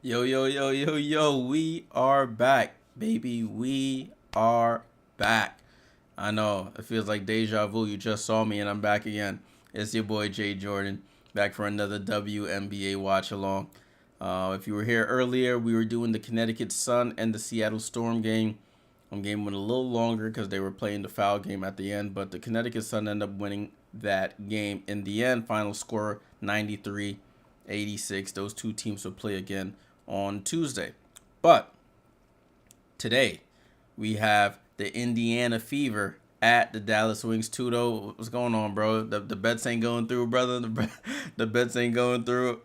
Yo, yo, yo, yo, yo, we are back, baby. We are back. I know, it feels like deja vu. You just saw me and I'm back again. It's your boy Jay Jordan, back for another WNBA watch along. If you were here earlier, we were doing the Connecticut Sun and the Seattle Storm game. Game went a little longer because they were playing the foul game at the end, but the Connecticut Sun ended up winning that game in the end. Final score 93-86. Those two teams will play again on Tuesday. But today we have the Indiana Fever at the Dallas Wings. Tudo, what's going on, bro? The bets ain't going through, brother. The bets ain't going through.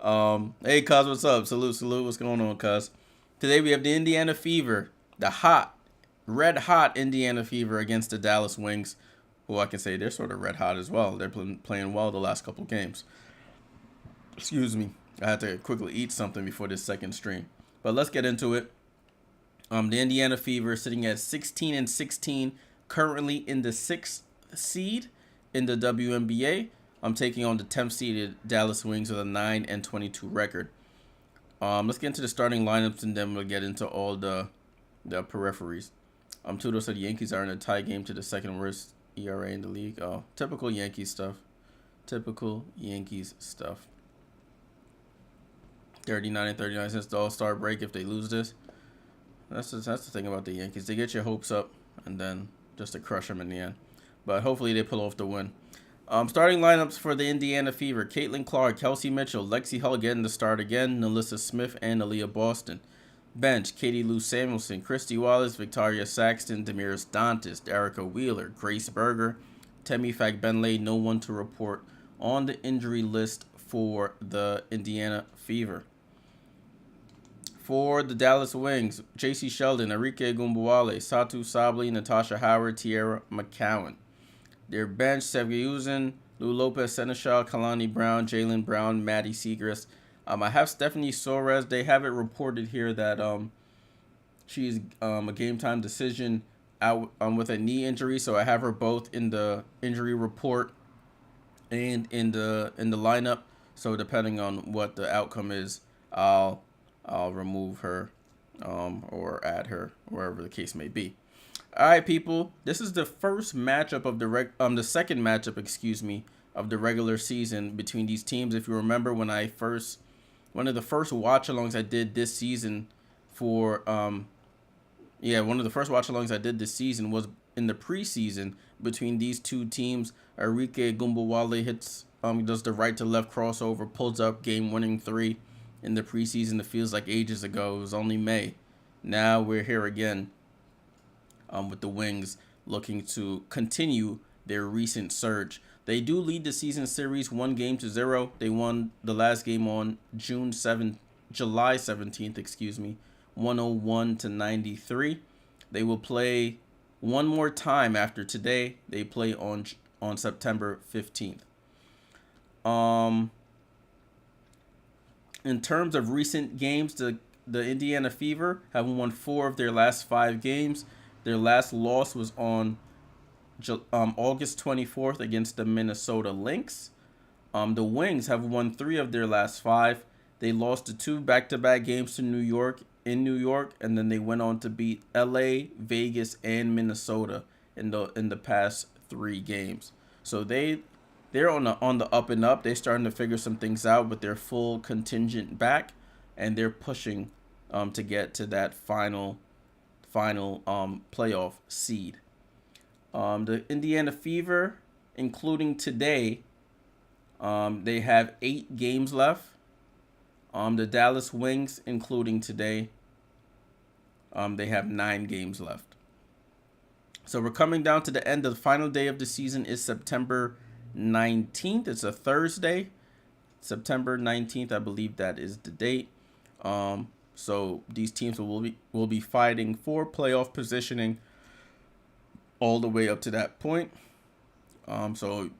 Hey, Cuz, what's up? Salute, salute. What's going on, Cuz? Today we have the Indiana Fever, the red hot Indiana Fever against the Dallas Wings, who I can say they're sort of red hot as well. They're playing well the last couple games. Excuse me. I had to quickly eat something before this second stream. But let's get into it. The Indiana Fever sitting at 16-16, currently in the 6th seed in the WNBA. I'm taking on the 10th seeded Dallas Wings with a 9-22 record. Let's get into the starting lineups and then we'll get into all the peripheries. Tudo said the Yankees are in a tie game to the second worst ERA in the league. Oh, typical Yankees stuff. Typical Yankees stuff. 39-39 since the All-Star break. If they lose this, that's the thing about the Yankees. They get your hopes up and then just to crush them in the end. But hopefully they pull off the win. Starting lineups for the Indiana Fever: Caitlin Clark, Kelsey Mitchell, Lexi Hull getting the start again, Nalissa Smith, and Aaliyah Boston. Bench: Katie Lou Samuelson, Christy Wallace, Victoria Saxton, Demiris Dantas, Erica Wheeler, Grace Berger, Temi Fagbenle. No one to report on the injury list for the Indiana Fever. For the Dallas Wings: J.C. Sheldon, Enrique Gumbuale, Satu Sabli, Natasha Howard, Tierra McCowan. Their bench: Sevgiuzin, Lou Lopez, Seneschal, Kalani Brown, Jalen Brown, Maddie Segrist. I have Stephanie Soares. They have it reported here that she's a game time decision out with a knee injury, so I have her both in the injury report and in the lineup. So depending on what the outcome is, I'll remove her or add her, wherever the case may be. All right, people. This is the first matchup of the second matchup, of the regular season between these teams. If you remember, one of the first watch-alongs I did this season one of the first watch-alongs I did this season was in the preseason between these two teams. Enrique Gumbuale does the right to left crossover, pulls up game-winning 3 in the preseason. It feels like ages ago. It was only May. Now we're here again. With the Wings looking to continue their recent surge. They do lead the season series 1-0. They won the last game on July 17th, 101-93. They will play one more time after today. They play on September 15th. In terms of recent games, the Indiana Fever have won 4 of their last 5 games. Their last loss was on August 24th against the Minnesota Lynx. The Wings have won 3 of their last 5. They lost the 2 back-to-back games to New York, and then they went on to beat LA, Vegas, and Minnesota in the past 3 games. So they're on the up and up. They're starting to figure some things out with their full contingent back, and they're pushing to get to that final playoff seed. The Indiana Fever, including today, they have 8 games left. The Dallas Wings, including today, they have 9 games left. So we're coming down to the end. The final day of the season is September 19th. It's a Thursday. September 19th, I believe that is the date. So these teams will be fighting for playoff positioning all the way up to that point. So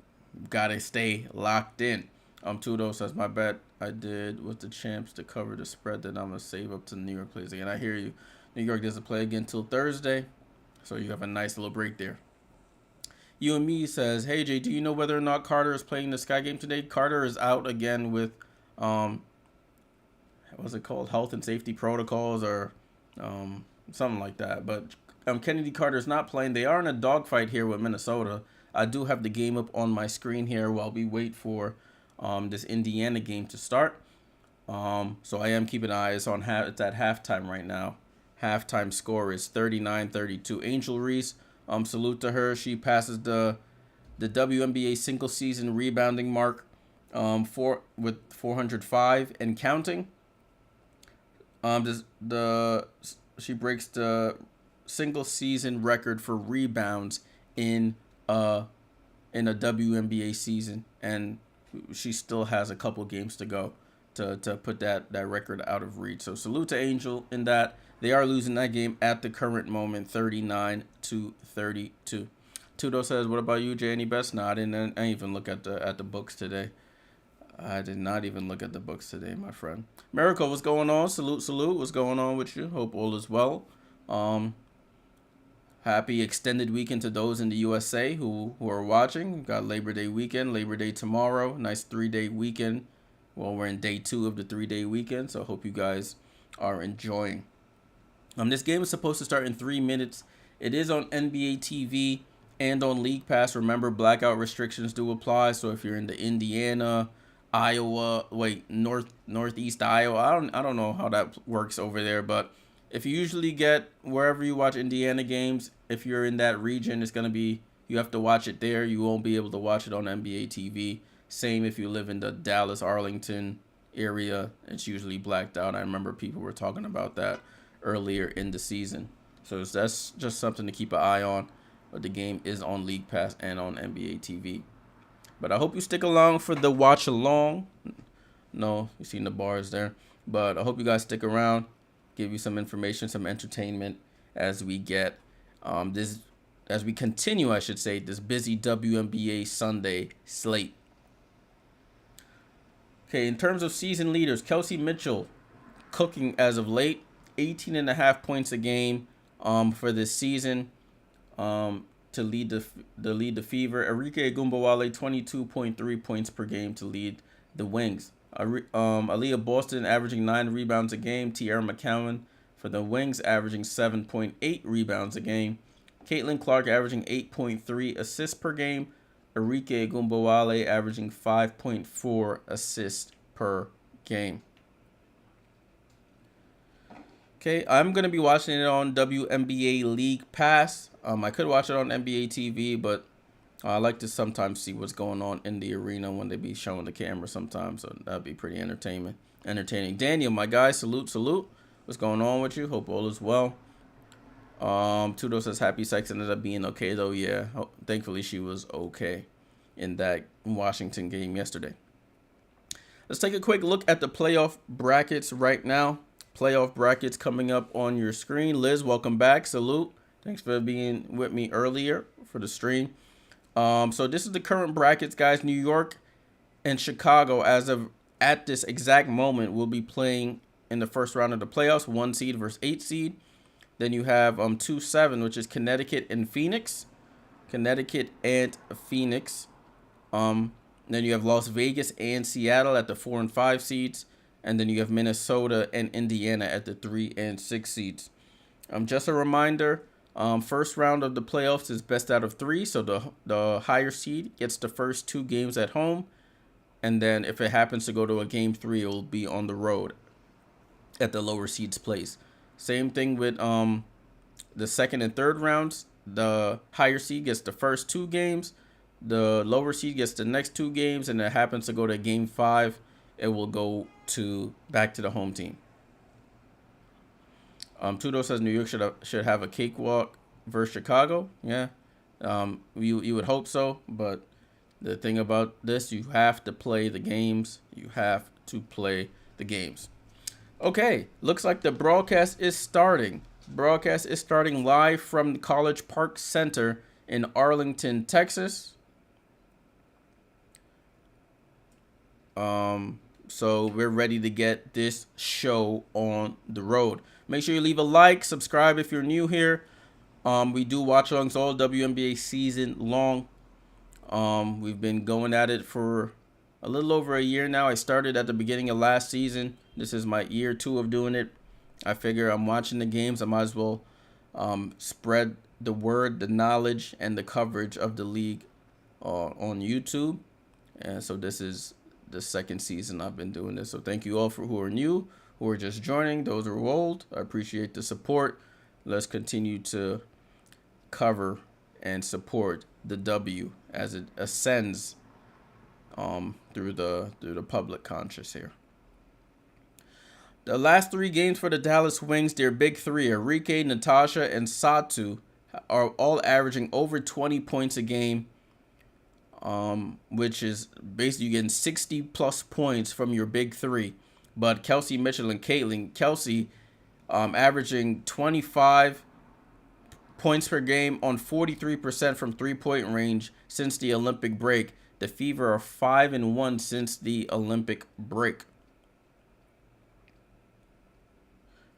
gotta stay locked in. Tudo says, my bet I did with the champs to cover the spread that I'm gonna save up to New York plays again. I hear you. New York doesn't play again till Thursday, so you have a nice little break there. You and Me says, hey Jay, do you know whether or not Carter is playing the Sky game today? Carter is out again with what's it called, health and safety protocols or something like that. But Kennedy Carter's not playing. They are in a dogfight here with Minnesota. I do have the game up on my screen here while we wait for this Indiana game to start. So I am keeping eyes on it's at halftime right now. Halftime score is 39-32. Angel Reese, salute to her. She passes the WNBA single season rebounding mark with 405 and counting. She breaks the single season record for rebounds in a WNBA season, and she still has a couple games to go to put that record out of reach. So salute to Angel in that. They are losing that game at the current moment, 39-32. Tudo says, "What about you, Jay? Any best?" No, I didn't even look at the books today. I did not even look at the books today, my friend. Miracle, what's going on? Salute. What's going on with you? Hope all is well. Happy extended weekend to those in the USA who are watching. We've got Labor Day weekend, Labor Day tomorrow. Nice 3-day weekend. Well, we're in day 2 of the 3-day weekend, so I hope you guys are enjoying. This game is supposed to start in 3 minutes. It is on NBA TV and on League Pass. Remember, blackout restrictions do apply. So if you're in the Indiana, Iowa, northeast Iowa, I don't know how that works over there, but if you usually get wherever you watch Indiana games, if you're in that region, it's gonna be, you have to watch it there. You won't be able to watch it on NBA TV. Same if you live in the Dallas, Arlington area, it's usually blacked out. I remember people were talking about that earlier in the season. So that's just something to keep an eye on. But the game is on League Pass and on NBA TV. But I hope you stick along for the watch along. No, you've seen the bars there. But I hope you guys stick around. Give you some information, some entertainment as we get as we continue, I should say, this busy WNBA Sunday slate. Okay, in terms of season leaders, Kelsey Mitchell cooking as of late, 18.5 points a game for this season to lead the Fever. Arike Gumbawale, 22.3 points per game to lead the Wings. Aaliyah Boston averaging 9 rebounds a game. Tierra McCowan for the Wings averaging 7.8 rebounds a game. Caitlin Clark averaging 8.3 assists per game. Arike Gumbawale averaging 5.4 assists per game. Okay, I'm going to be watching it on WNBA League Pass. I could watch it on NBA TV, but I like to sometimes see what's going on in the arena when they be showing the camera sometimes. So that'd be pretty entertaining. Daniel, my guy, salute. What's going on with you? Hope all is well. Tudo says happy sex ended up being okay though. Yeah, thankfully she was okay in that Washington game yesterday. Let's take a quick look at the playoff brackets right now. Playoff brackets coming up on your screen. Liz, welcome back. Salute. Thanks for being with me earlier for the stream. So this is the current brackets, guys. New York and Chicago, at this exact moment, will be playing in the first round of the playoffs, 1 seed versus 8 seed. Then you have 2-7, which is Connecticut and Phoenix. Then you have Las Vegas and Seattle at the 4 and 5 seeds. And then you have Minnesota and Indiana at the 3 and 6 seeds. Just a reminder, first round of the playoffs is best out of 3. So the higher seed gets the first 2 games at home. And then if it happens to go to a game 3, it will be on the road at the lower seed's place. Same thing with the second and third rounds. The higher seed gets the first 2 games. The lower seed gets the next 2 games. And it happens to go to game 5. It will go back to the home team. Tudo says New York should have a cakewalk versus Chicago. Yeah, you would hope so. But the thing about this, you have to play the games. Okay, looks like the broadcast is starting. Broadcast is starting live from the College Park Center in Arlington, Texas. So we're ready to get this show on the road. Make sure you leave a like, subscribe if you're new here. We do watch-alongs all WNBA season long. We've been going at it for a little over a year now. I started at the beginning of last season, This is my year 2 of doing it. I figure I'm watching the games. I might as well spread the word, the knowledge, and the coverage of the league on YouTube. And so this is the second season I've been doing this. So thank you all for who are new, who are just joining, those who are old. I appreciate the support. Let's continue to cover and support the W as it ascends through the public conscious here. The last 3 games for the Dallas Wings, their big 3, Arike, Natasha, and Satu, are all averaging over 20 points a game, which is basically getting 60 plus points from your big 3. But Kelsey Mitchell and Caitlin, Kelsey averaging 25 points per game on 43% from 3-point range since the Olympic break. The Fever are 5-1 since the Olympic break.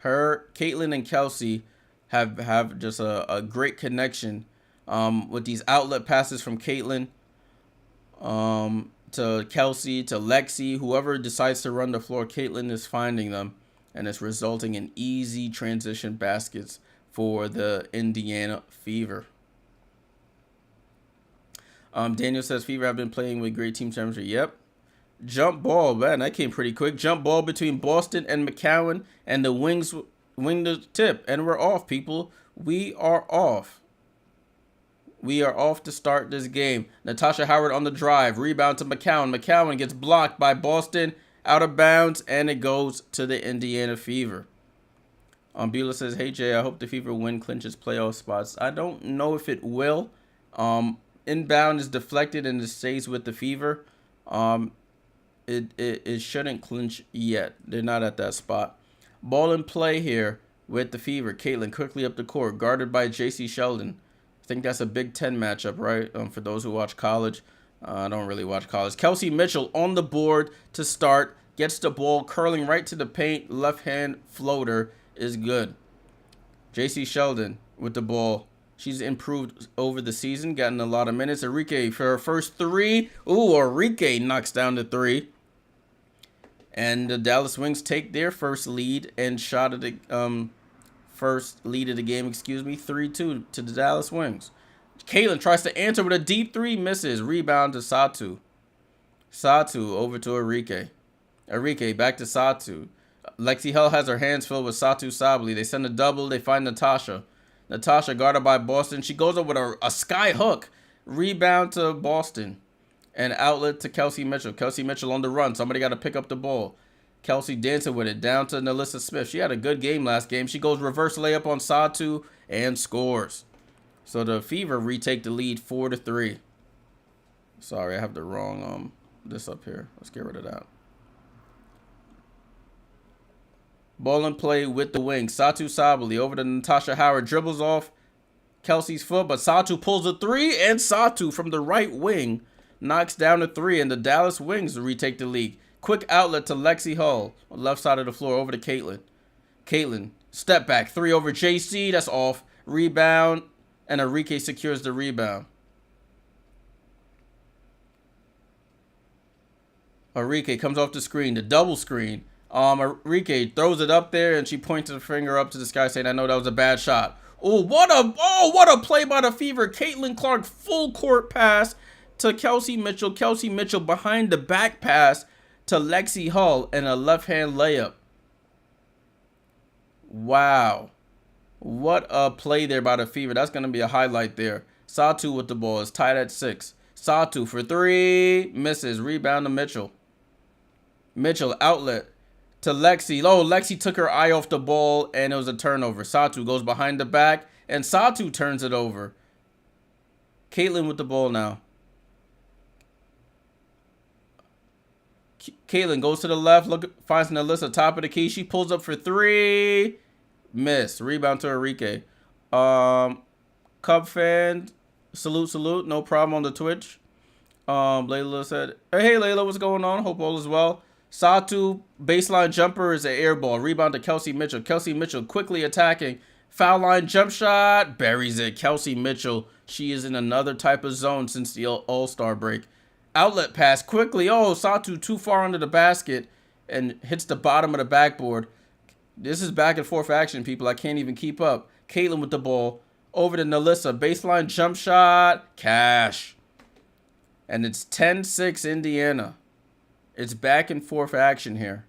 Caitlin and Kelsey have just a great connection with these outlet passes from Caitlin to Kelsey to Lexi. Whoever decides to run the floor, Caitlin is finding them, and it's resulting in easy transition baskets for the Indiana Fever. Daniel says, Fever have been playing with great team chemistry. Yep. Jump ball, man, that came pretty quick. Jump ball between Boston and McCowan, and the Wings wing the tip. And we're off, people. We are off. We are off to start this game. Natasha Howard on the drive. Rebound to McCowan. McCowan gets blocked by Boston, out of bounds, and it goes to the Indiana Fever. Beulah says, hey, Jay, I hope the Fever win clinches playoff spots. I don't know if it will. Inbound is deflected and it stays with the Fever. It shouldn't clinch yet. They're not at that spot. Ball in play here with the Fever. Caitlin quickly up the court, guarded by J.C. Sheldon. I think that's a Big Ten matchup, right? For those who watch college. I don't really watch college. Kelsey Mitchell on the board to start. Gets the ball, curling right to the paint. Left hand floater is good. J.C. Sheldon with the ball. She's improved over the season, gotten a lot of minutes. Arike for her first 3. Ooh, Arike knocks down the 3. And the Dallas Wings take their first lead and shot at the first lead of the game, 3-2 to the Dallas Wings. Caitlin tries to answer with a deep 3, misses. Rebound to Satu. Satu over to Arike. Arike back to Satu. Lexi Hell has her hands filled with Satu Sabli. They send a double. They find Natasha. Natasha guarded by Boston. She goes up with a sky hook. Rebound to Boston. And outlet to Kelsey Mitchell. Kelsey Mitchell on the run. Somebody got to pick up the ball. Kelsey dancing with it. Down to Nalissa Smith. She had a good game last game. She goes reverse layup on Satu and scores. So the Fever retake the lead 4-3. Sorry, I have the wrong this up here. Let's get rid of that. Ball in play with the wing. Satu Sabali over to Natasha Howard. Dribbles off Kelsey's foot, but Satu pulls a 3, and Satu from the right wing knocks down a 3, and the Dallas Wings retake the lead. Quick outlet to Lexi Hull on left side of the floor over to Caitlin. Caitlin, step back, 3 over JC. That's off. Rebound, and Arike secures the rebound. Arike comes off the screen, the double screen. Arike throws it up there, and she points her finger up to the sky, saying, "I know that was a bad shot." What a play by the Fever. Caitlin Clark, full court pass to Kelsey Mitchell. Kelsey Mitchell behind the back pass to Lexi Hull, and a left-hand layup. Wow. What a play there by the Fever. That's going to be a highlight there. Satu with the ball. Is tied at 6. Satu for 3. Misses. Rebound to Mitchell. Mitchell outlet to Lexi. Lexi took her eye off the ball, and it was a turnover. Satu goes behind the back, and Satu turns it over. Caitlin with the ball now. Caitlin goes to the left, finds Nalissa top of the key. She pulls up for 3. Miss. Rebound to Arike. Cub fan, salute. No problem on the Twitch. Layla said, hey Layla, what's going on? Hope all is well. Satu, baseline jumper is an air ball. Rebound to Kelsey Mitchell. Kelsey Mitchell quickly attacking. Foul line jump shot. Buries it. Kelsey Mitchell. She is in another type of zone since the All-Star break. Outlet pass quickly. Satu too far under the basket. and hits the bottom of the backboard. This is back and forth action, people. I can't even keep up. Caitlin with the ball. Over to Nalissa. Baseline jump shot. Cash. And it's 10-6 Indiana. It's back and forth action here.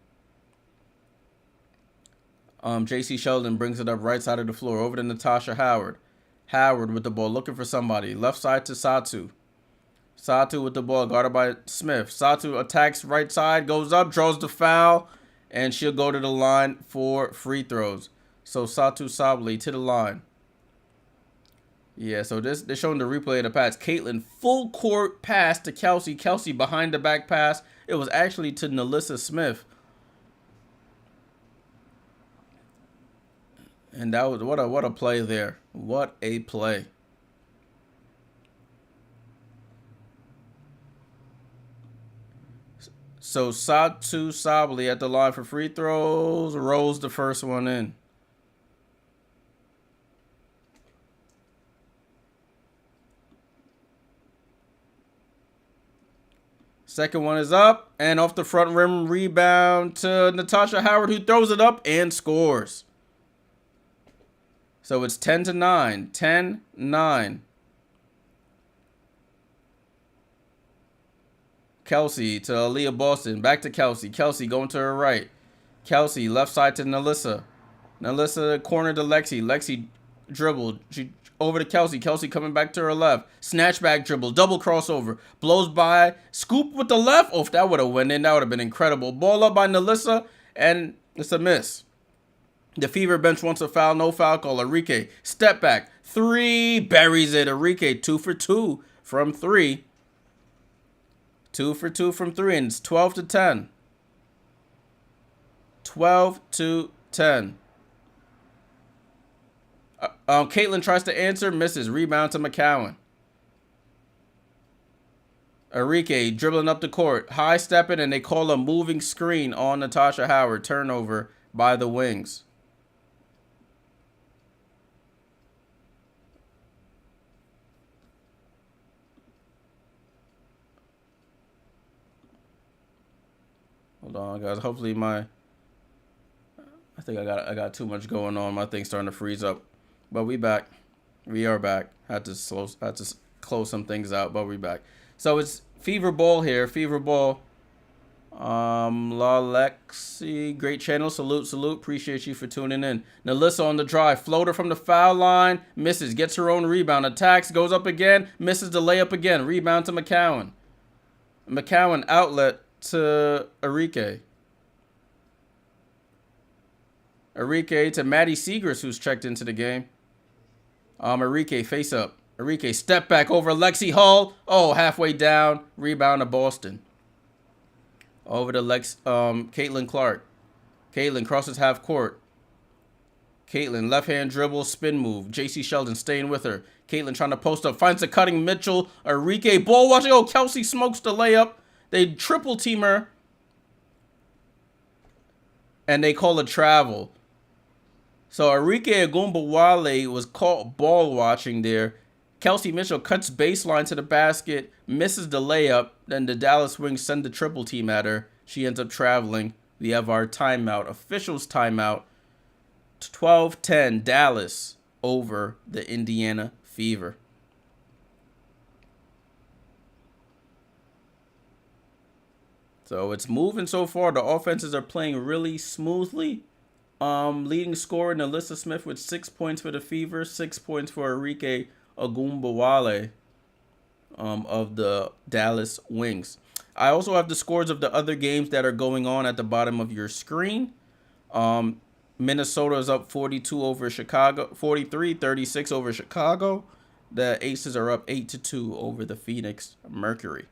J.C. Sheldon brings it up right side of the floor. Over to Natasha Howard. Howard with the ball, looking for somebody. Left side to Satu. Satu with the ball, guarded by Smith. Satu attacks right side, goes up, draws the foul, and she'll go to the line for free throws. So Satu Sabli to the line. Yeah, so they're showing the replay of the pass. Caitlin, full court pass to Kelsey. Kelsey behind the back pass. It was actually to Nalissa Smith. And that was what a play there. What a play. So Satu Sabli at the line for free throws, rolls the first one in. Second one is up, and off the front rim, rebound to Natasha Howard, who throws it up and scores. So it's 10-9, 10-9. Kelsey to Aaliyah Boston, back to Kelsey. Kelsey going to her right. Kelsey left side to Nalissa. Nalissa corner to Lexi. Lexi dribbled. She over to Kelsey. Kelsey coming back to her left. Snatch back dribble. Double crossover. Blows by. Scoop with the left. Oh, if that would have went in, that would have been incredible. Ball up by Nalissa, and it's a miss. The Fever bench wants a foul. No foul call. Enrique. Step back. Three. Buries it. Enrique 2 for 2 from 3. 2 for 2 from 3. And it's 12-10. 12-10. Caitlin tries to answer, misses. Rebound to McCowan. Enrique dribbling up the court, high stepping, and they call a moving screen on Natasha Howard. Turnover by the Wings. Hold on, guys. Hopefully I think I got too much going on. My thing's starting to freeze up. But we back. We are back. Had to close some things out, but we back. So it's Fever Ball here. Fever Ball. La Lexi, great channel. Salute. Appreciate you for tuning in. Nalissa on the drive. Floater from the foul line. Misses. Gets her own rebound. Attacks. Goes up again. Misses the layup again. Rebound to McCowan. McCowan outlet to Enrique. Enrique to Maddie Seegers, who's checked into the game. Enrique face up. Enrique step back over Lexi Hull. Oh, halfway down. Rebound to Boston. Over to Caitlin Clark. Caitlin crosses half court. Caitlin left hand dribble, spin move. J.C. Sheldon staying with her. Caitlin trying to post up. Finds a cutting Mitchell. Enrique ball watching. Oh, Kelsey smokes the layup. They triple team her. And they call a travel. So Enrique Agumbawale was caught ball watching there. Kelsey Mitchell cuts baseline to the basket, misses the layup. Then the Dallas Wings send the triple team at her. She ends up traveling. We have our timeout, officials timeout. 12-10 Dallas over the Indiana Fever. So it's moving so far. The offenses are playing really smoothly. Leading scorer Nalissa Smith with 6 points for the Fever, 6 points for Enrique Agumbawale of the Dallas Wings. I also have the scores of the other games that are going on at the bottom of your screen. Minnesota is up 42 over Chicago, 43-36 over Chicago. The Aces are up 8-2 over the Phoenix Mercury.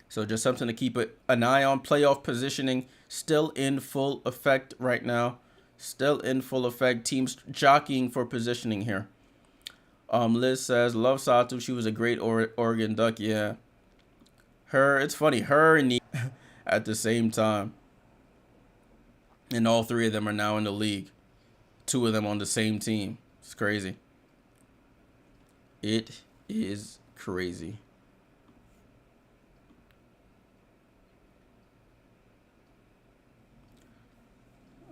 So just something to keep an eye on. Playoff positioning still in full effect right now. Still in full effect. Teams jockeying for positioning here. Liz says, love Satu. She was a great Oregon Duck. Yeah. It's funny. Her and at the same time. And all three of them are now in the league. 2 of them on the same team. It's crazy. It is crazy.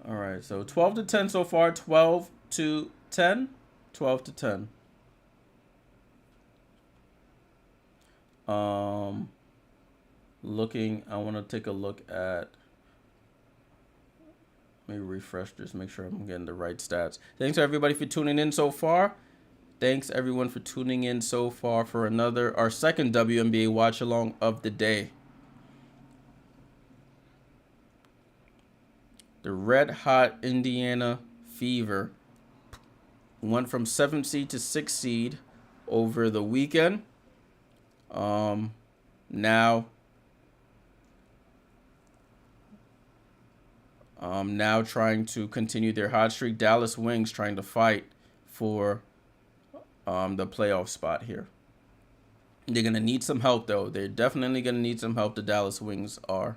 All right, so 12 to 10 so far. 12 to 10. 12 to 10. I want to take a look at. Let me refresh this, make sure I'm getting the right stats. Thanks everybody for tuning in so far. Thanks everyone for tuning in so far for our second WNBA watch along of the day. The red hot Indiana Fever went from 7th seed to 6th seed over the weekend. Now trying to continue their hot streak. Dallas Wings trying to fight for the playoff spot here. They're going to need some help, though. They're definitely going to need some help, the Dallas Wings are.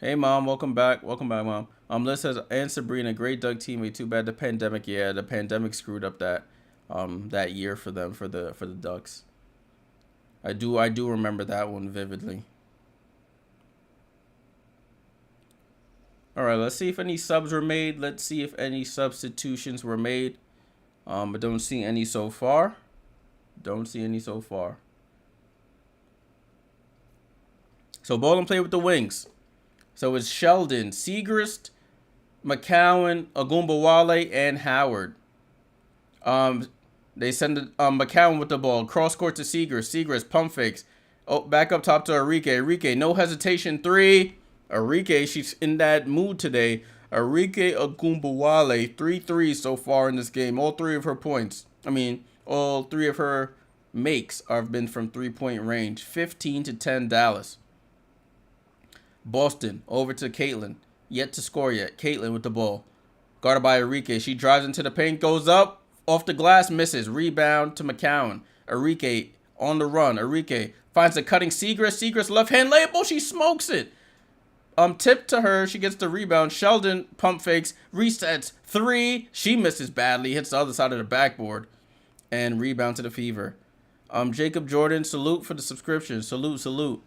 Hey, Mom. Welcome back. Welcome back, Mom. Liz says, and Sabrina, great Doug teammate. Too bad the pandemic. Yeah, the pandemic screwed up that year for them, for the Ducks. I do remember that one vividly. All right, let's see if any subs were made. Let's see if any substitutions were made. But don't see any so far. Don't see any so far. So ball and play with the Wings. So it's Sheldon, Segrist, McCowan, Agumbawale, and Howard. They send McCowan with the ball. Cross court to Segrist. Segrist, pump fakes. Oh, back up top to Arike. Arike, no hesitation. 3. Arike, she's in that mood today. Arike Agumbawale, 3 threes so far in this game. All 3 of her points. All 3 of her makes have been from 3-point range. 15 to 10 Dallas. Boston, over to Caitlin. Yet to score yet. Caitlin with the ball. Guarded by Arike. She drives into the paint, goes up. Off the glass, misses. Rebound to McCowan. Arike on the run. Arike finds a cutting Segrist. Segrist left hand layup. Oh, she smokes it. Tip to her. She gets the rebound. Sheldon pump fakes. Resets. 3. She misses badly. Hits the other side of the backboard. And rebound to the Fever. Jacob Jordan, salute for the subscription. Salute.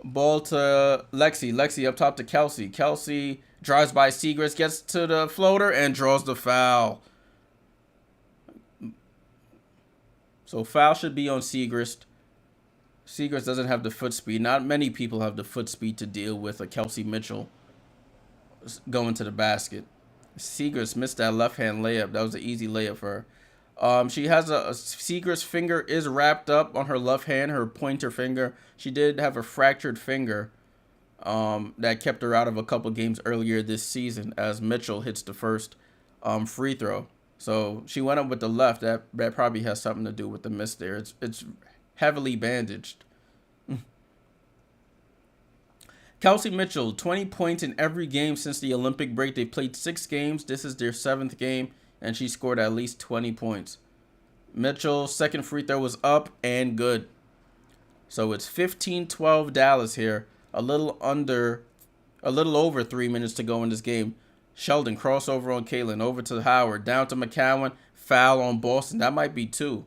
Ball to Lexi. Lexi up top to Kelsey. Kelsey drives by Segrist, gets to the floater, and draws the foul. So foul should be on Segrist. Segrist doesn't have the foot speed. Not many people have the foot speed to deal with a Kelsey Mitchell going to the basket. Segrist missed that left-hand layup. That was an easy layup for her. She has Segrist's finger is wrapped up on her left hand, her pointer finger. She did have a fractured finger that kept her out of a couple games earlier this season as Mitchell hits the first free throw. So she went up with the left. That probably has something to do with the miss there. It's heavily bandaged. Kelsey Mitchell, 20 points in every game since the Olympic break. They played 6 games. This is their 7th game, and she scored at least 20 points. Mitchell's second free throw was up and good. So it's 15-12 Dallas here. A little over 3 minutes to go in this game. Sheldon crossover on Caitlin, over to Howard, down to McCowan, foul on Boston. That might be 2.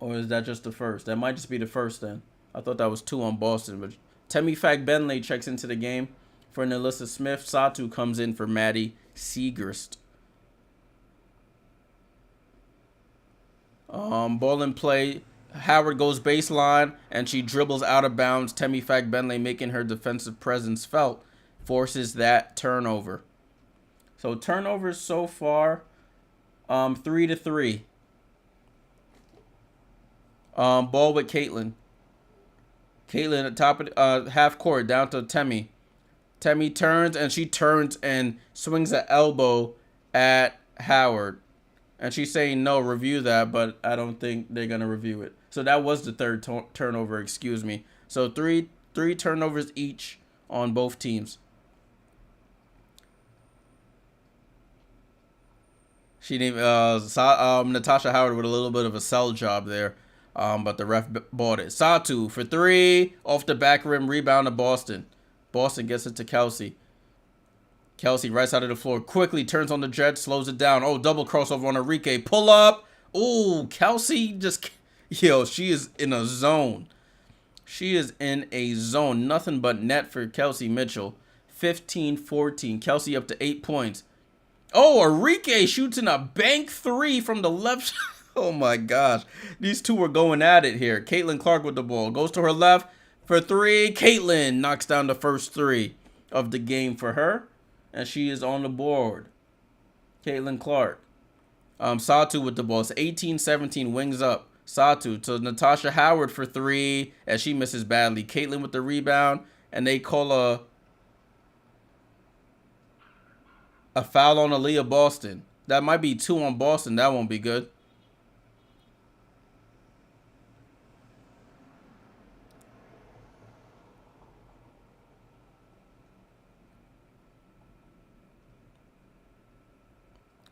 Or is that just the first? That might just be the first then. I thought that was 2 on Boston. But Temi Fagbenle checks into the game for Nalissa Smith. Satu comes in for Maddie Segrist. Ball in play. Howard goes baseline, and she dribbles out of bounds. Temi Fagbenle, making her defensive presence felt, forces that turnover. So turnovers so far, 3-3. Ball with Caitlin. Caitlin at top of half court, down to Temi. Temi turns, and she turns and swings an elbow at Howard. And she's saying, no, review that, but I don't think they're going to review it. So that was the third turnover, excuse me. So three turnovers each on both teams. She named Natasha Howard with a little bit of a sell job there, but the ref bought it. Satu for 3, off the back rim, rebound to Boston. Boston gets it to Kelsey. Kelsey, right side of the floor, quickly turns on the jet, slows it down. Oh, double crossover on Enrique. Pull up. Oh, Kelsey just... Yo, she is in a zone. She is in a zone. Nothing but net for Kelsey Mitchell. 15-14. Kelsey up to 8 points. Oh, Enrique shoots in a bank three from the left. Oh, my gosh. These two are going at it here. Caitlin Clark with the ball. Goes to her left for three. Caitlin knocks down the first three of the game for her. And she is on the board. Caitlin Clark. Satu with the ball. It's 18-17. Wings up. Satu to Natasha Howard for three. As she misses badly. Caitlin with the rebound. And they call a foul on Aaliyah Boston. That might be 2 on Boston. That won't be good.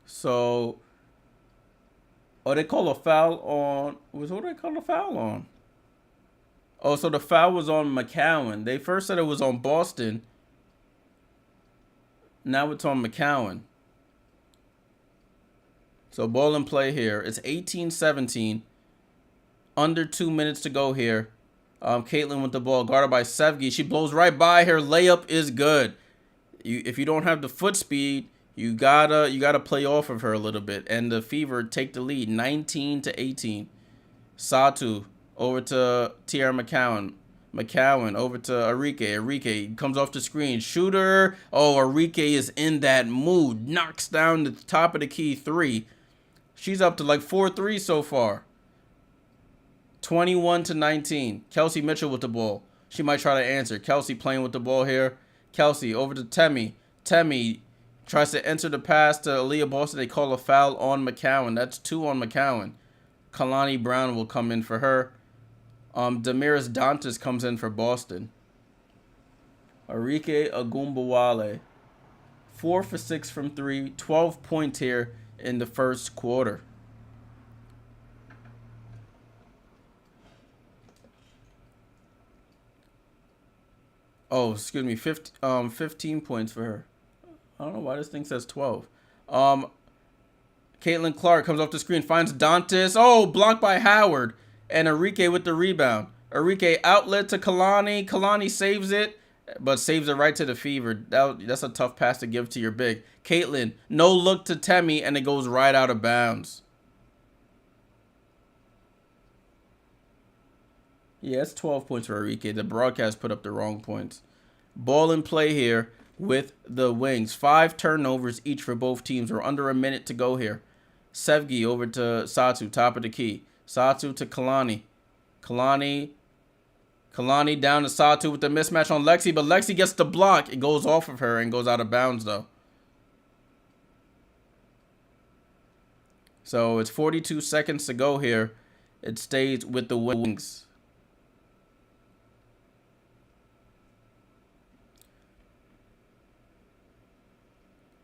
So, oh, they call a foul on... What do they call a foul on? Oh, so the foul was on McCowan. They first said it was on Boston. Now it's on McCowan. So ball in play here. It's 18-17. Under 2 minutes to go here. Caitlin with the ball, guarded by Sevgi. She blows right by her. Layup is good. If you don't have the foot speed, you gotta play off of her a little bit. And the Fever take the lead, 19-18. Satu over to Tiara McCowan. McCowan over to Enrique. Enrique comes off the screen. Shooter. Oh, Enrique is in that mood. Knocks down the top of the key three. She's up to like 4 threes so far. 21-19. Kelsey Mitchell with the ball. She might try to answer. Kelsey playing with the ball here. Kelsey over to Temi. Temi tries to enter the pass to Aaliyah Boston. They call a foul on McCowan. That's 2 on McCowan. Kalani Brown will come in for her. Damiris Dantas comes in for Boston. Enrique Agumbawale. 4 for 6 from 3. 12 points here in the first quarter. Oh, excuse me. 15 points for her. I don't know why this thing says 12. Caitlin Clark comes off the screen, finds Dantas. Oh, blocked by Howard. And Enrique with the rebound. Enrique outlet to Kalani. Kalani saves it, but saves it right to the Fever. That's a tough pass to give to your big. Caitlin, no look to Temi, and it goes right out of bounds. Yeah, it's 12 points for Enrique. The broadcast put up the wrong points. Ball in play here with the Wings. 5 turnovers each for both teams. We're under a minute to go here. Sevgi over to Satu, top of the key. Satu to Kalani. Kalani down to Satu with the mismatch on Lexi, but Lexi gets the block. It goes off of her and goes out of bounds, though. So it's 42 seconds to go here. It stays with the Wings.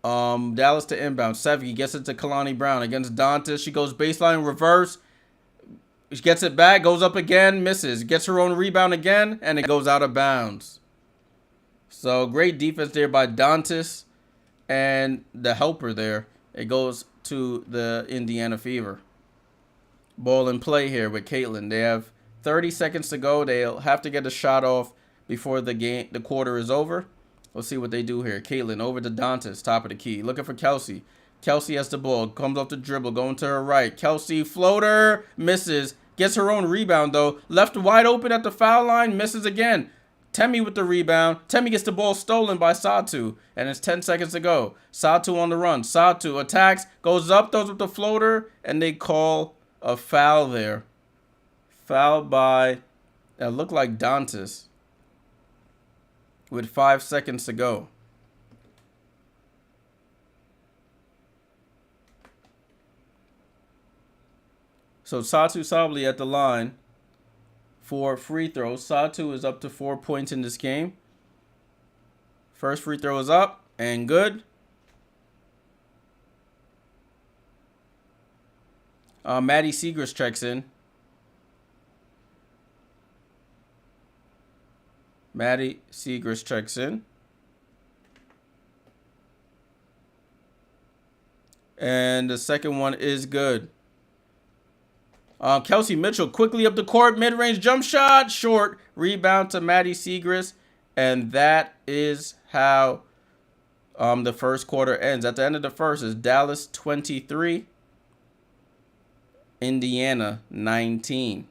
Dallas to inbound. Sevgi gets it to Kalani Brown against Dantas. She goes baseline reverse. She gets it back, goes up again, misses. Gets her own rebound again, and it goes out of bounds. So great defense there by Dantas and the helper there. It goes to the Indiana Fever. Ball in play here with Caitlin. They have 30 seconds to go. They'll have to get a shot off before the quarter is over. We'll see what they do here. Caitlin over to Dantas, top of the key. Looking for Kelsey. Kelsey has the ball. Comes off the dribble. Going to her right. Kelsey floater. Misses. Gets her own rebound, though. Left wide open at the foul line. Misses again. Temi with the rebound. Temi gets the ball stolen by Satu. And it's 10 seconds to go. Satu on the run. Satu attacks. Goes up. Throws with the floater. And they call a foul there. Foul by... It looked like Dantas. With 5 seconds to go. So Satu Sabli at the line for free throws. Satu is up to 4 points in this game. First free throw is up and good. Maddie Segrist checks in. Maddie Segrist checks in. And the second one is good. Kelsey Mitchell quickly up the court. Mid-range jump shot. Short. Rebound to Maddie Siegrist. And that is how the first quarter ends. At the end of the first is Dallas 23. Indiana 19.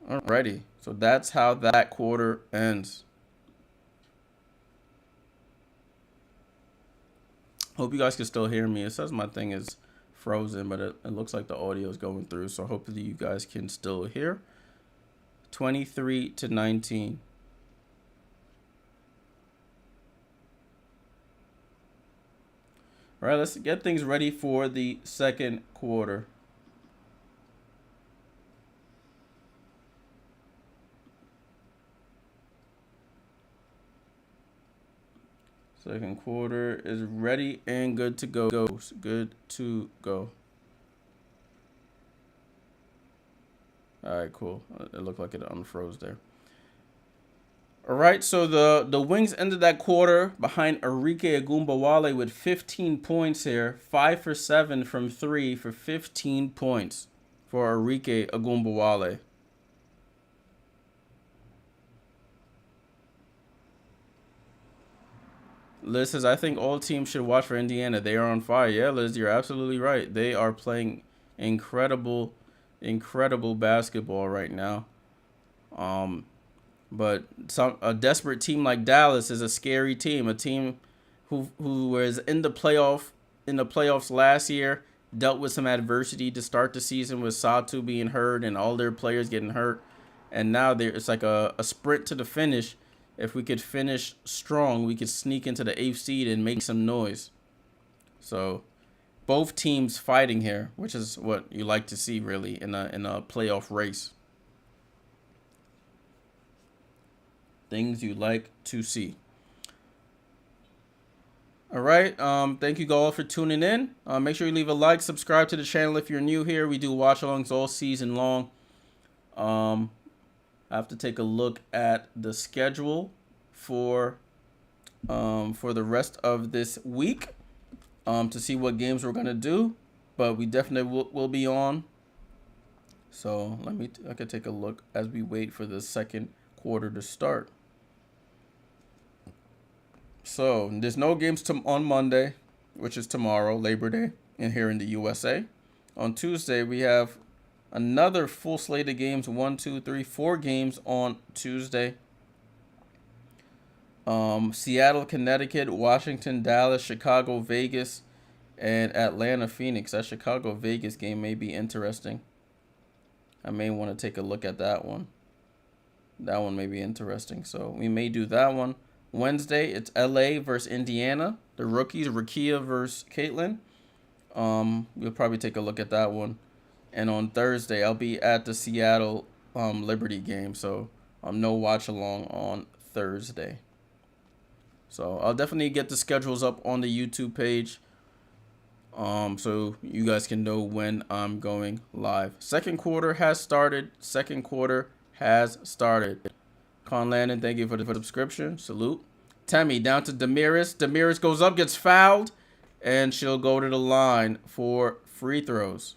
Alrighty. So that's how that quarter ends. Hope you guys can still hear me. It says my thing is frozen, but it looks like the audio is going through. So hopefully you guys can still hear. 23-19. All right, let's get things ready for the second quarter. Second quarter is ready and good to go. Good to go. All right, cool. It looked like it unfroze there. All right, so the Wings ended that quarter behind Arike Ogunbowale with 15 points here. 5 for 7 from 3 for 15 points for Arike Ogunbowale. Liz says, I think all teams should watch for Indiana. They are on fire. Yeah, Liz, you're absolutely right. They are playing incredible basketball right now. But a desperate team like Dallas is a scary team. A team who was in the playoffs last year, dealt with some adversity to start the season with Satu being hurt and all their players getting hurt. And now it's like a sprint to the finish. If we could finish strong, we could sneak into the 8th seed and make some noise. So both teams fighting here, which is what you like to see really in a playoff race. Things you like to see. All right. Thank you all for tuning in. Make sure you leave a like, subscribe to the channel if you're new here. We do watch-alongs all season long. I have to take a look at the schedule for the rest of this week to see what games we're gonna do, but we definitely will be on. So I could take a look as we wait for the second quarter to start. So there's no games on Monday, which is tomorrow, Labor Day, and here in the USA. On Tuesday we have another full slate of games. 1, 2, 3, 4 games on Tuesday. Seattle, Connecticut, Washington, Dallas, Chicago, Vegas, and Atlanta, Phoenix. That Chicago-Vegas game may be interesting. I may want to take a look at that one. That one may be interesting. So we may do that one. Wednesday, it's LA versus Indiana. The rookies, Rakia versus Caitlin. We'll probably take a look at that one. And on Thursday, I'll be at the Seattle Liberty game. So no watch along on Thursday. So I'll definitely get the schedules up on the YouTube page. So you guys can know when I'm going live. Second quarter has started. Con Landon, thank you for the subscription. Salute. Tammy down to Damaris. Damaris goes up, gets fouled, and she'll go to the line for free throws.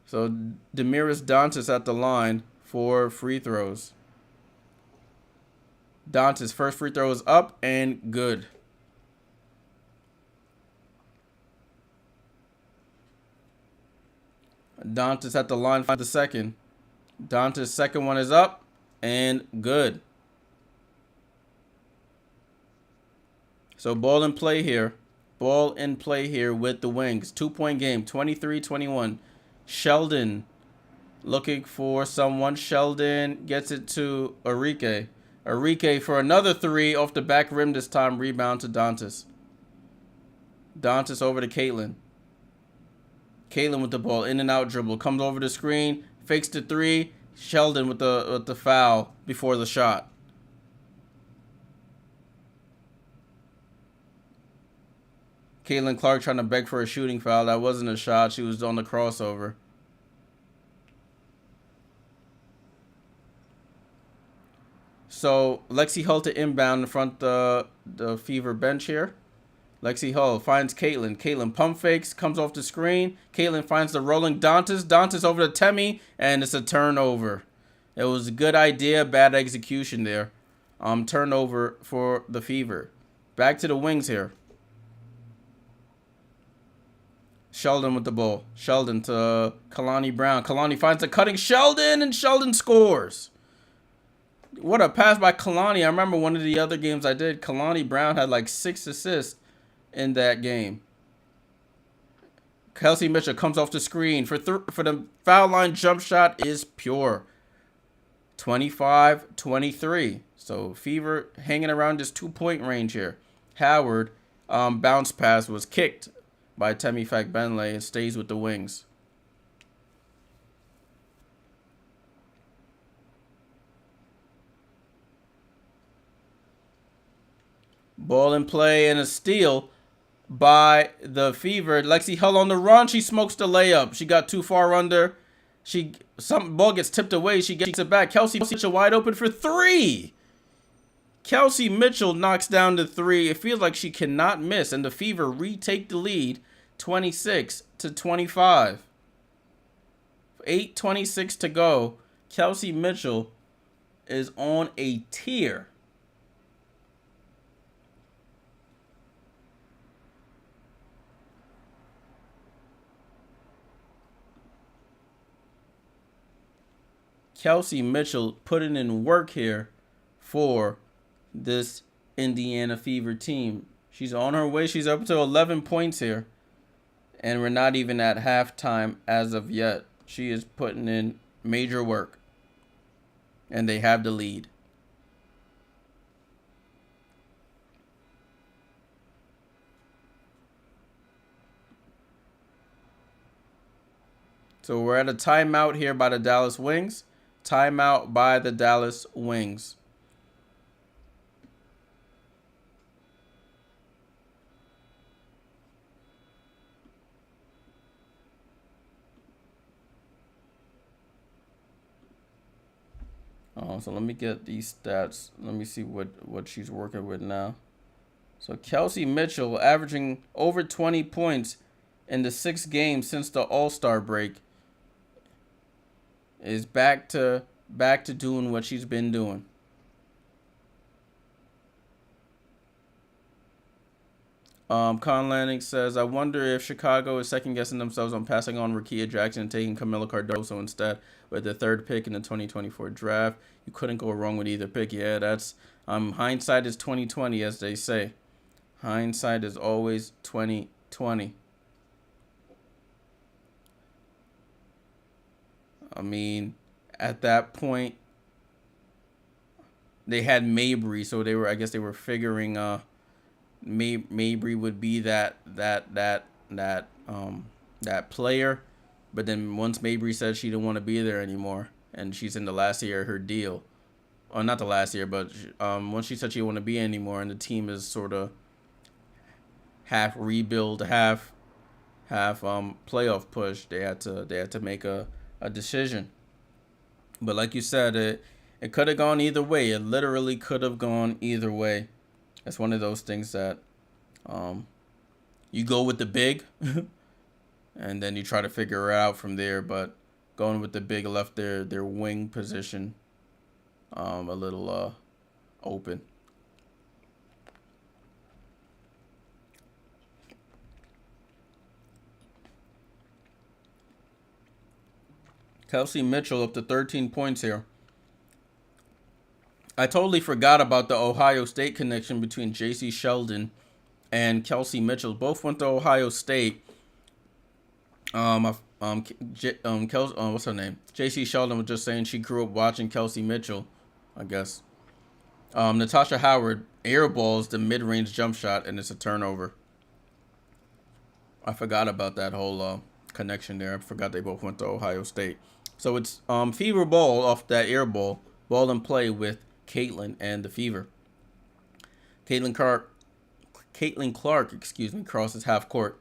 So Damaris Dantas at the line for free throws. Dantas' first free throw is up and good. Dantas at the line for the second. Dantas' second one is up and good. So ball in play here. Ball in play here with the Wings. 2-point game, 23-21. Sheldon looking for someone. Sheldon gets it to Arike. Arike for another 3 off the back rim this time. Rebound to Dantas. Dantas over to Caitlin. Caitlin with the ball. In and out dribble. Comes over the screen. Fakes the 3. Sheldon with the foul before the shot. Caitlin Clark trying to beg for a shooting foul. That wasn't a shot. She was on the crossover. So Lexi Hull to inbound in front of the Fever bench here. Lexi Hull finds Caitlin. Caitlin pump fakes, comes off the screen. Caitlin finds the rolling Dantas. Dantas over to Temi, and it's a turnover. It was a good idea, bad execution there. Turnover for the Fever. Back to the wings here. Sheldon with the ball. Sheldon to Kalani Brown. Kalani finds a cutting Sheldon, and Sheldon scores. What a pass by Kalani. I remember one of the other games I did, Kalani Brown had like 6 assists in that game. Kelsey Mitchell comes off the screen for the foul line jump shot is pure. 25-23. So Fever hanging around this 2-point range here. Howard bounce pass was kicked by Temi Fakbenle and stays with the wings. Ball in play and a steal by the Fever. Lexi Hull on the run. She smokes the layup. She got too far under. Some ball gets tipped away. She gets it back. Kelsey Mitchell wide open for 3. Kelsey Mitchell knocks down the 3. It feels like she cannot miss, and the Fever retake the lead, 26-25. 8:26 to go. Kelsey Mitchell is on a tear. Kelsey Mitchell putting in work here for this Indiana Fever team. She's on her way. She's up to 11 points here. And we're not even at halftime as of yet. She is putting in major work. And they have the lead. So we're at a timeout here by the Dallas Wings. Timeout by the Dallas Wings. So let me get these stats. Let me see what she's working with now. So Kelsey Mitchell averaging over 20 points in the 6 games since the All-Star break. Is back to doing what she's been doing. Con Lanning says, I wonder if Chicago is second guessing themselves on passing on Rakia Jackson and taking Camila Cardoso instead with the 3rd pick in the 2024 draft. You couldn't go wrong with either pick. Yeah, that's hindsight is 20/20, as they say. Hindsight is always 20/20. I mean, at that point, they had Mabry, so I guess they were figuring Mabry would be that player. But then once Mabry said she didn't want to be there anymore, and she's in the last year of her deal, or not the last year, but once she said she didn't want to be anymore, and the team is sort of half rebuild, half playoff push, they had to make a decision. But like you said, it could have gone either way. It literally could have gone either way. It's one of those things that you go with the big and then you try to figure it out from there. But going with the big left their wing position a little open. Kelsey Mitchell up to 13 points here. I totally forgot about the Ohio State connection between J.C. Sheldon and Kelsey Mitchell. Both went to Ohio State. What's her name? J.C. Sheldon was just saying she grew up watching Kelsey Mitchell, I guess. Natasha Howard airballs the mid-range jump shot, and it's a turnover. I forgot about that whole connection there. I forgot they both went to Ohio State. So it's Fever ball off that air ball in play with Caitlin and the Fever. Caitlin Caitlin Clark, crosses half court.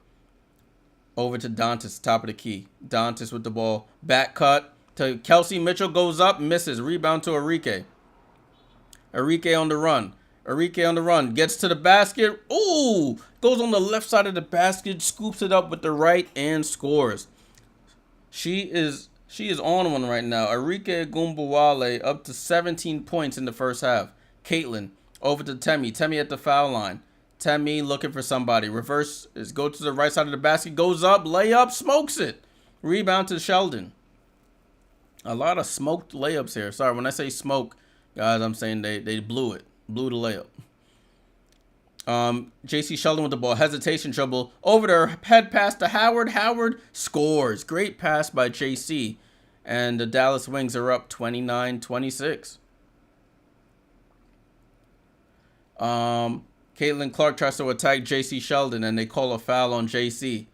Over to Dantas, top of the key. Dantas with the ball. Back cut to Kelsey Mitchell, goes up, misses. Rebound to Arike. Arike on the run. Arike on the run. Gets to the basket. Ooh! Goes on the left side of the basket, scoops it up with the right, and scores. She is on one right now. Arike Gumbawale up to 17 points in the first half. Caitlin over to Temi. Temi at the foul line. Temi looking for somebody. Reverse is go to the right side of the basket. Goes up. Layup. Smokes it. Rebound to Sheldon. A lot of smoked layups here. Sorry, when I say smoke, guys, I'm saying they blew it. Blew the layup. JC Sheldon with the ball. Hesitation trouble. Over there. Head pass to Howard. Howard scores. Great pass by JC. And the Dallas Wings are up 29-26. Caitlin Clark tries to attack JC Sheldon, and they call a foul on JC.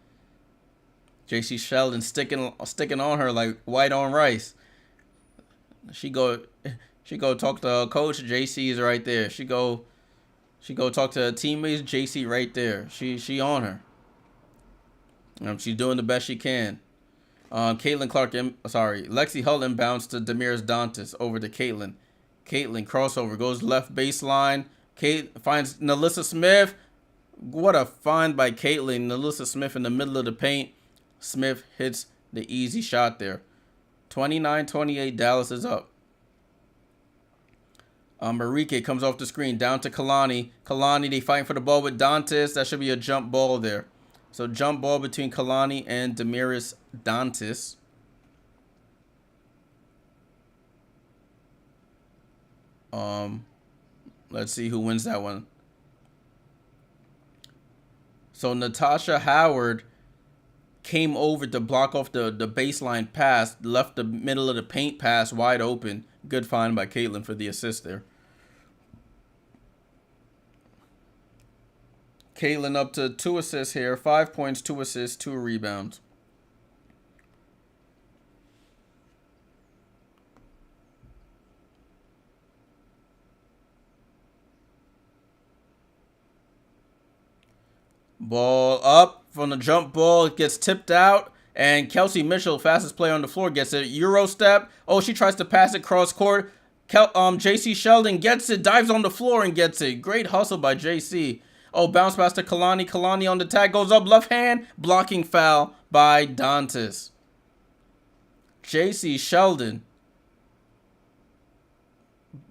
JC Sheldon sticking on her like white on rice. She go talk to her coach. JC is right there. She go talk to her teammates. JC right there. She on her. She's doing the best she can. Caitlin Clark, Lexi Hull inbounds to Damiris Dantas over to Caitlin. Caitlin crossover goes left baseline. Kate finds Nalissa Smith. What a find by Caitlin. Nalissa Smith in the middle of the paint. Smith hits the easy shot there. 29-28. Dallas is up. Marike comes off the screen down to Kalani. Kalani, they fighting for the ball with Dantas. That should be a jump ball there. So jump ball between Kalani and Damiris Dantas. Let's see who wins that one. So Natasha Howard came over to block off the baseline pass, left the middle of the paint pass wide open. Good find by Caitlin for the assist there. Caitlin up to 2 assists here. 5 points, 2 assists, 2 rebounds. Ball up from the jump ball. It gets tipped out. And Kelsey Mitchell, fastest player on the floor, gets it. Euro step. Oh, she tries to pass it cross court. JC Sheldon gets it. Dives on the floor and gets it. Great hustle by JC. Oh, bounce pass to Kalani. Kalani on the tag. Goes up left hand. Blocking foul by Dantas. JC Sheldon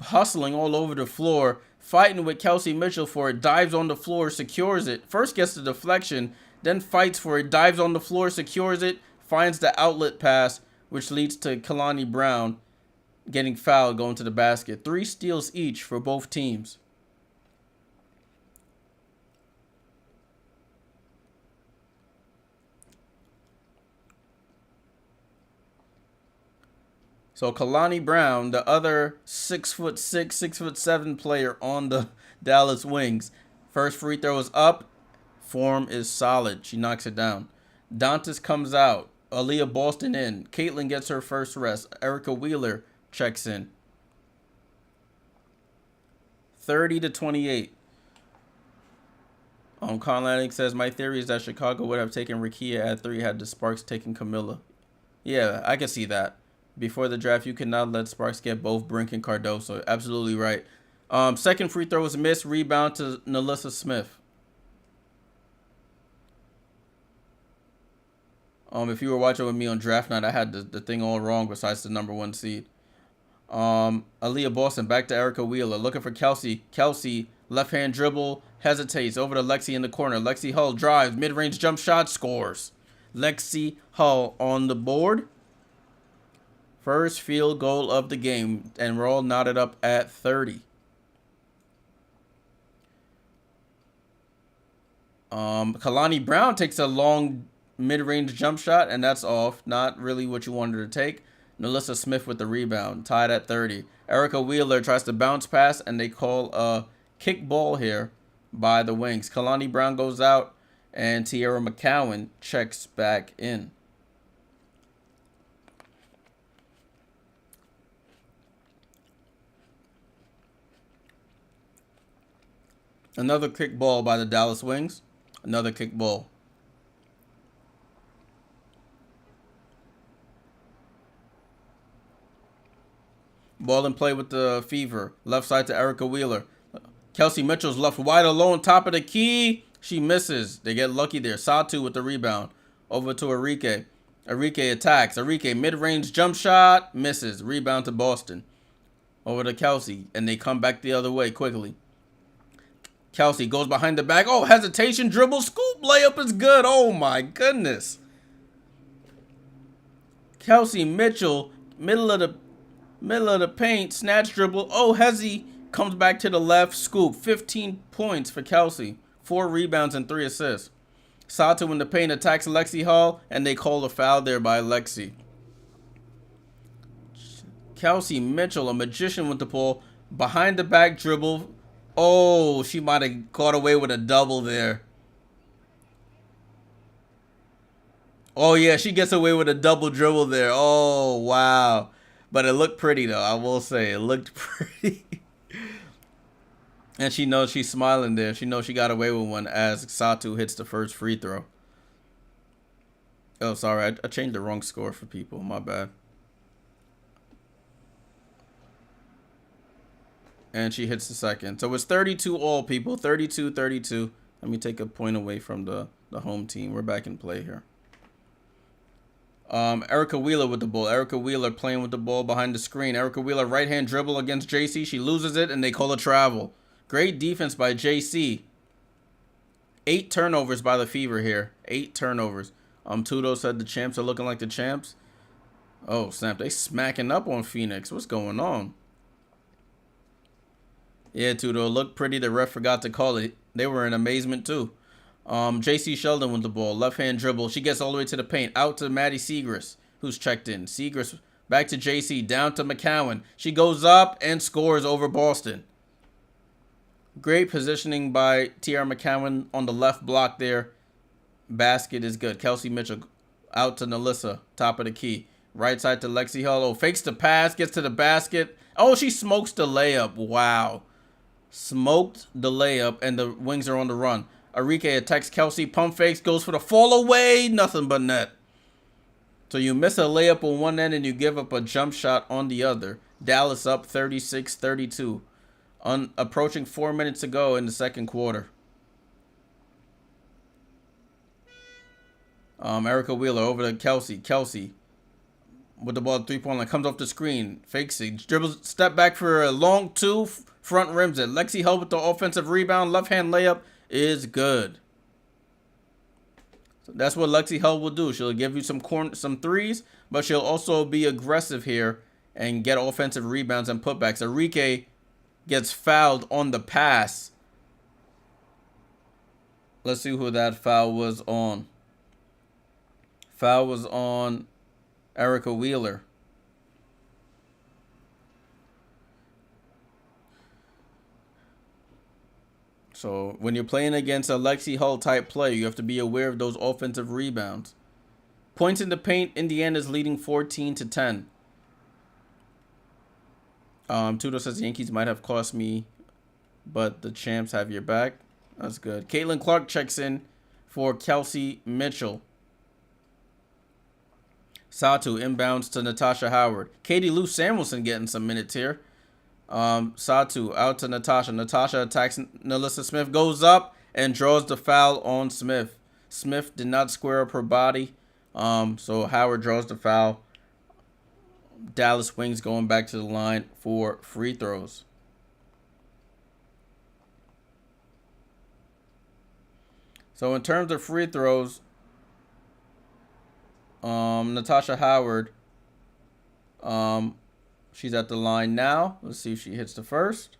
hustling all over the floor. Fighting with Kelsey Mitchell for it. Dives on the floor. Secures it. First gets the deflection. Then fights for it. Dives on the floor. Secures it. Finds the outlet pass, which leads to Kalani Brown getting fouled, going to the basket. 3 steals each for both teams. So Kalani Brown, the other 6'6", 6'7" player on the Dallas Wings. First free throw is up. Form is solid. She knocks it down. Dantas comes out. Aaliyah Boston in. Caitlin gets her first rest. Erica Wheeler checks in. 30-28. Conlatic says, my theory is that Chicago would have taken Rikia at 3 had the Sparks taken Camilla. Yeah, I can see that. Before the draft, you cannot let Sparks get both Brink and Cardoso. Absolutely right. Second free throw was missed. Rebound to Nalissa Smith. If you were watching with me on draft night, I had the thing all wrong besides the number 1 seed. Aaliyah Boston back to Erica Wheeler. Looking for Kelsey. Kelsey, left hand dribble, hesitates. Over to Lexi in the corner. Lexi Hull drives. Mid-range jump shot, scores. Lexi Hull on the board. First field goal of the game. And we're all knotted up at 30. Kalani Brown takes a long mid-range jump shot, and that's off. Not really what you wanted to take. Nalissa Smith with the rebound, tied at 30. Erica Wheeler tries to bounce pass, and they call a kick ball here by the Wings. Kalani Brown goes out, and Tierra McCowan checks back in. Another kick ball by the Dallas Wings. Another kick ball. Ball in play with the Fever. Left side to Erica Wheeler. Kelsey Mitchell's left wide alone. Top of the key. She misses. They get lucky there. Satu with the rebound. Over to Arike. Arike attacks. Arike mid-range jump shot. Misses. Rebound to Boston. Over to Kelsey. And they come back the other way quickly. Kelsey goes behind the back. Oh, hesitation. Dribble. Scoop. Layup is good. Oh, my goodness. Kelsey Mitchell. Middle of the paint. Snatch dribble. Oh, Hezzy comes back to the left. Scoop. 15 points for Kelsey. 4 rebounds and 3 assists. Sato in the paint attacks Lexi Hall. And they call a foul there by Lexi. Kelsey Mitchell, a magician with the ball. Behind the back dribble. Oh, she might have caught away with a double there. Oh, yeah, she gets away with a double dribble there. Oh, wow. But it looked pretty, though. I will say, it looked pretty. And she knows she's smiling there. She knows she got away with one as Satu hits the first free throw. Oh, sorry. I changed the wrong score for people. My bad. And she hits the second. So it's 32 all, people. 32-32. Let me take a point away from the home team. We're back in play here. Erica Wheeler with the ball. Erica Wheeler playing with the ball behind the screen. Erica Wheeler right-hand dribble against JC. She loses it, and they call a travel. Great defense by JC. 8 turnovers by the Fever here. 8 turnovers. Tudo said the champs are looking like the champs. Oh, snap. They smacking up on Phoenix. What's going on? Yeah, Tudo looked pretty. The ref forgot to call it. They were in amazement, too. JC Sheldon with the ball. Left-hand dribble. She gets all the way to the paint. Out to Maddie Segrist, who's checked in. Segrist back to JC. Down to McCowan. She goes up and scores over Boston. Great positioning by T.R. McCowan on the left block there. Basket is good. Kelsey Mitchell out to Nalissa. Top of the key. Right side to Lexi Hall. Oh, fakes the pass. Gets to the basket. Oh, she smokes the layup. Wow. Smoked the layup, and the Wings are on the run. Arike attacks Kelsey. Pump fakes. Goes for the fall away. Nothing but net. So you miss a layup on one end, and you give up a jump shot on the other. Dallas up 36-32. Approaching 4 minutes to go in the second quarter. Erica Wheeler over to Kelsey. Kelsey with the ball at 3-point line. Comes off the screen. Fakes it. Dribbles. Step back for a long 2. Front rims it. Lexi Hull with the offensive rebound. Left-hand layup is good. So that's what Lexi Hull will do. She'll give you some threes, but she'll also be aggressive here and get offensive rebounds and putbacks. Arike gets fouled on the pass. Let's see who that foul was on. Foul was on Erica Wheeler. So when you're playing against a Lexi Hull type player, you have to be aware of those offensive rebounds. Points in the paint, Indiana's leading 14-10. Tudo says Yankees might have cost me, but the champs have your back. That's good. Caitlin Clark checks in for Kelsey Mitchell. Satu inbounds to Natasha Howard. Katie Lou Samuelson getting some minutes here. Satu out to Natasha. Natasha attacks Nalissa Smith. Goes up and draws the foul on Smith. Smith did not square up her body. So Howard draws the foul. Dallas Wings going back to the line for free throws. So in terms of free throws, Natasha Howard, she's at the line now. Let's see if she hits the first.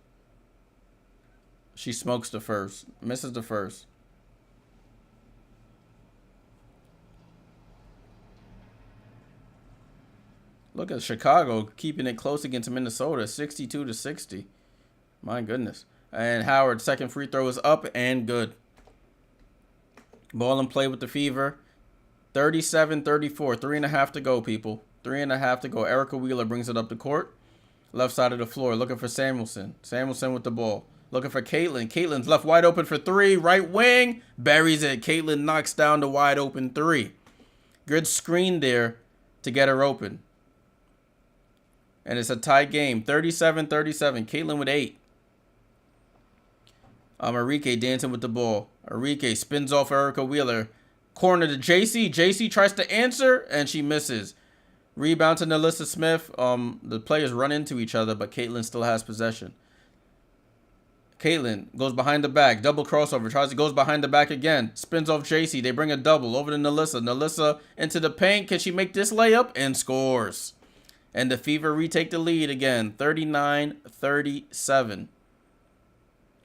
She smokes the first. Misses the first. Look at Chicago keeping it close against Minnesota, 62-60. My goodness. And Howard's second free throw is up and good. Ball in play with the Fever. 37-34. 3.5 to go, people. 3.5 to go. Erica Wheeler brings it up the court. Left side of the floor looking for Samuelson. Samuelson with the ball. Looking for Caitlin. Caitlin's left wide open for three. Right wing. Buries it. Caitlin knocks down the wide open three. Good screen there to get her open. And it's a tie game. 37-37. Caitlin with 8. Enrique dancing with the ball. Enrique spins off Erica Wheeler. Corner to JC. JC tries to answer, and she misses. Rebound to Nalissa Smith. The players run into each other, but Caitlin still has possession. Caitlin goes behind the back. Double crossover. Goes behind the back again. Spins off JC. They bring a double over to Nalissa. Nalissa into the paint. Can she make this layup? And scores. And the Fever retake the lead again. 39-37.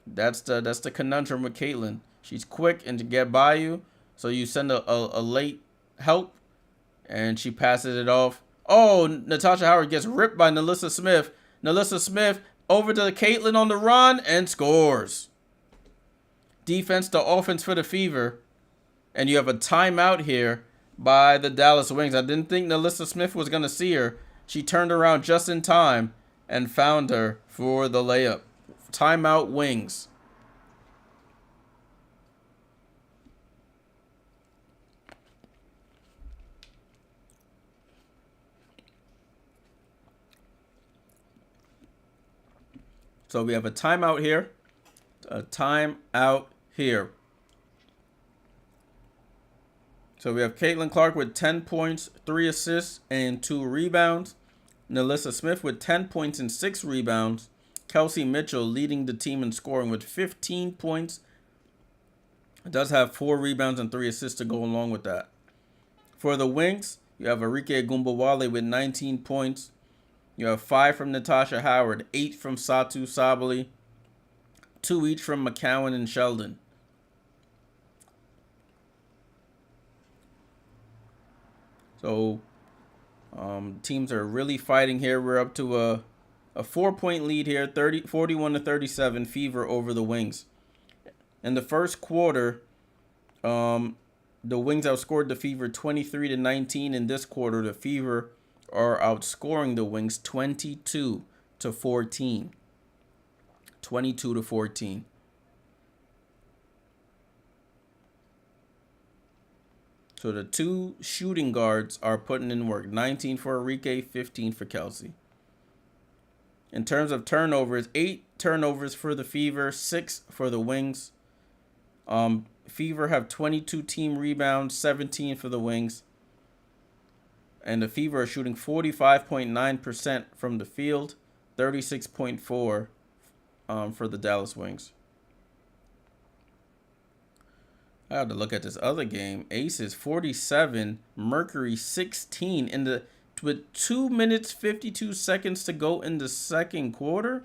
That's the conundrum with Caitlin. She's quick and to get by you. So you send a late help. And she passes it off. Oh, Natasha Howard gets ripped by Nalissa Smith. Nalissa Smith over to Caitlin on the run and scores. Defense to offense for the Fever. And you have a timeout here by the Dallas Wings. I didn't think Nalissa Smith was going to see her. She turned around just in time and found her for the layup. Timeout Wings. So we have a timeout here. A timeout here. So we have Caitlin Clark with 10 points, 3 assists, and 2 rebounds. Nalissa Smith with 10 points and 6 rebounds. Kelsey Mitchell leading the team in scoring with 15 points. It does have 4 rebounds and 3 assists to go along with that. For the Wings, you have Arike Gumbawale with 19 points. You have 5 from Natasha Howard, 8 from Satu Sabali, 2 each from McCowan and Sheldon. So teams are really fighting here. We're up to a 4-point lead here, 41-37, Fever over the Wings. In the first quarter, the Wings outscored the Fever 23-19. In this quarter, the Fever are outscoring the Wings 22-14. 22-14. So the 2 shooting guards are putting in work. 19 for Arike, 15 for Kelsey. In terms of turnovers, 8 turnovers for the Fever, 6 for the Wings. Fever have 22 team rebounds, 17 for the Wings. And the Fever are shooting 45.9% from the field, 36.4% for the Dallas Wings. I have to look at this other game. Aces 47, Mercury 16 with 2 minutes 52 seconds to go in the second quarter.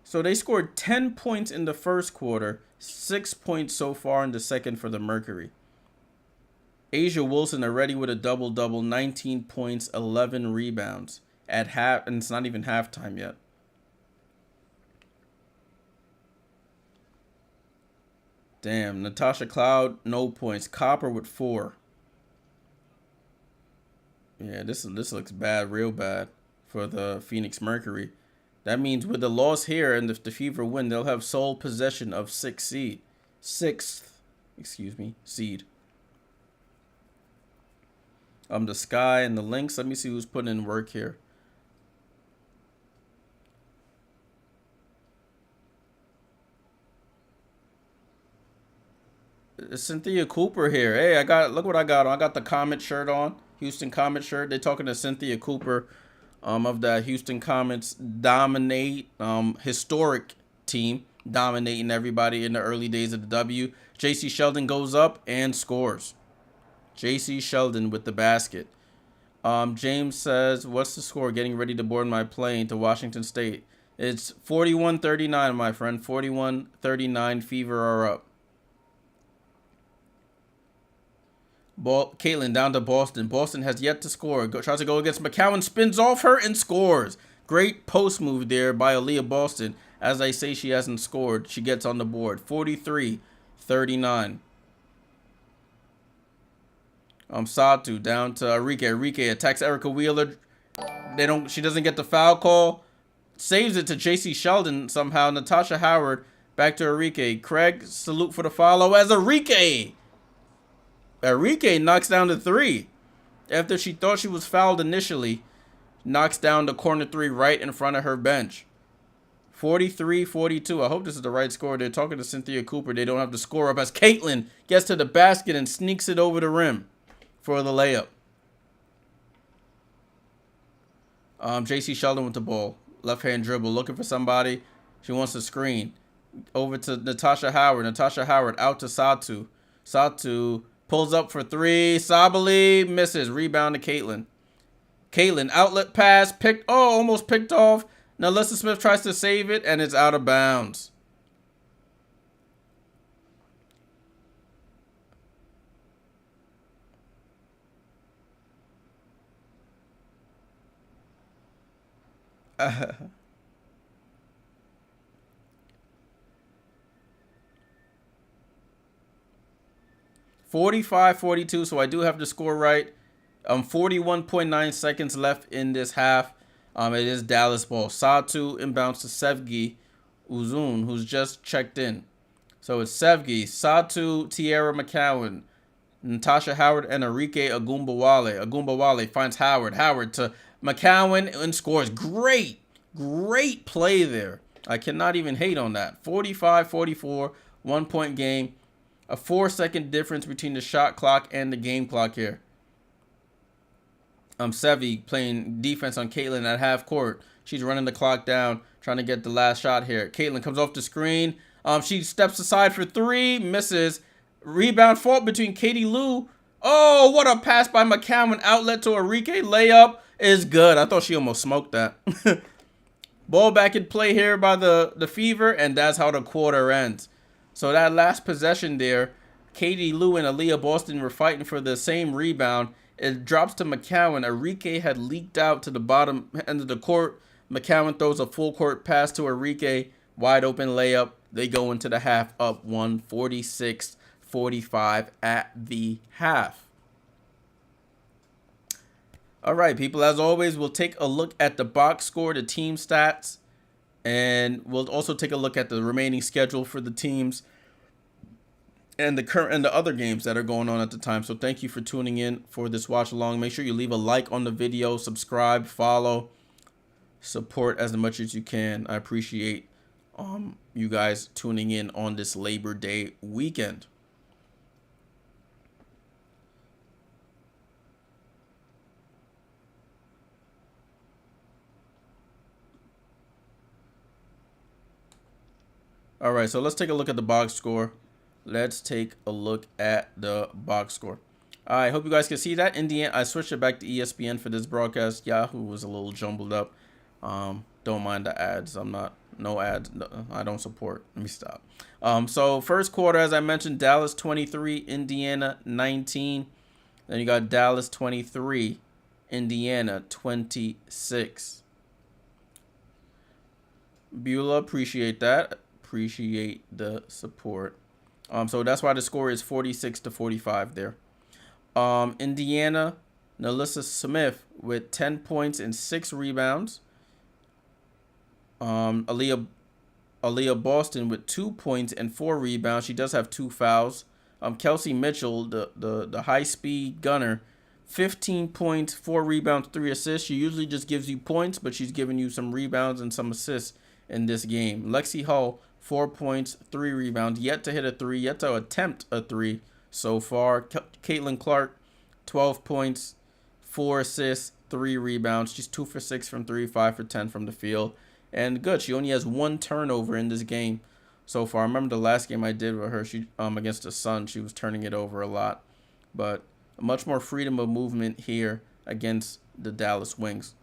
So they scored 10 points in the first quarter, 6 points so far in the second for the Mercury. Asia Wilson already with a double-double, 19 points, 11 rebounds at half, and it's not even halftime yet. Damn, Natasha Cloud, no points. Copper with 4. Yeah, this looks bad, real bad for the Phoenix Mercury. That means with the loss here and if the Fever win, they'll have sole possession of 6th seed. The Sky and the Lynx. Let me see who's putting in work here. It's Cynthia Cooper here. Hey, look what I got on. I got the Comet shirt on. Houston Comet shirt. They're talking to Cynthia Cooper of that Houston Comets dominate historic team, dominating everybody in the early days of the W. JC Sheldon goes up and scores. JC Sheldon with the basket. James says, what's the score? Getting ready to board my plane to Washington State. It's 41-39, my friend. 41-39. Fever are up. Caitlin down to Boston. Boston has yet to score. Tries to go against McCowan. Spins off her and scores. Great post move there by Aaliyah Boston. As I say, she hasn't scored. She gets on the board. 43-39. Satu down to Arike. Arike attacks Erica Wheeler. She doesn't get the foul call. saves it to J.C. Sheldon somehow. Natasha Howard back to Enrique. Craig, salute for the follow as Enrique knocks down the three. After she thought she was fouled initially, knocks down the corner three right in front of her bench. 43-42. I hope this is the right score. They're talking to Cynthia Cooper. They don't have to score up as Caitlin gets to the basket and sneaks it over the rim for the layup. J.C. Sheldon with the ball. Left-hand dribble. Looking for somebody. She wants to screen. Over to Natasha Howard. Natasha Howard out to Satu. Satu pulls up for three. Sabali misses. Rebound to Caitlin. Caitlin, outlet pass. Almost picked off. Now, Alyssa Smith tries to save it, and it's out of bounds. Uh, 45-42, so I do have the score right. 41.9 seconds left in this half. It is Dallas ball. Satu inbounds to Sevgi Uzun, who's just checked in. So it's Sevgi, Satu, Tierra McCowan, Natasha Howard, and Enrique Agumbawale. Agumbawale finds Howard. Howard to McCowan and scores. Great play there. I cannot even hate on that. 45-44, 1 point game. A 4-second difference between the shot clock and the game clock here. Sevi playing defense on Caitlin at half court. She's running the clock down, trying to get the last shot here. Caitlin comes off the screen. She steps aside for three, misses. Rebound fought between Katie Lou. Oh, what a pass by McCowan. Outlet to Enrique. Layup is good. I thought she almost smoked that. Ball back in play here by the Fever, and that's how the quarter ends. So that last possession there, Katie Lou and Aaliyah Boston were fighting for the same rebound. It drops to McCowan. Enrique had leaked out to the bottom end of the court. McCowan throws a full court pass to Enrique. Wide open layup. They go into the half up 146-45 at the half. All right, people, as always, we'll take a look at the box score, the team stats, and we'll also take a look at the remaining schedule for the teams and the other games that are going on at the time. So thank you for tuning in for this watch along. Make sure you leave a like on the video, subscribe, follow, support as much as you can. I appreciate you guys tuning in on this Labor Day weekend. All right, so let's take a look at the box score. Let's take a look at the box score. I hope you guys can see that. Indiana, I switched it back to ESPN for this broadcast. Yahoo was a little jumbled up. Don't mind the ads. No ads. No, I don't support. Let me stop. So first quarter, as I mentioned, Dallas 23, Indiana 19. Then you got Dallas 23, Indiana 26. Beulah, appreciate that. Appreciate the support. So that's why the score is 46-45 there. Indiana, Nalissa Smith with 10 points and 6 rebounds. Aaliyah Boston with 2 points and 4 rebounds. She does have 2 fouls. Kelsey Mitchell, the high-speed gunner, 15 points, 4 rebounds, 3 assists. She usually just gives you points, but she's giving you some rebounds and some assists in this game. Lexi Hull, 4 points, 3 rebounds, yet to hit a 3, yet to attempt a 3 so far. Caitlin Clark, 12 points, 4 assists, 3 rebounds. She's 2 for 6 from 3, 5 for 10 from the field. And good, she only has 1 turnover in this game so far. I remember the last game I did with her, she against the Sun, she was turning it over a lot. But much more freedom of movement here against the Dallas Wings.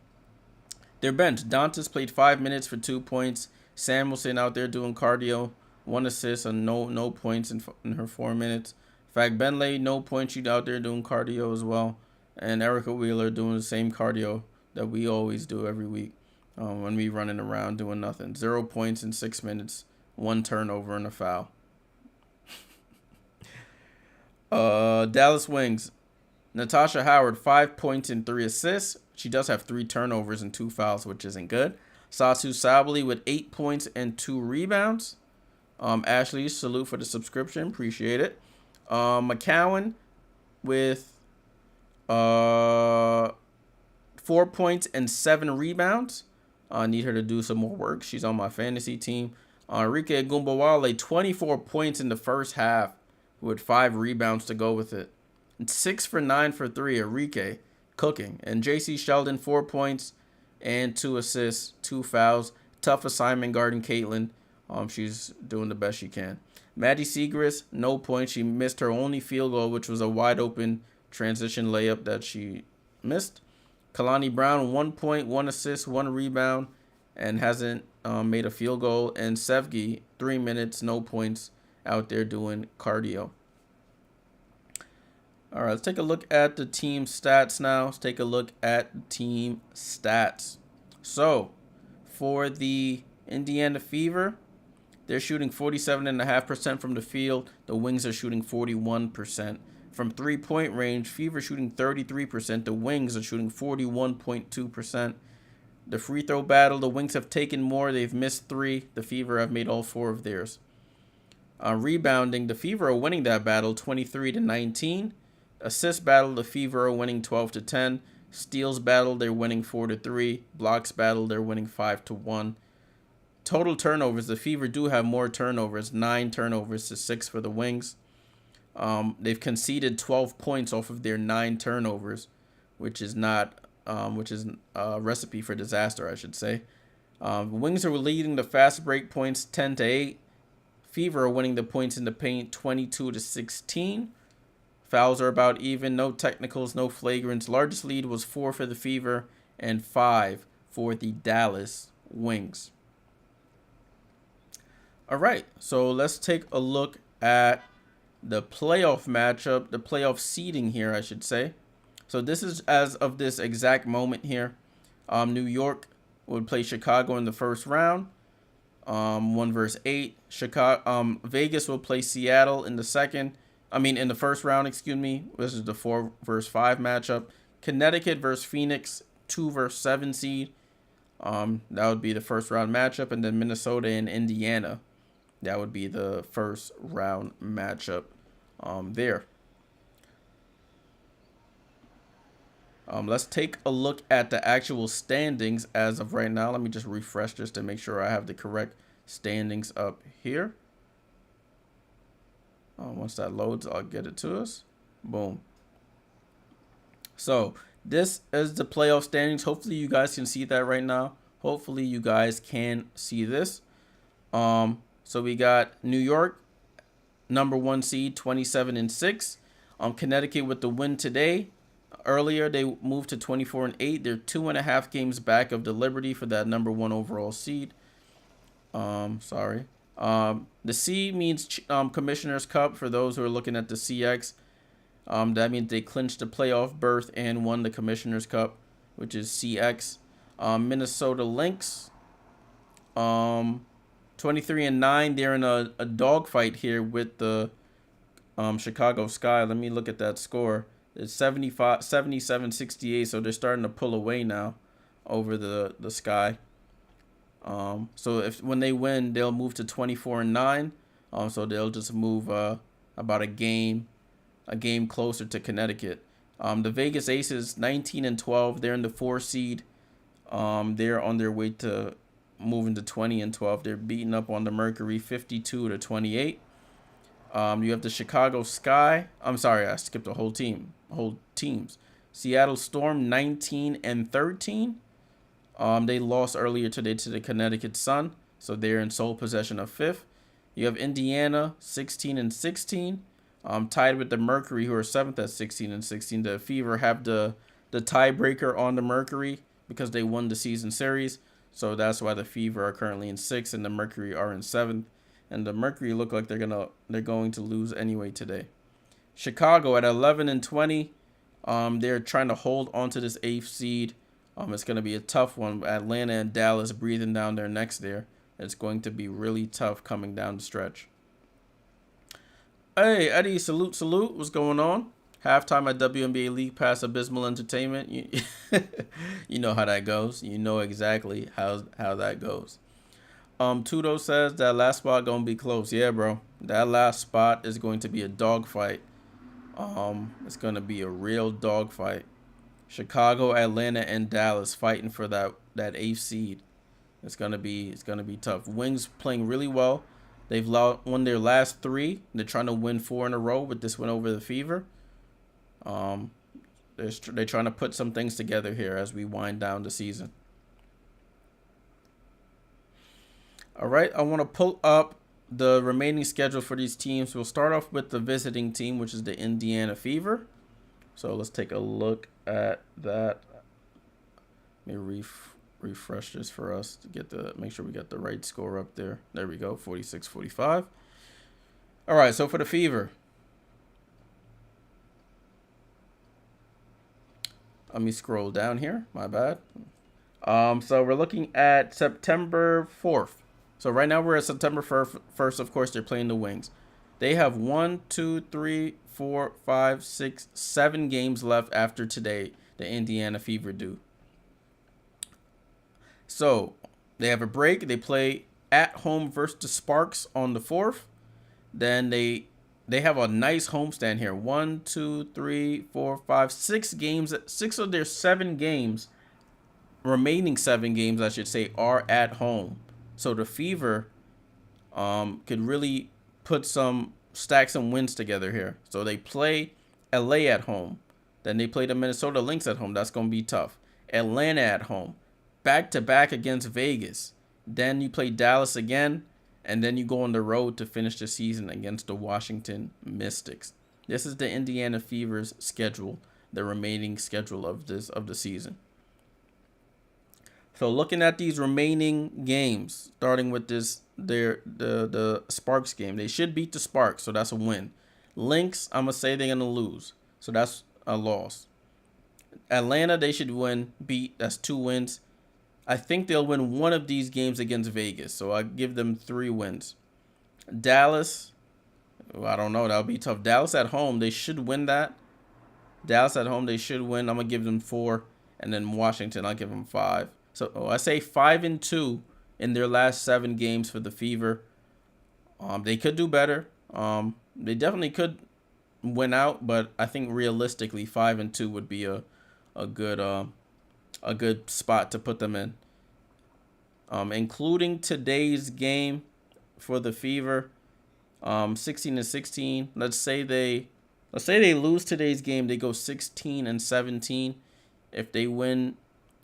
Their bench, Dantas played 5 minutes for 2 points. Samuelson out there doing cardio, 1 assist and no points in her 4 minutes. Benley, no points. She's out there doing cardio as well. And Erica Wheeler doing the same cardio that we always do every week when we running around doing nothing. 0 points in 6 minutes, 1 turnover and a foul. Dallas Wings, Natasha Howard, 5 points and 3 assists. She does have 3 turnovers and 2 fouls, which isn't good. Satu Sabali with 8 points and 2 rebounds. Ashley, salute for the subscription. Appreciate it. McCowan with 4 points and 7 rebounds. I need her to do some more work. She's on my fantasy team. Enrique Gumbawale, 24 points in the first half with 5 rebounds to go with it. And 6 for 9 for 3. Enrique cooking. And J.C. Sheldon, 4 points and 2 assists, 2 fouls. Tough assignment guarding Caitlin. She's doing the best she can. Maddie Segrist, no points. She missed her only field goal, which was a wide open transition layup that she missed. Kalani Brown, 1 point, 1 assist, 1 rebound, and hasn't made a field goal. And Sevgi, 3 minutes, no points, out there doing cardio. All right, let's take a look at the team stats now. Let's take a look at the team stats. So, for the Indiana Fever, they're shooting 47.5% from the field. The Wings are shooting 41%. From three-point range, Fever shooting 33%. The Wings are shooting 41.2%. The free throw battle, the Wings have taken more. They've missed 3. The Fever have made all 4 of theirs. Rebounding, the Fever are winning that battle 23-19. Assist battle, the Fever are winning 12-10. Steals battle, they're winning 4-3. Blocks battle, they're winning 5-1. Total turnovers, the Fever do have more turnovers, 9 turnovers to 6 for the Wings. They've conceded 12 points off of their 9 turnovers, which is a recipe for disaster, I should say. Wings are leading the fast break points 10-8. Fever are winning the points in the paint 22-16. Fouls are about even. No technicals, no flagrants. Largest lead was 4 for the Fever and 5 for the Dallas Wings. All right, so let's take a look at the playoff matchup, the playoff seeding here, I should say. So this is as of this exact moment here. New York would play Chicago in the first round, 1 versus 8. Vegas will play Seattle in the first round, excuse me. This is the 4 versus 5 matchup. Connecticut versus Phoenix, 2 versus 7 seed. That would be the first round matchup, and then Minnesota and Indiana. That would be the first round matchup there. Let's take a look at the actual standings as of right now. Let me just refresh this to make sure I have the correct standings up here. Once that loads, I'll get it to us. Boom. So this is the playoff standings. Hopefully you guys can see that right now. Hopefully you guys can see this. So we got New York, number 1 seed, 27-6. Connecticut with the win today. Earlier, they moved to 24-8. They're 2.5 games back of the Liberty for that number 1 overall seed. The C means Commissioner's Cup for those who are looking at the CX. That means they clinched the playoff berth and won the Commissioner's Cup, which is CX. Minnesota Lynx, 23-9. They're in a dogfight here with the Chicago Sky. Let me look at that score. It's 77-68, so they're starting to pull away now over the Sky. So when they win, they'll move to 24-9. So they'll just move about a game closer to Connecticut. The Vegas Aces, 19-12. They're in the 4 seed. They're on their way to moving to 20-12. They're beating up on the Mercury 52-28. You have the Chicago Sky. I'm sorry, I skipped a whole teams. Seattle Storm, 19-13. They lost earlier today to the Connecticut Sun, so they're in sole possession of 5th. You have Indiana, 16-16. Tied with the Mercury, who are 7th at 16-16. The Fever have the tiebreaker on the Mercury because they won the season series. So that's why the Fever are currently in 6th and the Mercury are in 7th. And the Mercury look like they're going to lose anyway today. Chicago at 11-20. They're trying to hold on to this 8th seed. It's going to be a tough one. Atlanta and Dallas breathing down their necks there. It's going to be really tough coming down the stretch. Hey, Eddie, salute. What's going on? Halftime at WNBA League Pass Abysmal Entertainment. You know how that goes. You know exactly how that goes. Tudo says that last spot gonna be close. Yeah, bro. That last spot is going to be a dogfight. It's gonna be a real dogfight. Chicago, Atlanta, and Dallas fighting for that eighth seed. It's gonna be tough. Wings playing really well. They've won their last 3. They're trying to win 4 in a row with this win over the Fever. They're trying to put some things together here as we wind down the season. All right, I want to pull up the remaining schedule for these teams. We'll start off with the visiting team, which is the Indiana Fever. So let's take a look at that. Let me refresh this for us to make sure we got the right score up there. There we go, 46-45. All right, so for the Fever, let me scroll down here. My bad. So we're looking at September 4th. So right now we're at September 1st. Of course, they're playing the Wings. They have 1, 2, 3, 4, 5, 6, 7 games left after today. The Indiana Fever do. So they have a break. They play at home versus the Sparks on the 4th. Then they have a nice homestand here. 1, 2, 3, 4, 5, 6 games. 6 of their 7 games, remaining 7 games, I should say, are at home. So the Fever could really stack some wins together here. So they play LA at home. Then they play the Minnesota Lynx at home. That's going to be tough. Atlanta at home. Back-to-back against Vegas. Then you play Dallas again. And then you go on the road to finish the season against the Washington Mystics. This is the Indiana Fever's schedule, the remaining schedule of the season. So looking at these remaining games, starting with the Sparks game, they should beat the Sparks, so that's a win. Lynx, I'm gonna say they're gonna lose, so that's a loss. Atlanta, they should beat. That's 2 wins. I think they'll win one of these games against Vegas, so I give them 3 wins. Dallas, I don't know, that'll be tough. Dallas at home, they should win that. Dallas at home, they should win. I'm gonna give them 4, and then Washington, I'll give them 5. So I say 5-2 in their last 7 games for the Fever. They could do better. They definitely could win out, but I think realistically 5-2 would be a good spot to put them in. Including today's game for the Fever, 16-16. Let's say they lose today's game, they go 16-17. If they win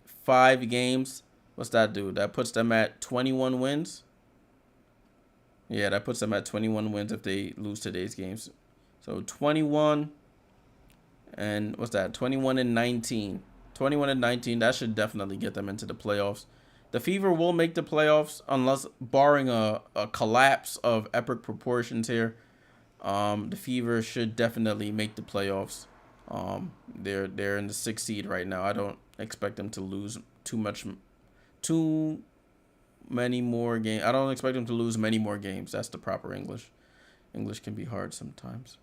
5 games, what's that do? That puts them at 21 wins. Yeah, that puts them at 21 wins if they lose today's games. So 21 and what's that? 21-19. 21-19. That should definitely get them into the playoffs. The Fever will make the playoffs unless barring a collapse of epic proportions here. The Fever should definitely make the playoffs. They're in the 6th seed right now. I don't expect them to lose too many more games. I don't expect them to lose many more games. That's the proper English. English can be hard sometimes.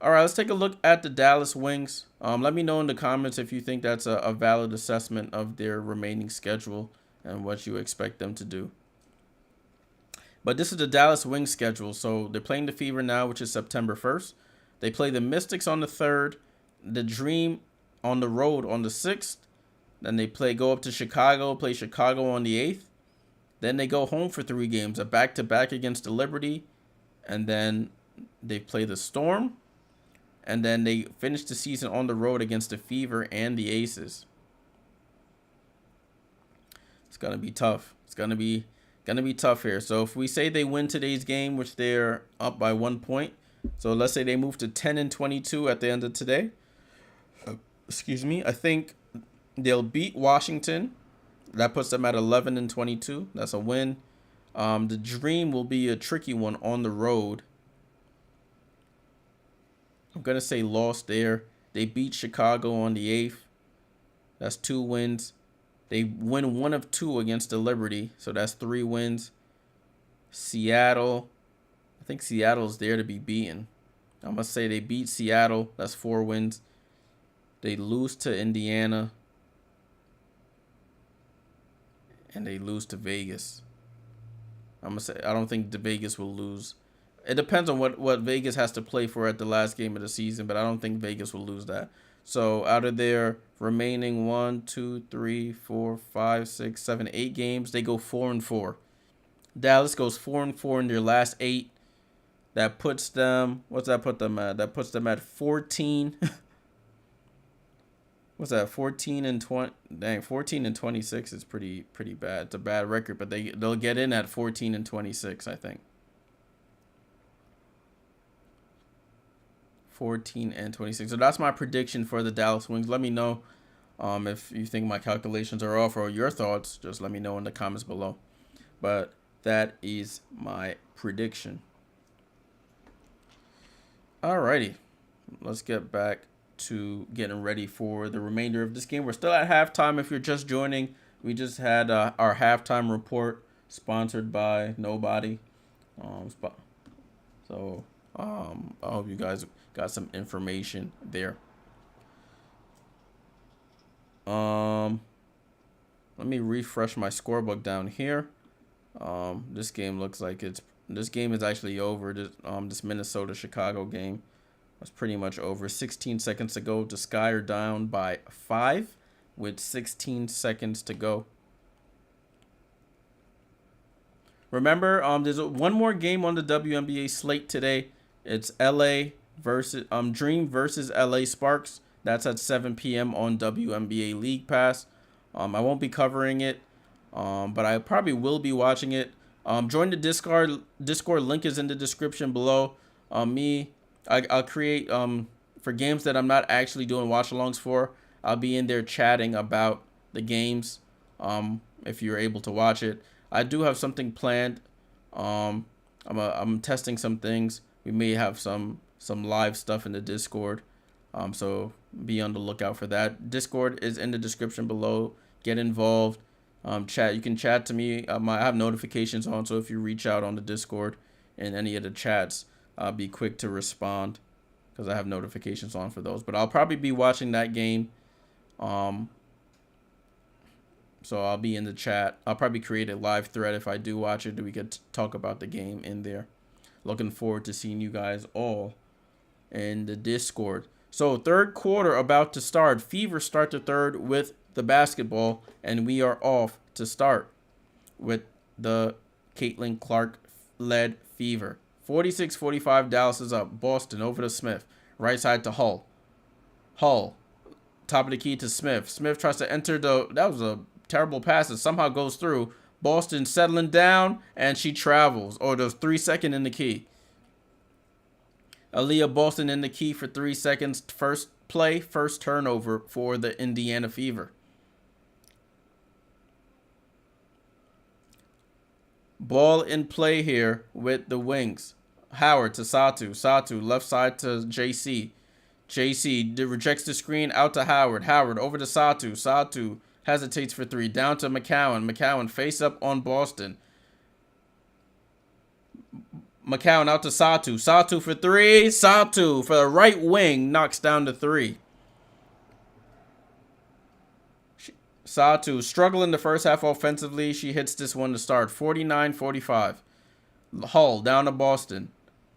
All right, let's take a look at the Dallas Wings. Let me know in the comments if you think that's a valid assessment of their remaining schedule and what you expect them to do. But this is the Dallas Wings schedule. So they're playing the Fever now, which is September 1st. They play the Mystics on the 3rd. The Dream on the road on the 6th. Then they go up to Chicago, play Chicago on the 8th. Then they go home for 3 games, a back-to-back against the Liberty. And then they play the Storm. And then they finish the season on the road against the Fever and the Aces. It's going to be tough. It's going to be tough here. So if we say they win today's game, which they're up by 1 point. So let's say they move to 10-22 at the end of today. Excuse me. I think they'll beat Washington. That puts them at 11-22. That's a win. The Dream will be a tricky one on the road. I'm going to say lost there. They beat Chicago on the 8th. That's 2 wins. They win 1 of 2 against the Liberty. So that's 3 wins. Seattle. I think Seattle's there to be beaten. I'm going to say they beat Seattle. That's 4 wins. They lose to Indiana. And they lose to Vegas. I'm going to say I don't think the Vegas will lose. It depends on what Vegas has to play for at the last game of the season, but I don't think Vegas will lose that. So out of their remaining 1, 2, 3, 4, 5, 6, 7, 8 games, they go 4-4. Dallas goes 4-4 in their last 8. That puts them, what's that put them at? That puts them at 14. What's that? 14-20. Dang, 14-26 is pretty bad. It's a bad record, but they'll get in at 14-26, I think. 14-26. So that's my prediction for the Dallas Wings. Let me know if you think my calculations are off or your thoughts. Just let me know in the comments below. But that is my prediction. Alrighty, let's get back to getting ready for the remainder of this game. We're still at halftime. If you're just joining, we just had our halftime report sponsored by nobody. So I hope you guys got some information there. Let me refresh my scorebook down here. This game looks like this game is actually over. This Minnesota-Chicago game was pretty much over. 16 seconds to go. The Sky are down by 5 with 16 seconds to go. Remember, there's one more game on the WNBA slate today. It's LA versus Dream versus LA Sparks. That's at 7 p.m. on WNBA League Pass. I won't be covering it, but I probably will be watching it. Join the Discord. Link is in the description below. I'll create for games that I'm not actually doing watch-alongs for. I'll be in there chatting about the games. If you're able to watch it, I do have something planned. I'm testing some things. We may have some live stuff in the Discord. So be on the lookout for that. Discord is in the description below. Get involved. Chat. You can chat to me. I have notifications on, so if you reach out on the Discord in any of the chats, I'll be quick to respond because I have notifications on for those. But I'll probably be watching that game. So I'll be in the chat. I'll probably create a live thread if I do watch it. We could talk about the game in there. Looking forward to seeing you guys all in the Discord. So third quarter about to start. Fever start the third with the basketball, and we are off to start with the Caitlin Clark-led Fever. 46-45, Dallas is up. Boston over to Smith. Right side to Hull. Hull, top of the key to Smith. Smith tries to enter that was a terrible pass that somehow goes through. Boston settling down, and she travels. Or there's 3 seconds in the key. Aaliyah Boston in the key for 3 seconds. First play, first turnover for the Indiana Fever. Ball in play here with the Wings. Howard to Satu. Satu left side to JC. JC rejects the screen out to Howard. Howard over to Satu. Satu hesitates for 3. Down to McCowan. McCowan face up on Boston. McCowan out to Satu. Satu for 3. Satu for the right wing knocks down to 3. Satu struggling the first half offensively. She hits this one to start. 49-45. Hull down to Boston.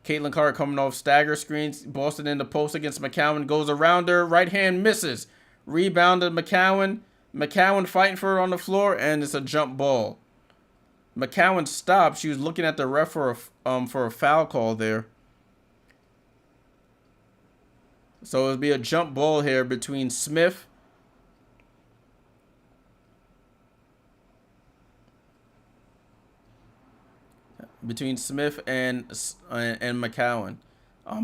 Caitlin Clark coming off stagger screens. Boston in the post against McCowan. Goes around her. Right hand misses. Rebounded McCowan. McCowan fighting for it on the floor, and it's a jump ball. McCowan stopped. She was looking at the ref for a foul call there. So it'll be a jump ball here between Smith and McCowan.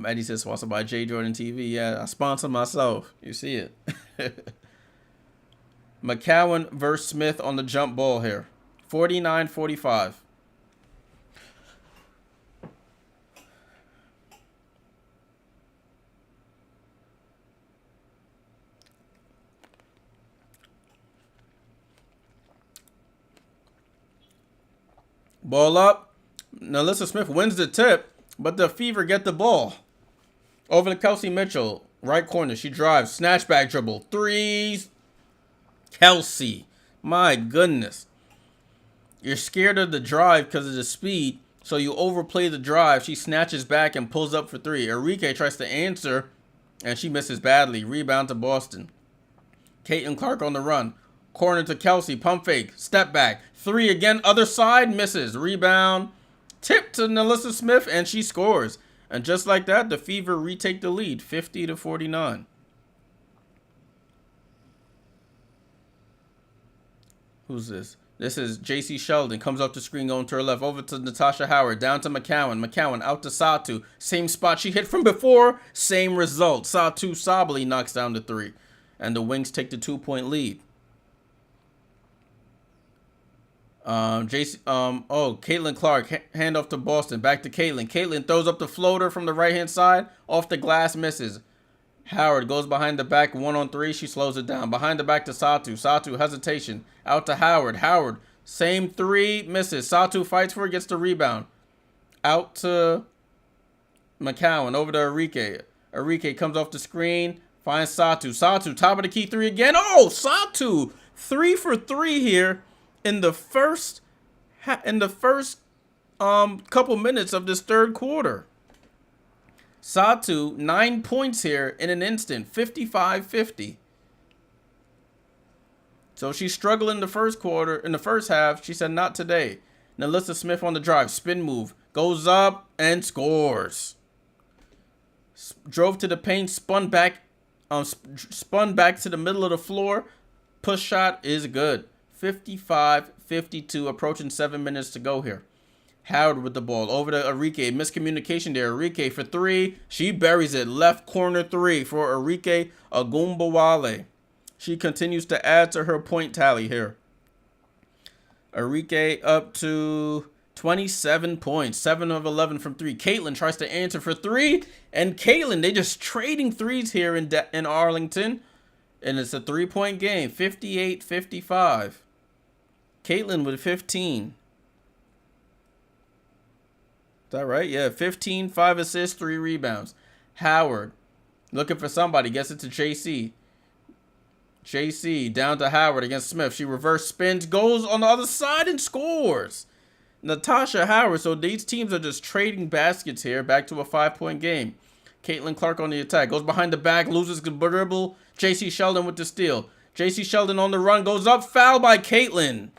Eddie says sponsored by Jay.JordanTV. Yeah, I sponsor myself. You see it. McCowan versus Smith on the jump ball here. 49-45. Ball up. Now, Alyssa Smith wins the tip, but the Fever get the ball. Over to Kelsey Mitchell. Right corner. She drives. Snatchback dribble. Threes. Kelsey. My goodness. You're scared of the drive because of the speed, so you overplay the drive. She snatches back and pulls up for three. Enrique tries to answer, and she misses badly. Rebound to Boston. Caitlin Clark on the run. Corner to Kelsey. Pump fake. Step back. Three again. Other side. Misses. Rebound. Tip to Nalissa Smith, and she scores. And just like that, the Fever retake the lead, 50-49. Who's this? This is J.C. Sheldon. Comes up the screen going to her left. Over to Natasha Howard. Down to McCowan. McCowan out to Satu. Same spot she hit from before. Same result. Satu Sabally knocks down the three. And the Wings take the 2-point lead. Caitlin Clark. Hand off to Boston. Back to Caitlin. Caitlin throws up the floater from the right-hand side. Off the glass. Misses. Howard goes behind the back, 1-on-3. She slows it down. Behind the back to Satu. Satu, hesitation. Out to Howard. Howard, same three, misses. Satu fights for it, gets the rebound. Out to McCowan. Over to Enrique. Enrique comes off the screen. Finds Satu. Satu, top of the key, three again. Oh, Satu, 3 for 3 here in the first couple minutes of this third quarter. Satu, 9 points here in an instant, 55-50. So she's struggling in the first quarter. In the first half, she said, not today. Nalissa Smith on the drive, spin move, goes up and scores. Drove to the paint, spun back to the middle of the floor. Push shot is good. 55-52, approaching 7 minutes to go here. Howard with the ball. Over to Enrique. Miscommunication there. Enrique for three. She buries it. Left corner three for Enrique Agumbawale. She continues to add to her point tally here. Enrique up to 27 points. 7 of 11 from three. Caitlin tries to answer for three. And Caitlin, they just trading threes here in Arlington. And it's a 3-point game. 58-55. Caitlin with 15. Is that right? Yeah, 15, 5 assists, 3 rebounds. Howard looking for somebody. Gets it to JC. JC down to Howard against Smith. She reverse spins, goes on the other side and scores. Natasha Howard. So these teams are just trading baskets here. Back to a 5-point game. Caitlin Clark on the attack. Goes behind the back. Loses the dribble. JC Sheldon with the steal. JC Sheldon on the run. Goes up. Foul by Caitlin.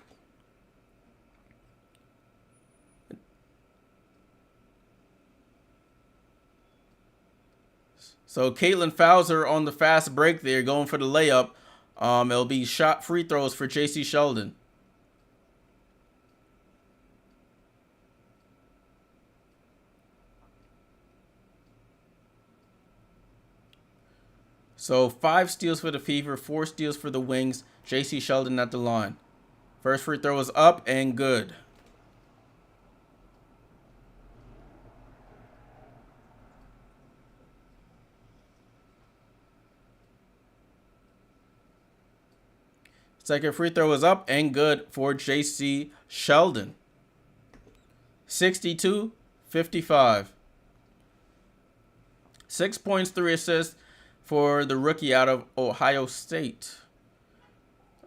So Caitlin fouls her on the fast break there, going for the layup. It'll be shot free throws for J.C. Sheldon. So 5 steals for the Fever, 4 steals for the Wings. J.C. Sheldon at the line. First free throw is up and good. Second free throw is up and good for J.C. Sheldon. 62-55. 6 points, 3 assists for the rookie out of Ohio State.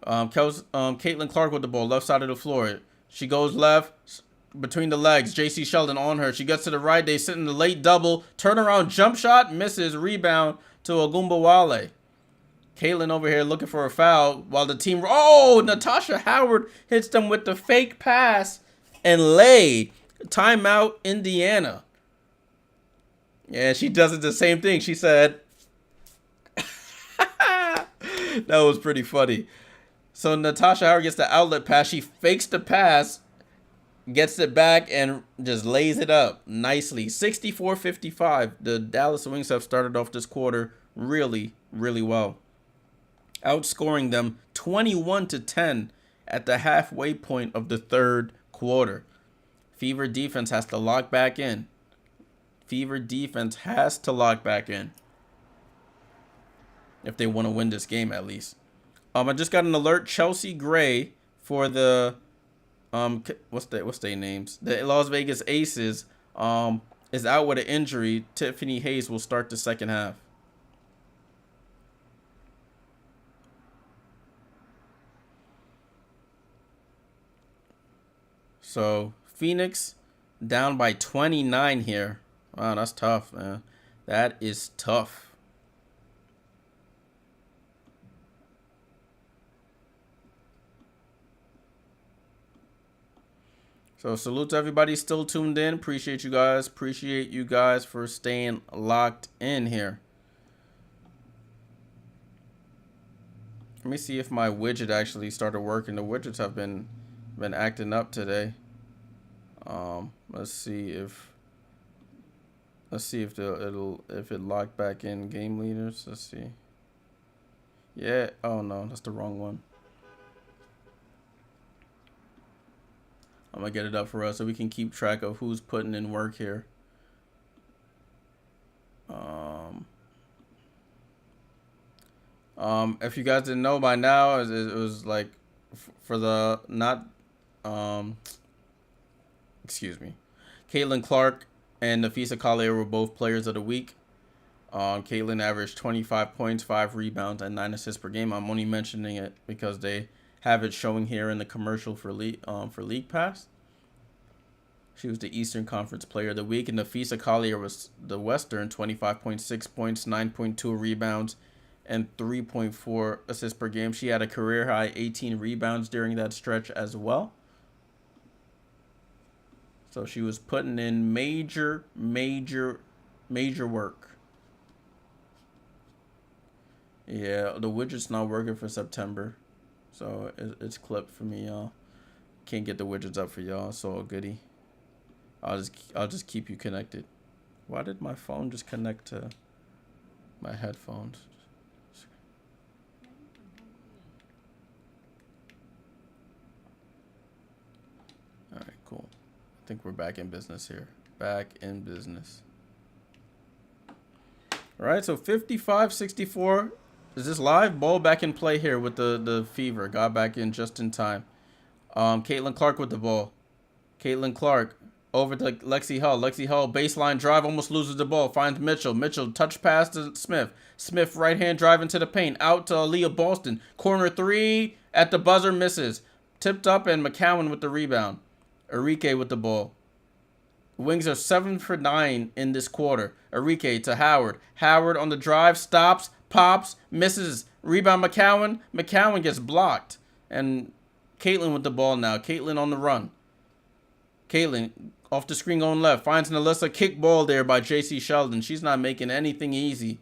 Caitlin Clark with the ball, left side of the floor. She goes left between the legs. J.C. Sheldon on her. She gets to the right. They sit in the late double. Turnaround jump shot. Misses. Rebound to Agumbawale. Caitlin over here looking for a foul while the team... Oh, Natasha Howard hits them with the fake pass and lay. Timeout, Indiana. Yeah, she does it the same thing. She said... That was pretty funny. So Natasha Howard gets the outlet pass. She fakes the pass, gets it back, and just lays it up nicely. 64-55. The Dallas Wings have started off this quarter really, really well, outscoring them 21-10 at the halfway point of the third quarter. Fever defense has to lock back in. Fever defense has to lock back in if they want to win this game, at least. I just got an alert. Chelsea Gray for the what's their names? The Las Vegas Aces is out with an injury. Tiffany Hayes will start the second half. So Phoenix down by 29 here. Wow, that's tough, man. That is tough. So salute to everybody still tuned in. Appreciate you guys. Appreciate you guys for staying locked in here. Let me see if my widget actually started working. The widgets have been acting up today. Let's see if it locked back in game leaders. Let's see. Yeah. Oh no, that's the wrong one. I'm gonna get it up for us so we can keep track of who's putting in work here. If you guys didn't know by now, it was like for the excuse me, Caitlin Clark and Nafisa Collier were both players of the week. Caitlin averaged 25 points, 5 rebounds, and 9 assists per game. I'm only mentioning it because they have it showing here in the commercial for League Pass. She was the Eastern Conference Player of the Week, and Nafisa Collier was the Western, 25.6 points, 9.2 rebounds, and 3.4 assists per game. She had a career high 18 rebounds during that stretch as well. So she was putting in major work. Yeah, the widget's not working for September, so it's clipped for me, y'all. Can't get the widgets up for y'all, so goodie. I'll just keep you connected. Why did my phone just connect to my headphones? All right, cool. I think we're back in business here. Back in business. All right, so 55-64. Is this live? Ball back in play here with the Fever. Got back in just in time. Caitlin Clark with the ball. Caitlin Clark over to Lexi Hull. Lexi Hull, baseline drive, almost loses the ball. Finds Mitchell. Mitchell, touch pass to Smith. Smith, right-hand drive into the paint. Out to Aaliyah Boston. Corner 3 at the buzzer, misses. Tipped up, and McCowan with the rebound. Enrique with the ball. Wings are 7 for 9 in this quarter. Enrique to Howard. Howard on the drive, stops, pops, misses. Rebound McCowan. McCowan gets blocked. And Caitlin with the ball now. Caitlin on the run. Caitlin off the screen going left. Finds Nalissa. Kick ball there by J.C. Sheldon. She's not making anything easy.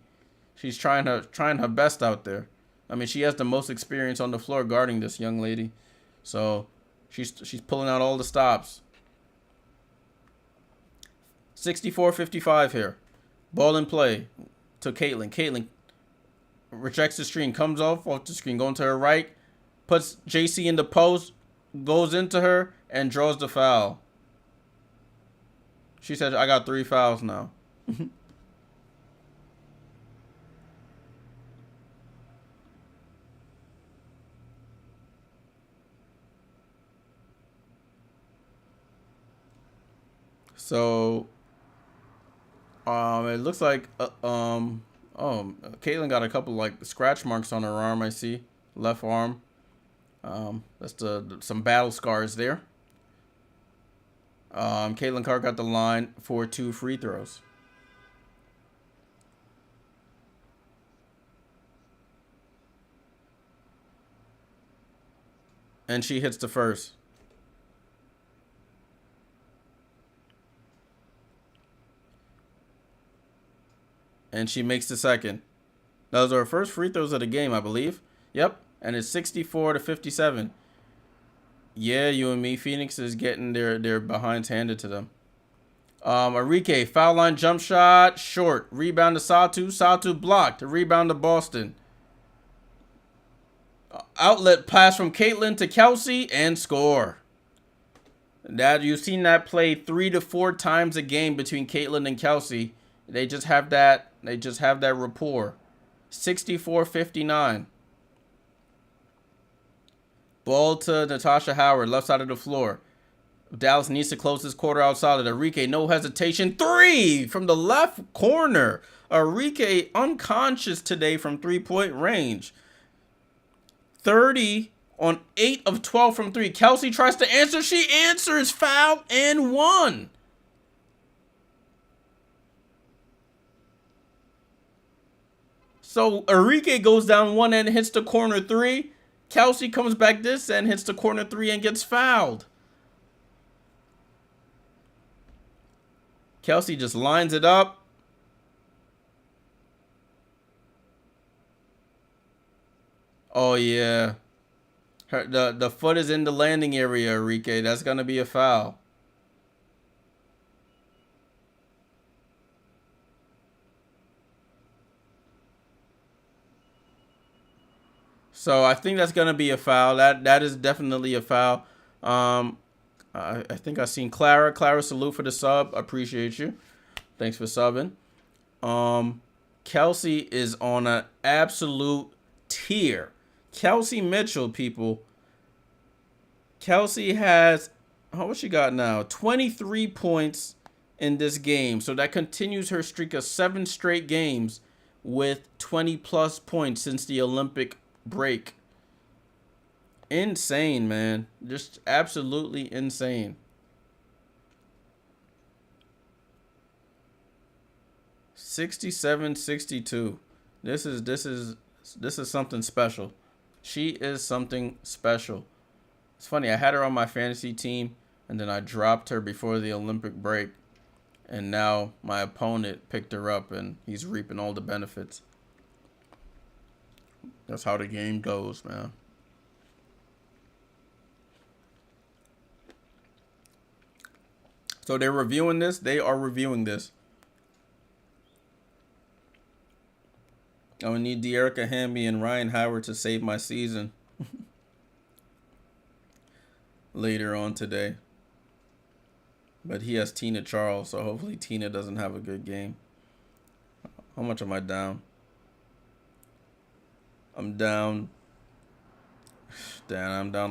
She's trying her best out there. I mean, she has the most experience on the floor guarding this young lady. So she's pulling out all the stops. 64-55 here. Ball in play to Caitlin. Caitlin rejects the screen. Comes off the screen. Going to her right. Puts JC in the post. Goes into her and draws the foul. She said, I got 3 fouls now. So it looks like Caitlin got a couple like scratch marks on her arm. I see left arm. That's some battle scars there. Caitlin Clark got the line for 2 free throws. And she hits the first. And she makes the second. Those are her first free throws of the game, I believe. Yep. And it's 64-57. Yeah, you and me. Phoenix is getting their behinds handed to them. Enrique, foul line jump shot, short. Rebound to Satu. Satu blocked. Rebound to Boston. Outlet pass from Caitlin to Kelsey and score. That you've seen that play 3 to 4 times a game between Caitlin and Kelsey. They just have that. They just have that rapport. 64-59. Ball to Natasha Howard, left side of the floor. Dallas needs to close this quarter out solid. Arike, no hesitation. 3 from the left corner. Arike unconscious today from 3-point range. 30 on 8 of 12 from 3. Kelsey tries to answer. She answers. Foul and 1. So Arike goes down 1 and hits the corner 3. Kelsey comes back this end, hits the corner 3 and gets fouled. Kelsey just lines it up. Oh, yeah. The foot is in the landing area, Arike. That's going to be a foul. So I think that's going to be a foul. That is definitely a foul. I think I seen Clara. Clara, salute for the sub. Appreciate you. Thanks for subbing. Kelsey is on an absolute tear. Kelsey Mitchell, people. Kelsey has, what she got now? 23 points in this game. So that continues her streak of 7 straight games with 20-plus points since the Olympic break. Insane, man. Just absolutely insane. (67-62). This is something special. She is something special. It's funny, I had her on my fantasy team and then I dropped her before the Olympic break, and now my opponent picked her up and he's reaping all the benefits. That's how the game goes, man. So they're reviewing this. They are reviewing this. I would need De'Erica Hamby and Ryan Howard to save my season later on today. But he has Tina Charles, so hopefully Tina doesn't have a good game. How much am I down? I'm down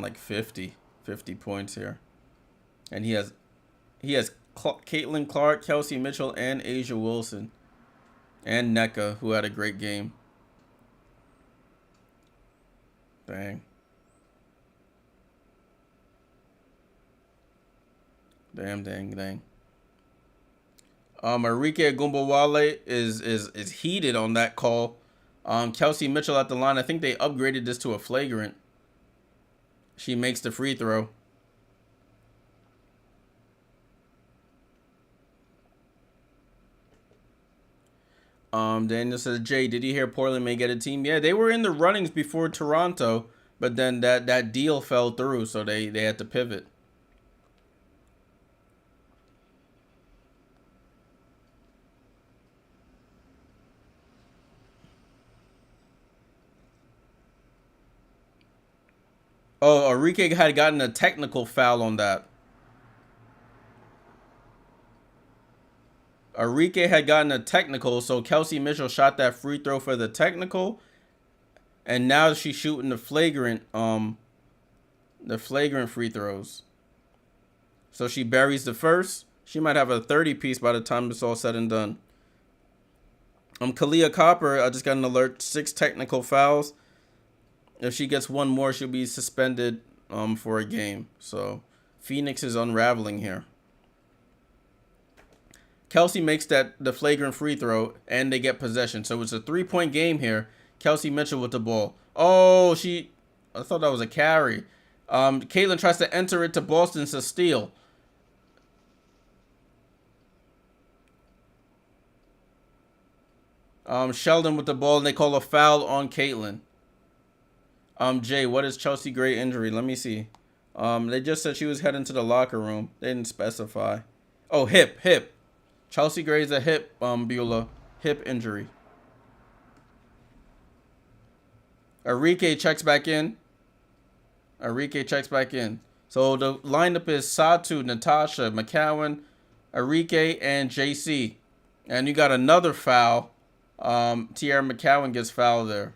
like 50 points here. And he has Caitlin Clark, Kelsey Mitchell, and Asia Wilson. And NECA, who had a great game. Dang. Dang. Arike Gumbawale is heated on that call. Kelsey Mitchell at the line. I think they upgraded this to a flagrant. She makes the free throw. Daniel says, Jay, did you hear Portland may get a team? Yeah, they were in the runnings before Toronto, but then that deal fell through, so they had to pivot. Oh, Arike had gotten a technical foul on that. Arike had gotten a technical, so Kelsey Mitchell shot that free throw for the technical, and now she's shooting the flagrant free throws. So she buries the first. She might have a 30-piece by the time it's all said and done. Kalia Copper, I just got an alert, 6 technical fouls. If she gets one more, she'll be suspended for a game. So Phoenix is unraveling here. Kelsey makes the flagrant free throw, and they get possession. So it's a 3-point game here. Kelsey Mitchell with the ball. Oh, I thought that was a carry. Caitlin tries to enter it to Boston. It's a steal. Sheldon with the ball, and they call a foul on Caitlin. Jay, what is Chelsea Gray injury? Let me see. They just said she was heading to the locker room. They didn't specify. Oh, hip. Chelsea Gray's a hip, Beulah. Hip injury. Arike checks back in. So the lineup is Satu, Natasha, McCowan, Arike, and JC. And you got another foul. Tierra McCowan gets fouled there.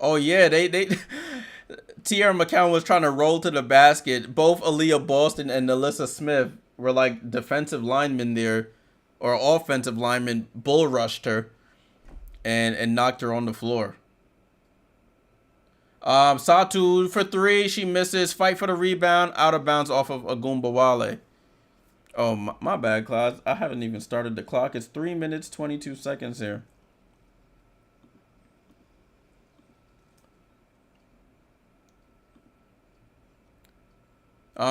Oh yeah, they Tierra McCowan was trying to roll to the basket. Both Aaliyah Boston and Alyssa Smith were like defensive linemen there, or offensive linemen. Bull rushed her and knocked her on the floor. Satu for three. She misses. Fight for the rebound. Out of bounds off of Agumbawale. Oh, my bad, Claude. I haven't even started the clock. It's 3 minutes, 22 seconds here.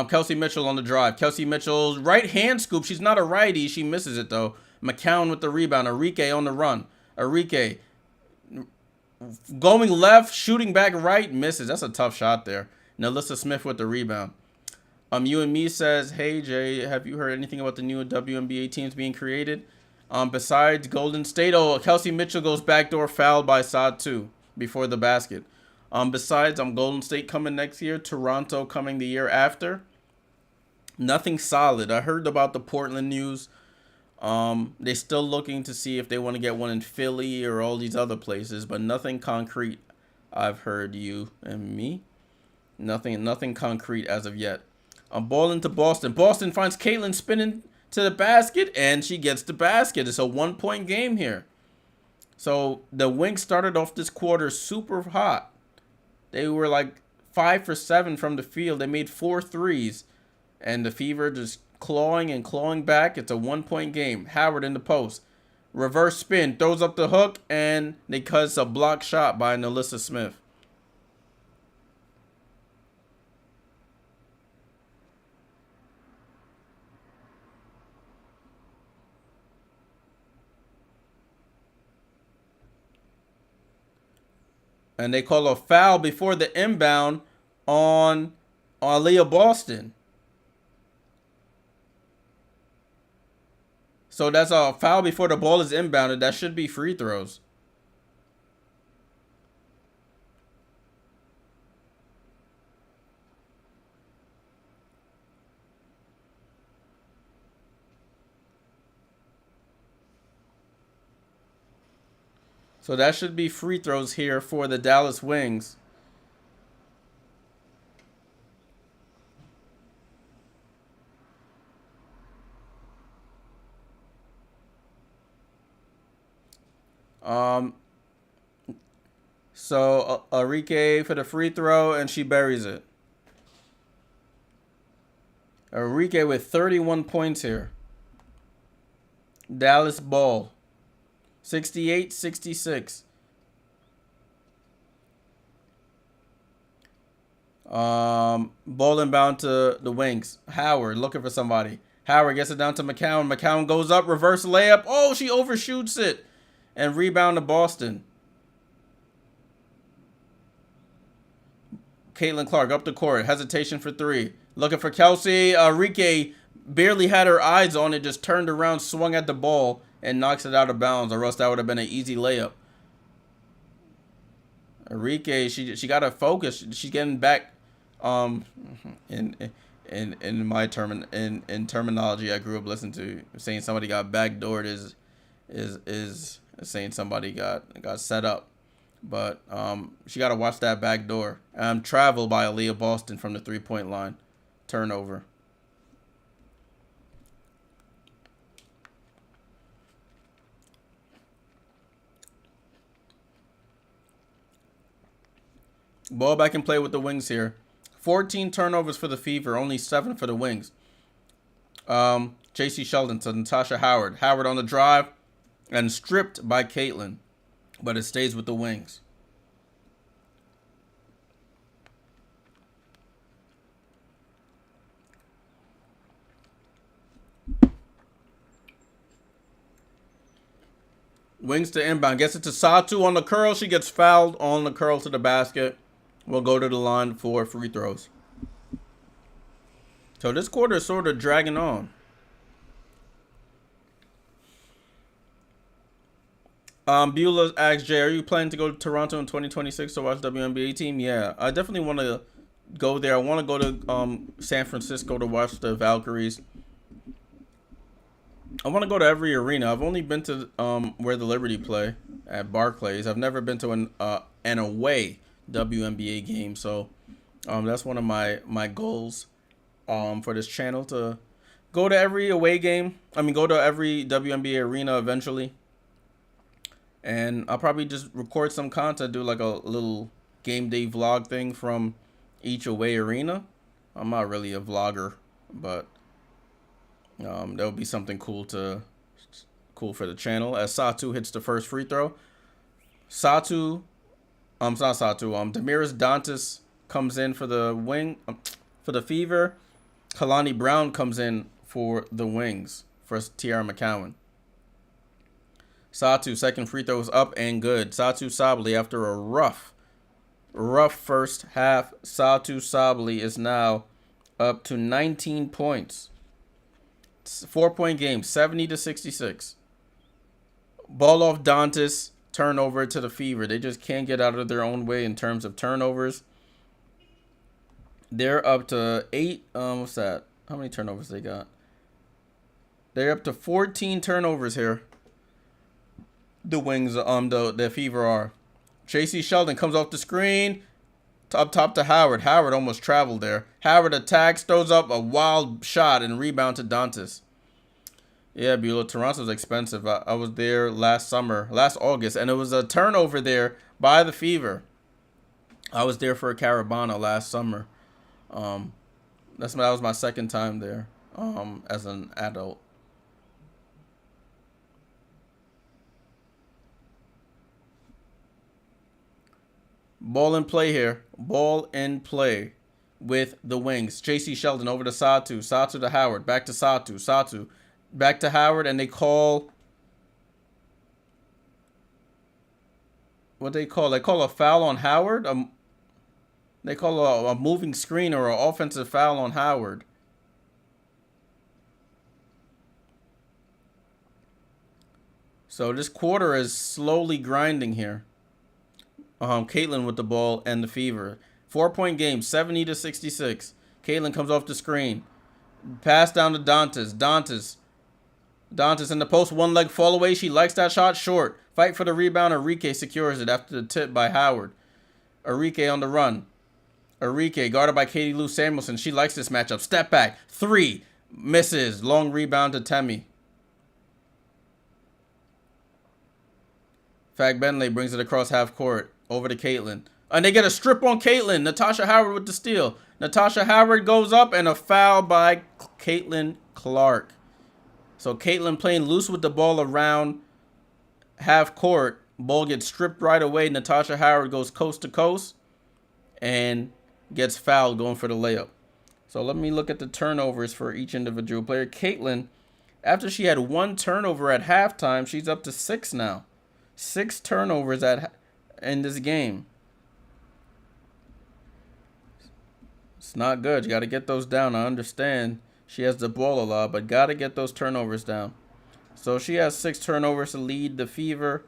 Kelsey Mitchell on the drive. Kelsey Mitchell's right hand scoop. She's not a righty. She misses it, though. McCown with the rebound. Enrique on the run. Enrique going left, shooting back right, misses. That's a tough shot there. Alyssa Smith with the rebound. You and me says, hey Jay, have you heard anything about the new WNBA teams being created? Besides Golden State, Kelsey Mitchell goes backdoor fouled by Satu before the basket. Besides, Golden State coming next year, Toronto coming the year after. Nothing solid. I heard about the Portland news. They're still looking to see if they want to get one in Philly or all these other places, but nothing concrete. I've heard you and me. Nothing concrete as of yet. I'm balling to Boston. Boston finds Caitlin spinning to the basket, and she gets the basket. It's a 1-point game here. So the Wings started off this quarter super hot. They were like 5 for 7 from the field. They made 4 threes, and the Fever just clawing and clawing back. It's a 1-point game. Howard in the post. Reverse spin. Throws up the hook, and they cuts a block shot by Alyssa Smith. And they call a foul before the inbound on Aaliyah Boston. So that's a foul before the ball is inbounded. That should be free throws. So that should be free throws here for the Dallas Wings. So Enrique for the free throw, and she buries it. Enrique with 31 points here. Dallas ball. 68-66. Ball inbound to the Wings. Howard looking for somebody. Howard gets it down to McCown. McCown goes up, reverse layup. Oh, she overshoots it. And rebound to Boston. Caitlin Clark up the court. Hesitation for three. Looking for Kelsey. Enrique barely had her eyes on it. Just turned around, swung at the ball, and knocks it out of bounds. Or else that would have been an easy layup. Enrique, she got to focus. She's getting back. In my terminology I grew up listening to, saying somebody got backdoored is saying somebody got set up. But she got to watch that back door. Travel by Aaliyah Boston from the 3-point line. Turnover. Ball back in play with the Wings here. 14 turnovers for the Fever, only 7 for the Wings. J.C. Sheldon to Natasha Howard. Howard on the drive and stripped by Caitlin. But it stays with the Wings. Wings to inbound. Gets it to Satu on the curl. She gets fouled on the curl to the basket. We'll go to the line for free throws. So this quarter is sort of dragging on. Beulah asks Jay, are you planning to go to Toronto in 2026 to watch WNBA team? Yeah, I definitely want to go there. I want to go to San Francisco to watch the Valkyries. I want to go to every arena. I've only been to where the Liberty play at Barclays. I've never been to an away WNBA game, so that's one of my goals for this channel, to go to every away game. I mean, go to every WNBA arena eventually. And I'll probably just record some content, do like a little game day vlog thing from each away arena. I'm not really a vlogger, but that'll be something cool for the channel. As Satu hits the first free throw, it's not Satu. Damiris Dantas comes in for the wing, for the Fever. Kalani Brown comes in for the Wings for Tiara McCowan. Satu, second free throw is up and good. Satu Sabally, after a rough first half, Satu Sabally is now up to 19 points. It's a 4-point game, 70-66. Ball off Dantas, turnover to the Fever. They just can't get out of their own way in terms of turnovers. They're up to 8. What's that? How many turnovers they got? They're up to 14 turnovers here. The Wings, the Fever are. J.C. Sheldon comes off the screen, up top to Howard. Howard almost traveled there. Howard attacks, throws up a wild shot, and rebound to Dantas. Yeah, Beulah, Toronto's expensive. I was there last August, and it was a turnover there by the Fever. I was there for a Caravana last summer. That was my second time there as an adult. Ball in play here. Ball in play with the Wings. J.C. Sheldon over to Satu. Satu to Howard. Back to Satu. Satu back to Howard. And they call... What they call? They call a foul on Howard? They call a moving screen or an offensive foul on Howard. So this quarter is slowly grinding here. Caitlin with the ball and the Fever. 4-point game, 70-66. Caitlin comes off the screen. Pass down to Dantas. Dantas in the post, one leg fall away. She likes that shot, short. Fight for the rebound. Enrique secures it after the tip by Howard. Enrique on the run. Enrique guarded by Katie Lou Samuelson. She likes this matchup. Step back. 3. Misses. Long rebound to Temi. Fag Bentley brings it across half court. Over to Caitlin. And they get a strip on Caitlin. Natasha Howard with the steal. Natasha Howard goes up and a foul by Caitlin Clark. So Caitlin playing loose with the ball around half court. Ball gets stripped right away. Natasha Howard goes coast to coast and gets fouled going for the layup. So let me look at the turnovers for each individual player. Caitlin, after she had 1 turnover at halftime, she's up to 6 now. 6 turnovers in this game. It's not good. You got to get those down. I understand she has the ball a lot, but got to get those turnovers down. So she has 6 turnovers to lead the Fever.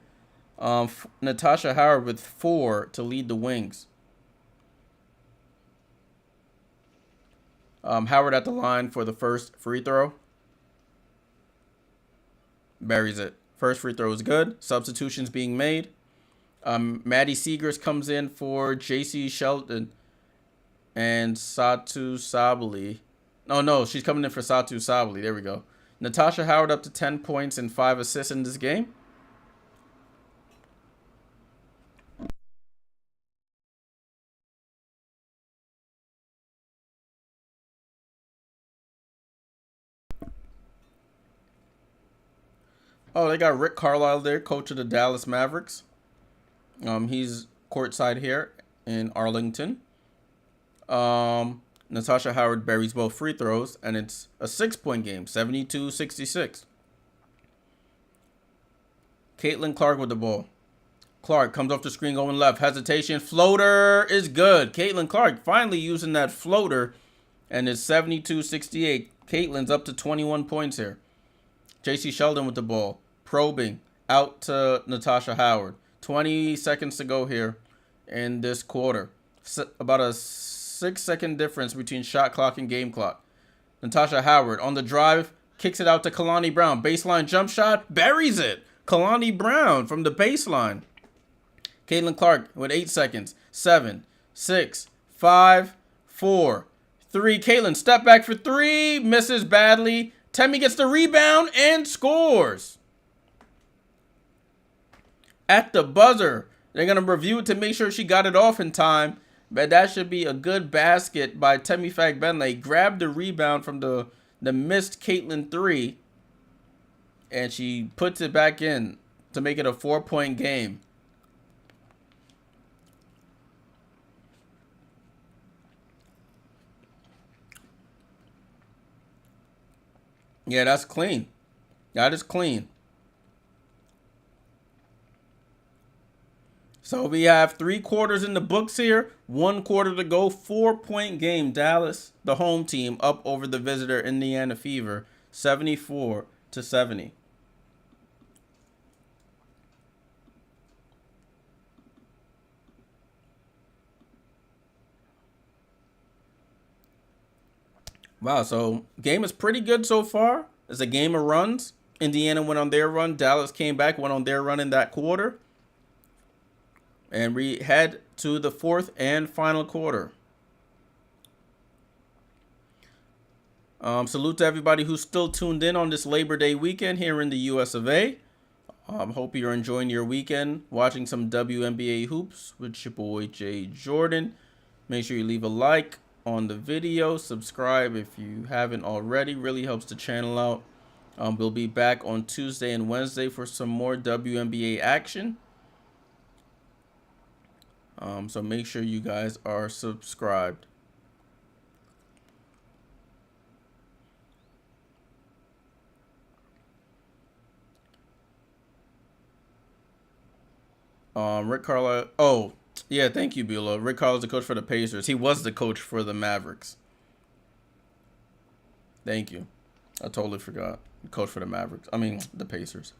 Natasha Howard with 4 to lead the Wings. Howard at the line for the first free throw. Buries it. First free throw is good. Substitutions being made. Maddie Seegers comes in for J.C. Sheldon and Satu Sabally. No, she's coming in for Satu Sabally. There we go. Natasha Howard up to 10 points and 5 assists in this game. Oh, they got Rick Carlisle there, coach of the Dallas Mavericks. He's courtside here in Arlington. Natasha Howard buries both free throws, and it's a 6-point game, 72-66. Caitlin Clark with the ball. Clark comes off the screen going left. Hesitation. Floater is good. Caitlin Clark finally using that floater, and it's 72-68. Caitlin's up to 21 points here. J.C. Sheldon with the ball. Probing. Out to Natasha Howard. 20 seconds to go here in this quarter. About a 6-second difference between shot clock and game clock. Natasha Howard on the drive. Kicks it out to Kalani Brown. Baseline jump shot. Buries it. Kalani Brown from the baseline. Caitlin Clark with 8 seconds. 7, 6, 5, 4, 3. Caitlin, step back for 3. Misses badly. Temi gets the rebound and scores. At the buzzer. They're going to review it to make sure she got it off in time. But that should be a good basket by Temi Fagbenle. Grabbed the rebound from the missed Caitlin 3. And she puts it back in to make it a 4-point game. Yeah, that's clean. That is clean. So we have 3 quarters in the books here. 1 quarter to go. 4-point game. Dallas, the home team, up over the visitor Indiana Fever. 74-70. Wow, so game is pretty good so far. It's a game of runs. Indiana went on their run. Dallas came back, went on their run in that quarter. And we head to the 4th and final quarter. Salute to everybody who's still tuned in on this Labor Day weekend here in the US of A. Hope you're enjoying your weekend, watching some WNBA hoops with your boy Jay Jordan. Make sure you leave a like on the video, subscribe if you haven't already. Really helps the channel out. We'll be back on Tuesday and Wednesday for some more WNBA action. So make sure you guys are subscribed. Rick Carlisle. Oh, yeah, thank you, Beulah. Rick Carlisle is the coach for the Pacers. He was the coach for the Mavericks. Thank you. I totally forgot. Coach for the Mavericks. I mean, the Pacers.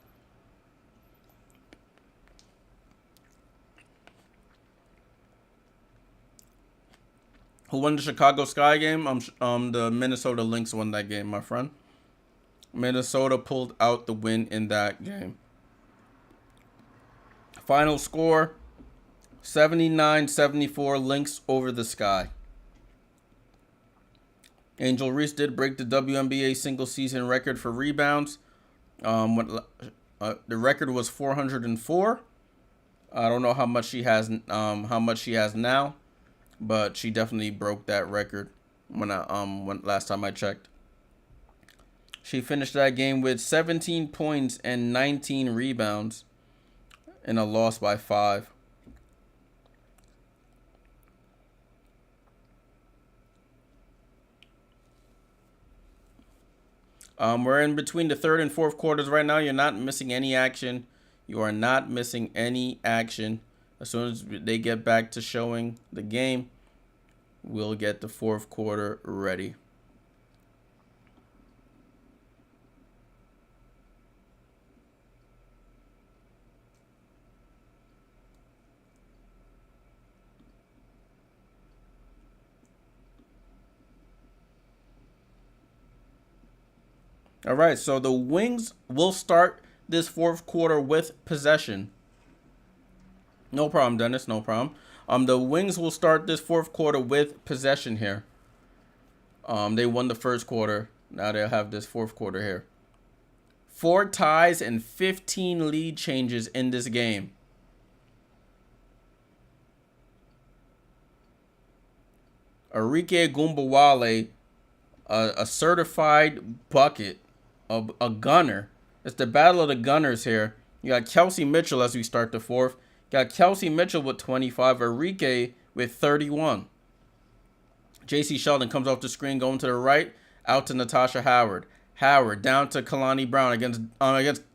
Who won the Chicago Sky game? The Minnesota Lynx won that game, my friend. Minnesota pulled out the win in that game. Final score, 79-74, Lynx over the Sky. Angel Reese did break the WNBA single season record for rebounds. The record was 404. I don't know how much she has now, but she definitely broke that record when last time I checked. She finished that game with 17 points and 19 rebounds in a loss by 5. We're in between the 3rd and 4th quarters right now. You're not missing any action. You are not missing any action. As soon as they get back to showing the game, we'll get the 4th quarter ready. All right, so the Wings will start this 4th quarter with possession. No problem, Dennis, no problem. The Wings will start this 4th quarter with possession here. They won the 1st quarter. Now they'll have this 4th quarter here. 4 ties and 15 lead changes in this game. Arike Gumbawale, a certified bucket. A gunner. It's the battle of the gunners here. You got Kelsey Mitchell as we start the 4th. You got Kelsey Mitchell with 25. Arike with 31. J.C. Sheldon comes off the screen going to the right. Out to Natasha Howard. Howard down to Kalani Brown against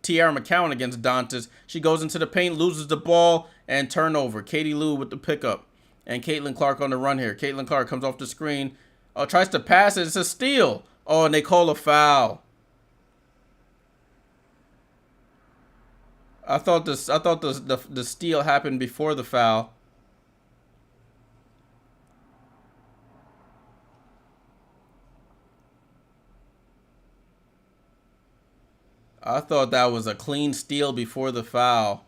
Tiara McCowan against Dantas. She goes into the paint, loses the ball, and turnover. Katie Lou with the pickup. And Caitlin Clark on the run here. Caitlin Clark comes off the screen. Tries to pass it. It's a steal. Oh, and they call a foul. I thought the steal happened before the foul. I thought that was a clean steal before the foul.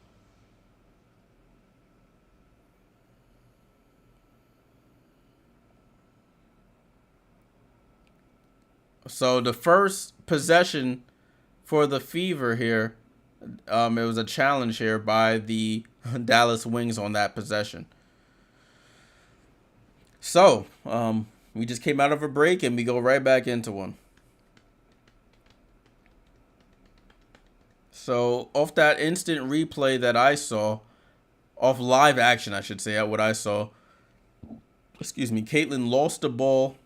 So the first possession for the Fever here, it was a challenge here by the Dallas Wings on that possession. So, we just came out of a break and we go right back into one. So, off that instant replay that I saw, off live action, I should say, what I saw, excuse me, Caitlin lost the ball.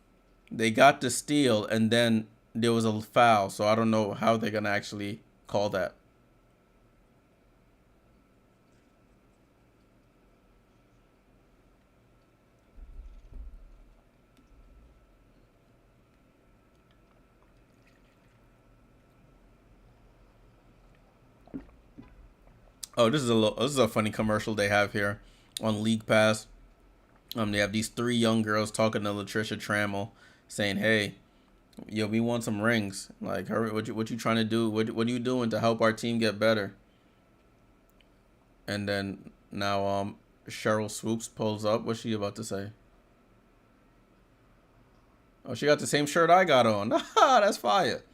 They got the steal, and then there was a foul. So, I don't know how they're going to actually call that. Oh, this is a funny commercial they have here on League Pass. They have these 3 young girls talking to Latricia Trammell, saying, "Hey, yo, we want some rings. Like, hurry, what you trying to do? What are you doing to help our team get better?" And then now Cheryl Swoops pulls up. What's she about to say? Oh, she got the same shirt I got on. That's fire.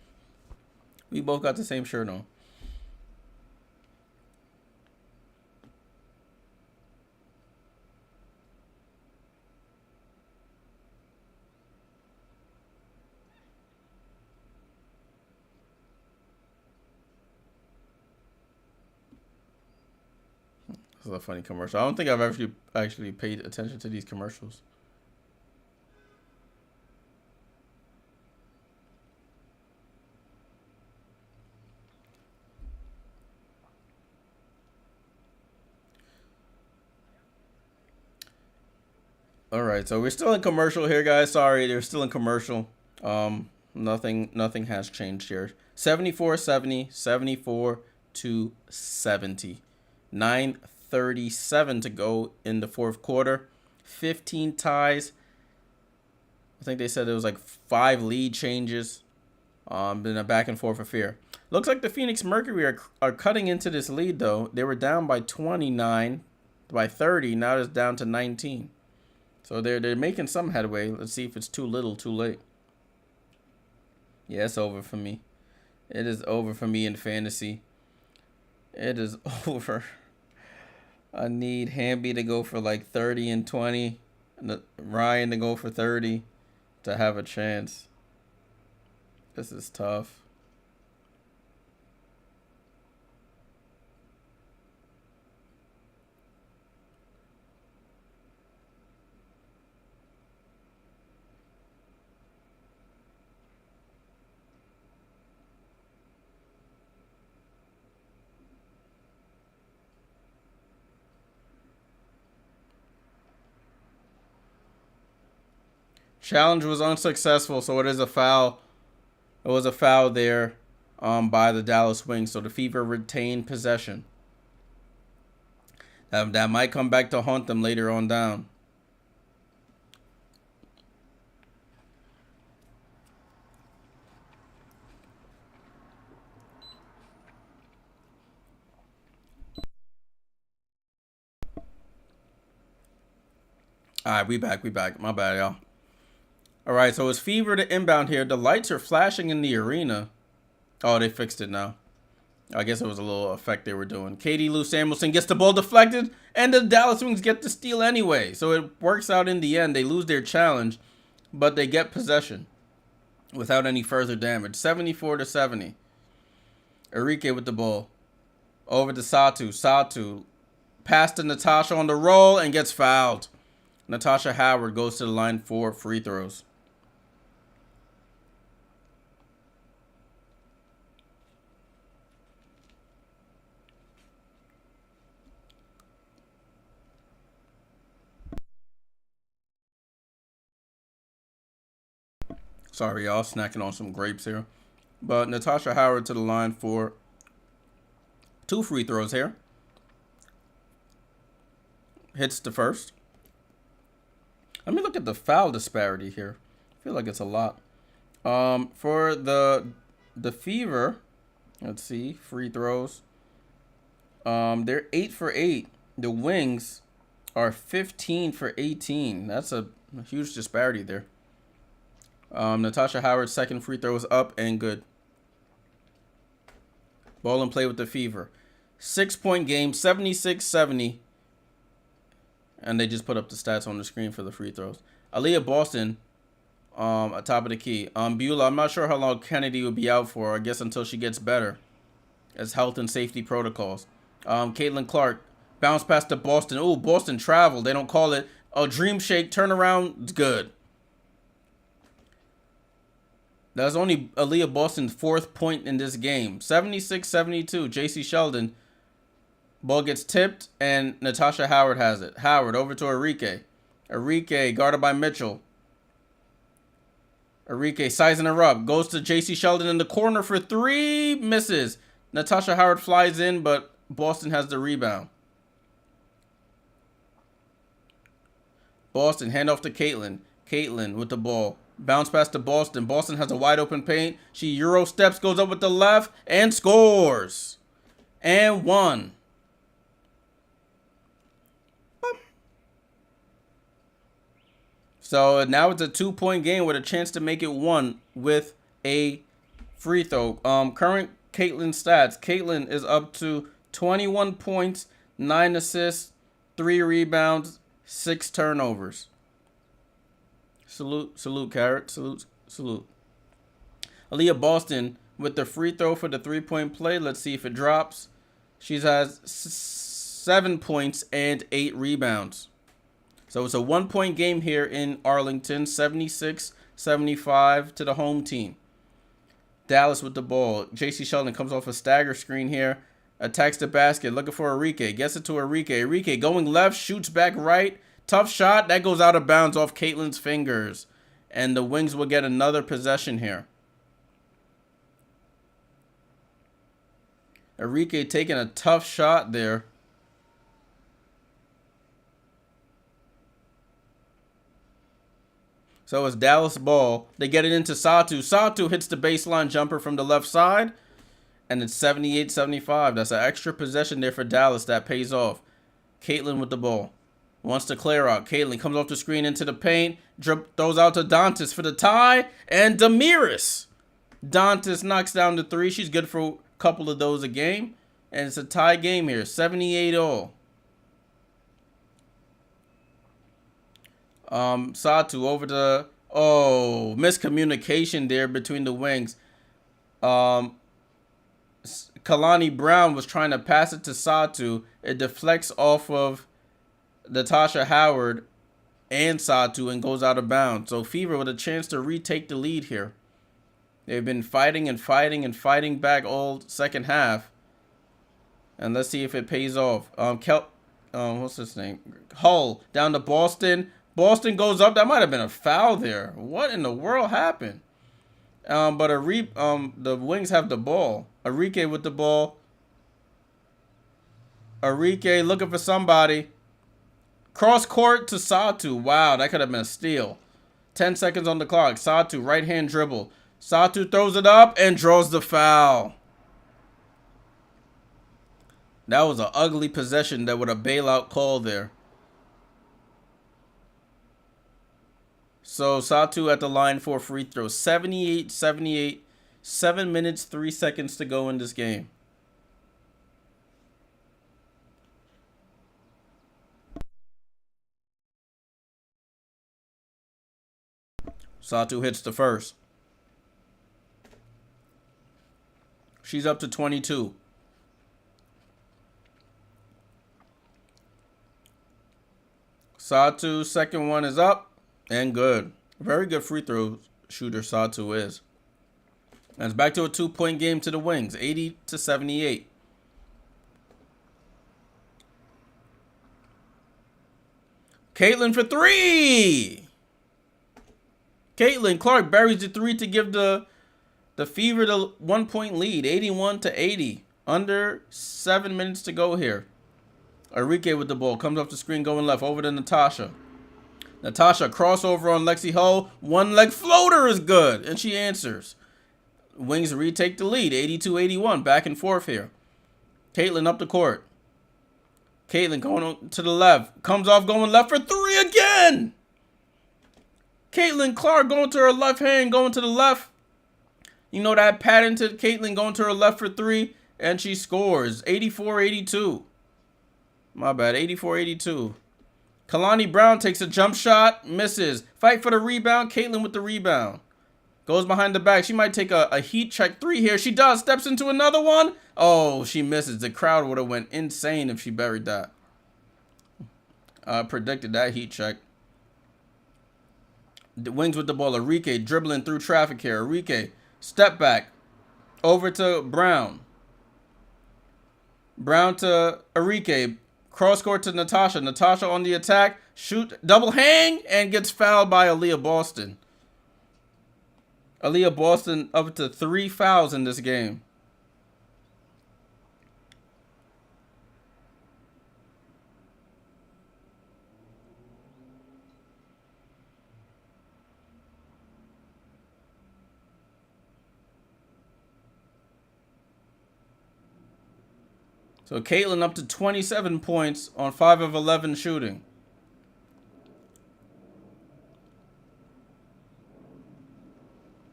We both got the same shirt on. This is a funny commercial. I don't think I've actually paid attention to these commercials. All right, so we're still in commercial here, guys. Sorry, they're still in commercial. Nothing has changed here. 74-70, 74-70. 9:37 to go in the fourth quarter. 15 ties. I think they said there was like 5 lead changes. Been a back and forth affair. Looks like the Phoenix Mercury are cutting into this lead, though. They were down by 29, by 30. Now it's down to 19. So they're making some headway. Let's see if it's too little, too late. Yeah, it's over for me. It is over for me in fantasy. It is over. I need Hamby to go for like 30 and 20. And Ryan to go for 30 to have a chance. This is tough. Challenge was unsuccessful, so it is a foul. It was a foul there by the Dallas Wings, so the Fever retained possession. That might come back to haunt them later on down. All right, we back. My bad, y'all. All right, so it's Fever to inbound here. The lights are flashing in the arena. Oh, they fixed it now. I guess it was a little effect they were doing. Katie Lou Samuelson gets the ball deflected, and the Dallas Wings get the steal anyway. So it works out in the end. They lose their challenge, but they get possession without any further damage. 74-70. Enrique with the ball. Over to Satu. Satu pass to Natasha on the roll and gets fouled. Natasha Howard goes to the line for free throws. Sorry, y'all, snacking on some grapes here. But Natasha Howard to the line for 2 free throws here. Hits the first. Let me look at the foul disparity here. I feel like it's a lot. For the Fever, Let's see. Free throws. They're 8 for 8. The Wings are 15 for 18. That's a huge disparity there. Natasha Howard's second free throw is up and good. Ball and play with the Fever. 6-point game, 76-70. And they just put up the stats on the screen for the free throws. Aaliyah Boston, at top of the key. Beulah, I'm not sure how long Kennedy will be out for. I guess until she gets better. As health and safety protocols. Caitlin Clark, bounce pass to Boston. Oh, Boston traveled. They don't call it a dream shake. Turnaround, it's good. That's only Aaliyah Boston's 4th point in this game. 76-72. J.C. Sheldon. Ball gets tipped, and Natasha Howard has it. Howard over to Enrique. Enrique guarded by Mitchell. Enrique sizing her up. Goes to J.C. Sheldon in the corner for 3. Misses. Natasha Howard flies in, but Boston has the rebound. Boston, hand off to Caitlin. Caitlin with the ball. Bounce pass to Boston. Boston has a wide open paint. She Euro steps, goes up with the left, and scores. And 1. So now it's a 2-point game with a chance to make it 1 with a free throw. Current Caitlin stats. Caitlin is up to 21 points, 9 assists, 3 rebounds, 6 turnovers. Salute, Carrot. Salute. Aaliyah Boston with the free throw for the 3-point play. Let's see if it drops. She has 7 points and 8 rebounds. So it's a 1-point game here in Arlington, 76-75 to the home team. Dallas with the ball. J.C. Sheldon comes off a stagger screen here. Attacks the basket, looking for Enrique. Gets it to Enrique. Enrique going left, shoots back right. Tough shot. That goes out of bounds off Caitlin's fingers. And the Wings will get another possession here. Enrique taking a tough shot there. So it's Dallas ball. They get it into Satu. Satu hits the baseline jumper from the left side. And it's 78-75. That's an extra possession there for Dallas. That pays off. Caitlin with the ball. Wants to clear out. Caitlin comes off the screen into the paint. Throws out to Dantas for the tie. And Damiris. Dantas knocks down the 3. She's good for a couple of those a game. And it's a tie game here. 78-all. Satu over to, miscommunication there between the Wings. Kalani Brown was trying to pass it to Satu. It deflects off of Natasha Howard and Satu and goes out of bounds. So Fever with a chance to retake the lead here. They've been fighting and fighting back all second half. And let's see if it pays off. What's his name? Hull down to Boston. Boston goes up. That might have been a foul there. What in the world happened? But the Wings have the ball. Enrique with the ball. Enrique looking for somebody. Cross court to Satu. Wow, that could have been a steal. 10 seconds on the clock. Satu, right hand dribble. Satu throws it up and draws the foul. That was an ugly possession that with a bailout call there. So Satu at the line for a free throw. 78-78. 7 minutes, 3 seconds to go in this game. Satu hits the first. She's up to 22. Satu's second one is up. And good. Very good free throw shooter Satu is. And it's back to a 2-point game to the Wings. 80-78. Caitlin for 3. Caitlin Clark buries the 3 to give the Fever the 1-point lead. 81-80. Under 7 minutes to go here. Enrique with the ball. Comes off the screen going left. Over to Natasha. Natasha crossover on Lexi Hull. One leg floater is good. And she answers. Wings retake the lead, 82-81, back and forth here. Caitlin up the court. Caitlin going to the left. Comes off going left for three again. Caitlin Clark going to her left hand, going to the left. You know that patented Caitlin going to her left for three, and she scores. 84-82. My bad, 84-82. Kalani Brown takes a jump shot, misses. Fight for the rebound. Caitlin with the rebound. Goes behind the back. She might take a heat check three here. She does. Steps into another one. Oh, she misses. The crowd would have went insane if she buried that. Predicted that heat check. The Wings with the ball. Arike dribbling through traffic here. Arike, step back. Over to Brown. Brown to Arike. Cross court to Natasha. Natasha on the attack. Shoot. Double hang. And gets fouled by Aaliyah Boston. Aaliyah Boston up to 3 fouls in this game. So Caitlin up to 27 points on 5 of 11 shooting.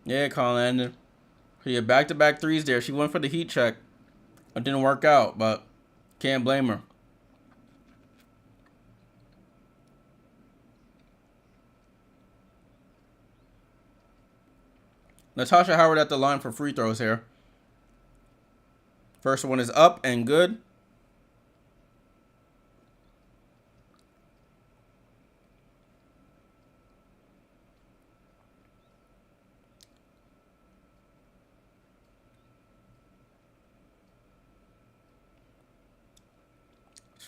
Yeah, Colin. Yeah, back-to-back threes there. She went for the heat check. It didn't work out, but can't blame her. Natasha Howard at the line for free throws here. First one is up and good.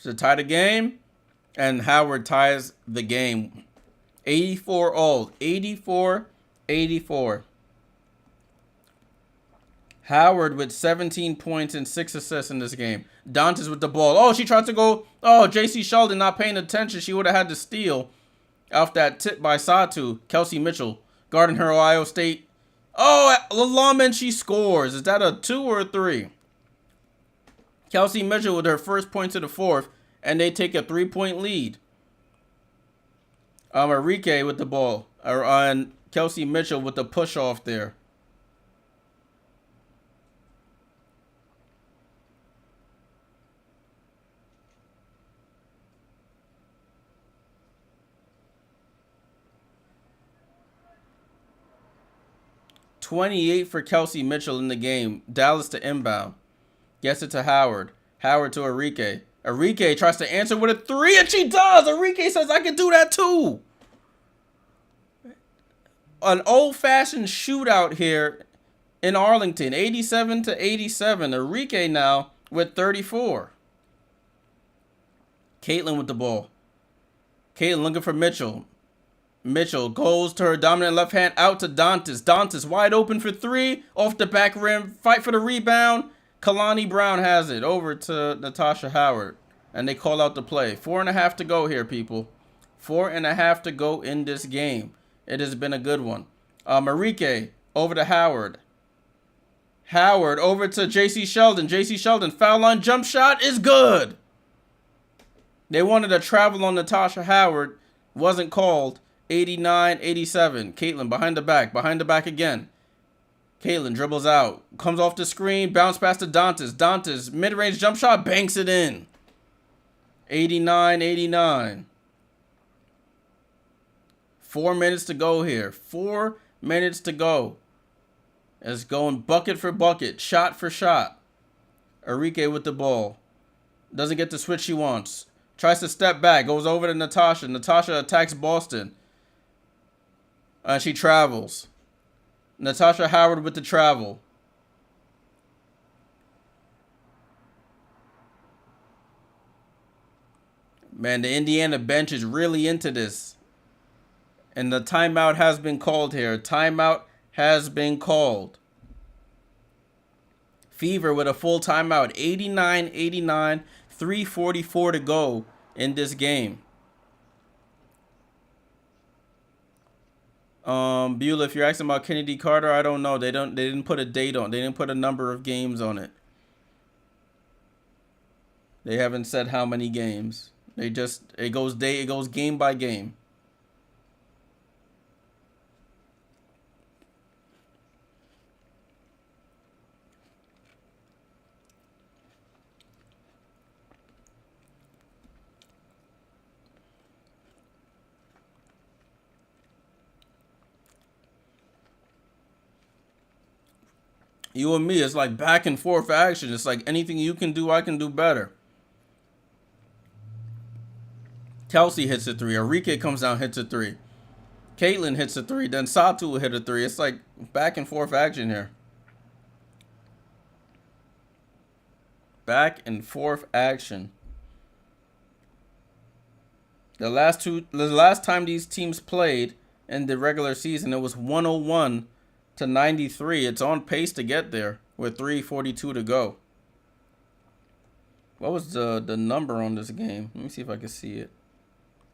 To tie the game, and Howard ties the game. 84 all. 84-84. Howard with 17 points and 6 assists in this game. Dantes with the ball. Oh, she tried to go. Oh, J.C. Sheldon not paying attention. She would have had to steal off that tip by Satu. Kelsey Mitchell guarding her Ohio State. Oh, Lalama, and she scores. Is that a 2 or a 3? Kelsey Mitchell with her first points of the fourth, and they take a 3-point lead. Arike with the ball, and Kelsey Mitchell with the push off there. .28 for Kelsey Mitchell in the game. Dallas to inbound. Gets it to Howard. Howard to Arike. Arike tries to answer with a 3, and she does. Arike says, I can do that too. An old-fashioned shootout here in Arlington. 87-87. Arike now with 34. Caitlin with the ball. Caitlin looking for Mitchell. Mitchell goes to her dominant left hand out to Dantes. Dantes wide open for 3. Off the back rim. Fight for the rebound. Kalani Brown has it over to Natasha Howard. And they call out the play. 4.5 to go here, people. 4.5 to go in this game. It has been a good one. Arike over to Howard. Howard over to J.C. Sheldon. J.C. Sheldon foul line jump shot is good. They wanted to travel on Natasha Howard. Wasn't called. 89-87. Caitlin behind the back. Behind the back again. Caitlin dribbles out. Comes off the screen. Bounce pass to Dantes. Dantes mid-range jump shot. Banks it in. 89-89. 4 minutes to go here. 4 minutes to go. It's going bucket for bucket. Shot for shot. Arike with the ball. Doesn't get the switch she wants. Tries to step back. Goes over to Natasha. Natasha attacks Boston. She travels. Natasha Howard with the travel. Man, the Indiana bench is really into this. And the timeout has been called here. Timeout has been called. Fever with a full timeout. 89-89. 3:44 to go in this game. Beulah, if you're asking about Kennedy Carter, I don't know. They didn't put a date on. They didn't put a number of games on it. They haven't said how many games. It goes game by game. You and me, it's like back and forth action. It's like anything you can do, I can do better. Kelsey hits a three. Arike comes down, hits a three. Caitlin hits a three. Then Satu will hit a three. It's like back and forth action here. Back and forth action. The last time these teams played in the regular season, it was 101 to 93. It's on pace to get there with 3:42 to go. What was the number on this game? Let me see if I can see it.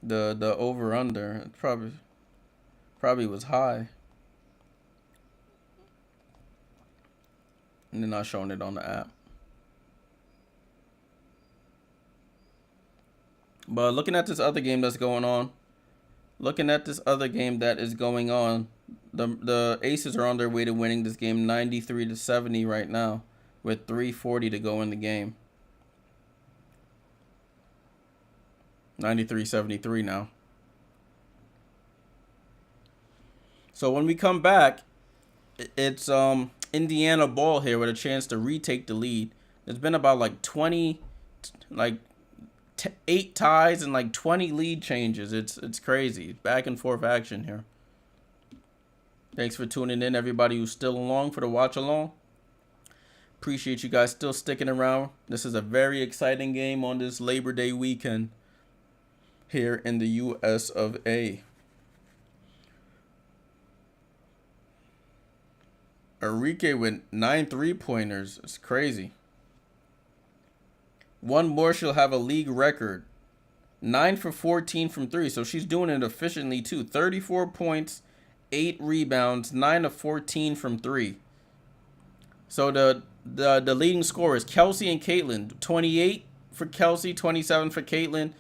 The over under. It probably was high. And they're not showing it on the app. But looking at this other game that's going on, the Aces are on their way to winning this game 93 to 70 right now with 3:40 to go in the game. 93-73 now. So when we come back, it's Indiana ball here with a chance to retake the lead. There's been about like 8 ties and like 20 lead changes. It's crazy. Back and forth action here. Thanks for tuning in, everybody who's still along for the watch along. Appreciate you guys still sticking around. This is a very exciting game on this Labor Day weekend here in the US of A. Arike with 9 3-pointers. It's crazy. One more, she'll have a league record. 9 for 14 from 3. So she's doing it efficiently too. 34 points, 8 rebounds, 9 of 14 from 3. So the leading scorers, Kelsey and Caitlin. 28 for Kelsey, 27 for Caitlin.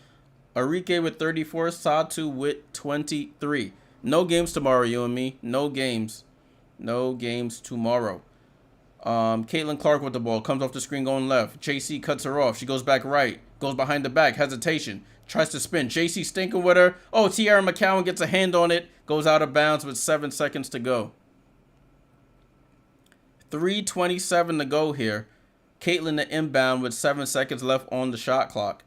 Arike with 34, Satu with 23. No games tomorrow, you and me. No games. No games tomorrow. Caitlin Clark with the ball. Comes off the screen going left. JC cuts her off. She goes back right. Goes behind the back. Hesitation. Tries to spin. JC stinking with her. Oh, Tiara McCowan gets a hand on it. Goes out of bounds with 7 seconds to go. 3:27 to go here. Caitlin the inbound with 7 seconds left on the shot clock.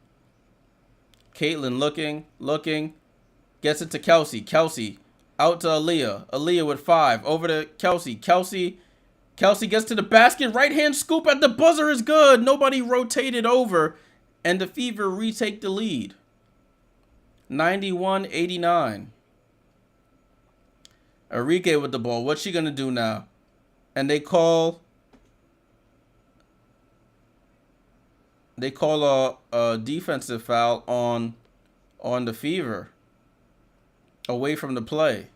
Caitlin looking. Gets it to Kelsey. Kelsey out to Aaliyah. Aaliyah with 5. Over to Kelsey. Kelsey gets to the basket. Right hand scoop at the buzzer is good. Nobody rotated over. And the Fever retake the lead. 91-89. Arike with the ball. What's she going to do now? And they call a defensive foul on the Fever. Away from the play.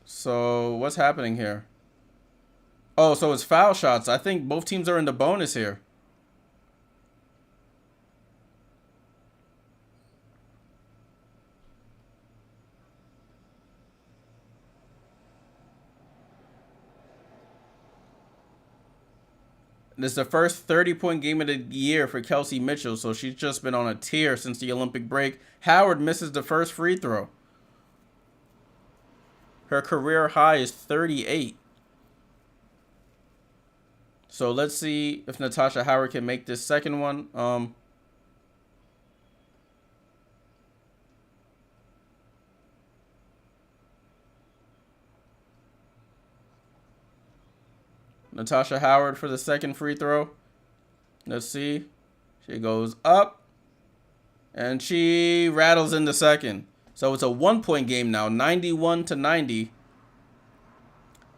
So what's happening here? Oh, so it's foul shots. I think both teams are in the bonus here. This is the first 30-point game of the year for Kelsey Mitchell, so she's just been on a tear since the Olympic break. Howard misses the first free throw. Her career high is 38. So let's see if Natasha Howard can make this second one. Natasha Howard for the second free throw. Let's see. She goes up. And she rattles in the second. So it's a 1-point game now. 91-90.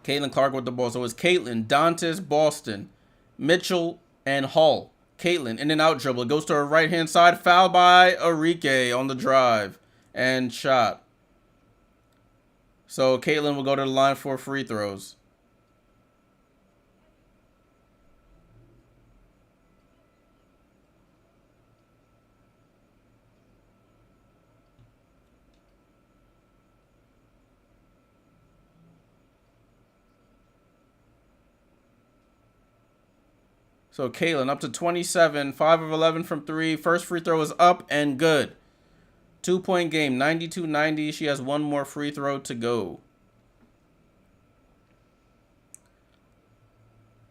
Caitlin Clark with the ball. So it's Caitlin, Dantas, Boston, Mitchell, and Hall. Caitlin, in and out dribble. Goes to her right-hand side. Foul by Arike on the drive. And shot. So Caitlin will go to the line for free throws. So Caitlin up to 27, 5 of 11 from 3. First free throw is up and good. 2-point game, 92-90. She has one more free throw to go.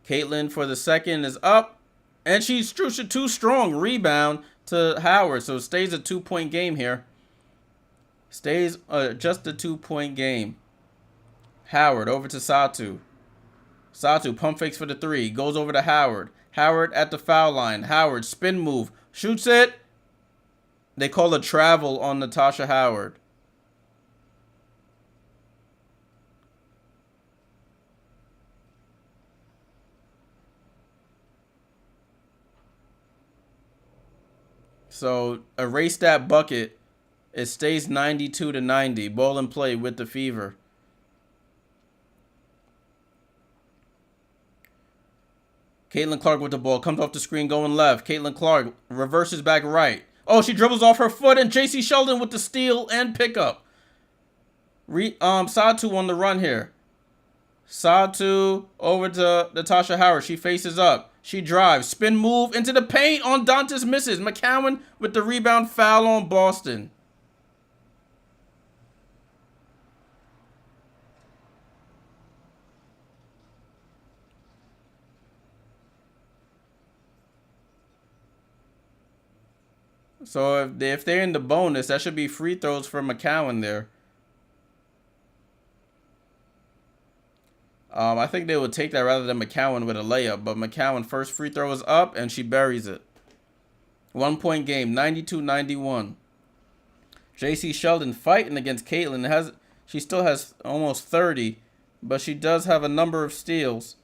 Caitlin for the second is up. And she's too strong. Rebound to Howard. So it stays a 2-point game here. Stays just a 2-point game. Howard over to Satu. Satu pump fakes for the 3. Goes over to Howard. Howard at the foul line. Howard spin move. Shoots it. They call a travel on Natasha Howard. So erase that bucket. It stays 92-90. Ball in play with the Fever. Caitlin Clark with the ball. Comes off the screen going left. Caitlin Clark reverses back right. Oh, she dribbles off her foot. And J.C. Sheldon with the steal and pickup. Satu on the run here. Satu over to Natasha Howard. She faces up. She drives. Spin move into the paint on Dantas. Misses. McCowan with the rebound. Foul on Boston. So if they're in the bonus, that should be free throws for McCowan there. I think they would take that rather than McCowan with a layup. But McCowan first free throw is up and she buries it. 1-point game, 92-91. J.C. Sheldon fighting against Caitlin. She still has almost 30, but she does have a number of steals.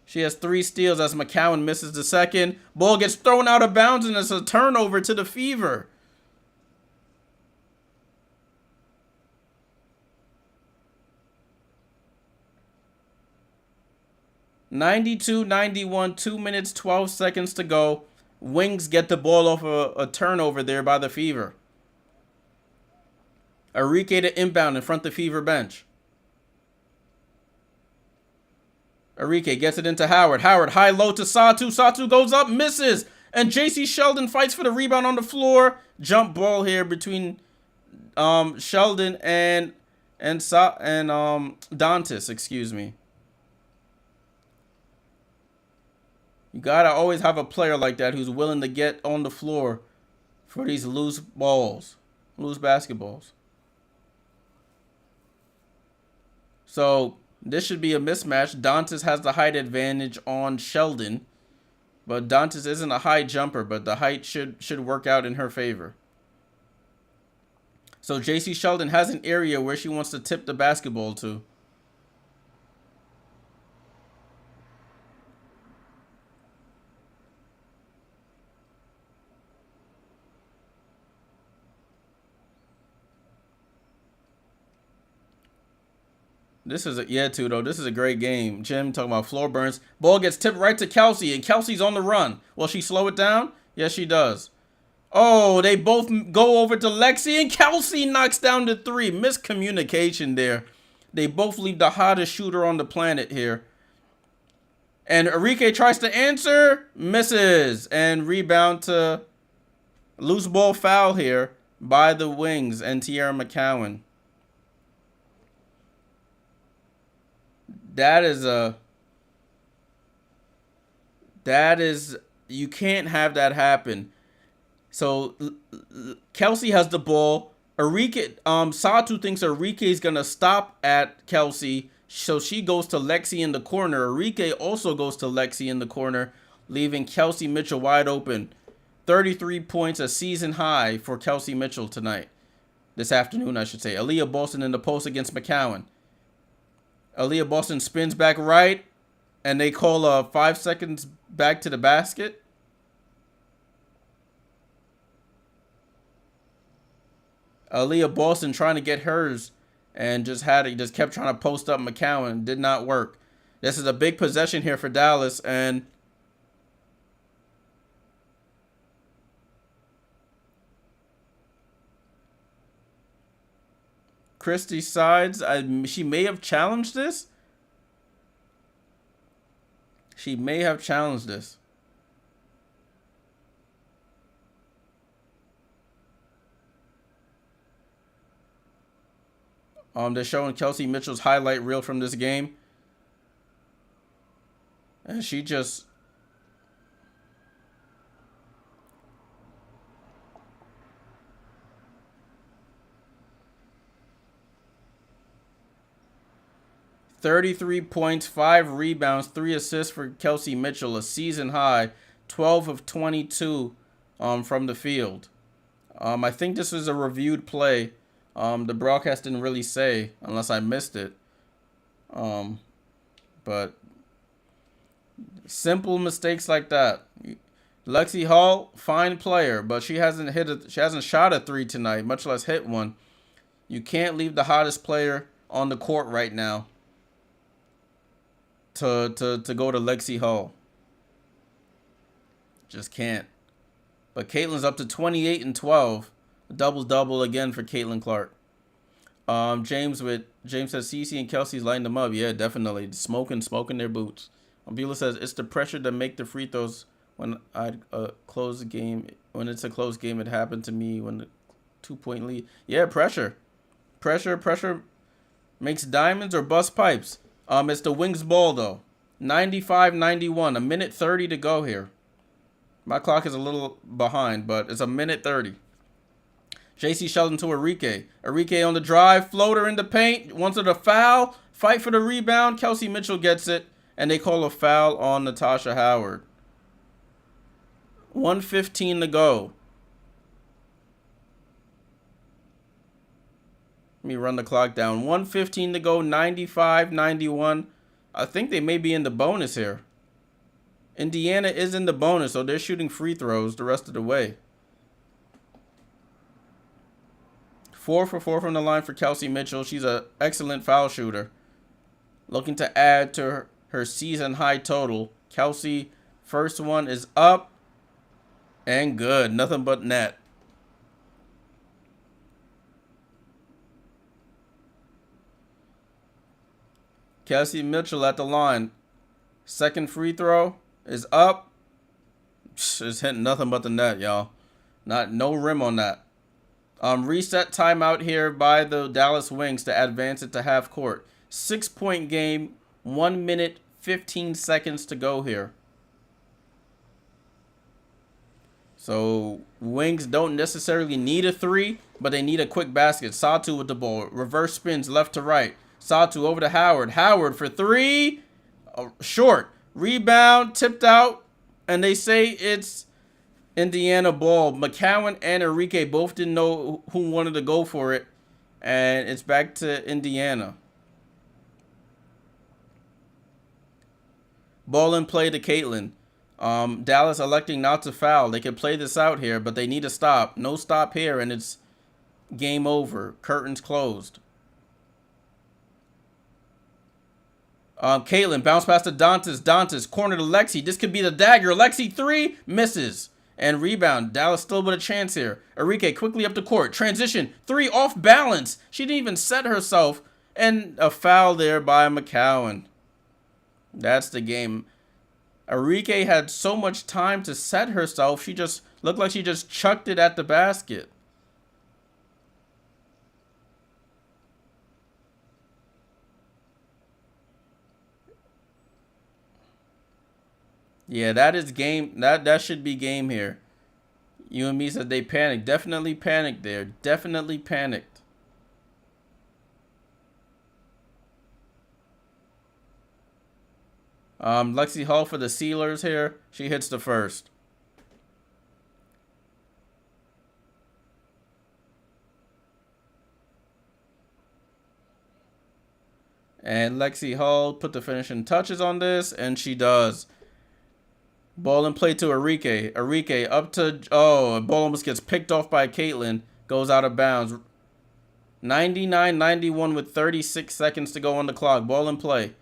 She has 3 steals as McCowan misses the second. Ball gets thrown out of bounds and it's a turnover to the Fever. (92-91), 2 minutes, 12 seconds to go. Wings get the ball off a turnover there by the Fever. Arike to inbound in front of the Fever bench. Arike gets it into Howard. Howard high-low to Satu. Satu goes up, misses. And J.C. Sheldon fights for the rebound on the floor. Jump ball here between Sheldon and Dantas, excuse me. You gotta always have a player like that who's willing to get on the floor for these loose basketballs. So this should be a mismatch. Dantas has the height advantage on Sheldon, but Dantas isn't a high jumper, but the height should work out in her favor. So J.C. Sheldon has an area where she wants to tip the basketball to. This is a great game. Jim talking about floor burns. Ball gets tipped right to Kelsey, and Kelsey's on the run. Will she slow it down? Yes, she does. Oh, they both go over to Lexi, and Kelsey knocks down the 3. Miscommunication there. They both leave the hottest shooter on the planet here. And Arike tries to answer, misses, and rebound to loose ball foul here by the Wings and Tierra McCowan. You can't have that happen. So Kelsey has the ball. Satu thinks Arike is going to stop at Kelsey. So she goes to Lexi in the corner. Arike also goes to Lexi in the corner, leaving Kelsey Mitchell wide open. 33 points, a season high for Kelsey Mitchell tonight. This afternoon, I should say. Aaliyah Boston in the post against McCowan. Aaliyah Boston spins back right, and they call 5 seconds back to the basket. Aaliyah Boston trying to get hers and just kept trying to post up McCowan. Did not work. This is a big possession here for Dallas, and Christie sides. She may have challenged this. She may have challenged this. They're showing Kelsey Mitchell's highlight reel from this game. And she just... ...33 points, 5 rebounds, 3 assists for Kelsey Mitchell, a season high, 12 of 22 from the field. I think this was a reviewed play. The broadcast didn't really say, unless I missed it. But simple mistakes like that. Lexi Hall, fine player, but she hasn't shot a 3 tonight, much less hit one. You can't leave the hottest player on the court right now to go to Lexi Hall. Just can't. But Caitlin's up to 28 and 12. Double-double again for Caitlin Clark. James says Cece and Kelsey's lighting them up. Yeah, definitely. Smoking their boots. Beulah says it's the pressure to make the free throws when I close the game. When it's a close game, it happened to me when the 2-point lead. Yeah, pressure makes diamonds or bust pipes. It's the Wings ball though. 95-91. A minute 30 to go here. My clock is a little behind, but it's a minute 30. J.C. Sheldon to Enrique. Enrique on the drive. Floater in the paint. Wants it a foul. Fight for the rebound. Kelsey Mitchell gets it. And they call a foul on Natasha Howard. 1:15 to go. Let me run the clock down. 1:15 to go. 95-91. I think they may be in the bonus here. Indiana is in the bonus, so they're shooting free throws the rest of the way. 4 for 4 from the line for Kelsey Mitchell. She's an excellent foul shooter. Looking to add to her season high total. Kelsey, first one is up and good. Nothing but net. Kelsey Mitchell at the line. Second free throw is up. It's hitting nothing but the net, y'all. No rim on that. Reset timeout here by the Dallas Wings to advance it to half court. 6-point game, 1 minute, 15 seconds to go here. So Wings don't necessarily need a 3, but they need a quick basket. Satu with the ball. Reverse spins left to right. Satu over to Howard. Howard for 3. Short. Rebound, tipped out. And they say it's Indiana ball. McCowan and Enrique both didn't know who wanted to go for it. And it's back to Indiana. Ball in play to Caitlin. Dallas electing not to foul. They could play this out here, but they need a stop. No stop here, and it's game over. Curtains closed. Caitlin bounce pass to Dantas. Dantas corner to Lexi. This could be the dagger. Lexi 3 misses. And rebound. Dallas still with a chance here. Enrique quickly up the court. Transition. 3 off balance. She didn't even set herself. And a foul there by McCowan. That's the game. Enrique had so much time to set herself. She just looked like she just chucked it at the basket. Yeah, that is game. That should be game here. You and me said they panicked. Definitely panicked there. Definitely panicked. Lexi Hall for the Sealers here. She hits the first. And Lexi Hall put the finishing touches on this, and she does. Ball in play to Enrique. Enrique up to... Oh, ball almost gets picked off by Caitlin. Goes out of bounds. 99-91 with 36 seconds to go on the clock. Ball in play.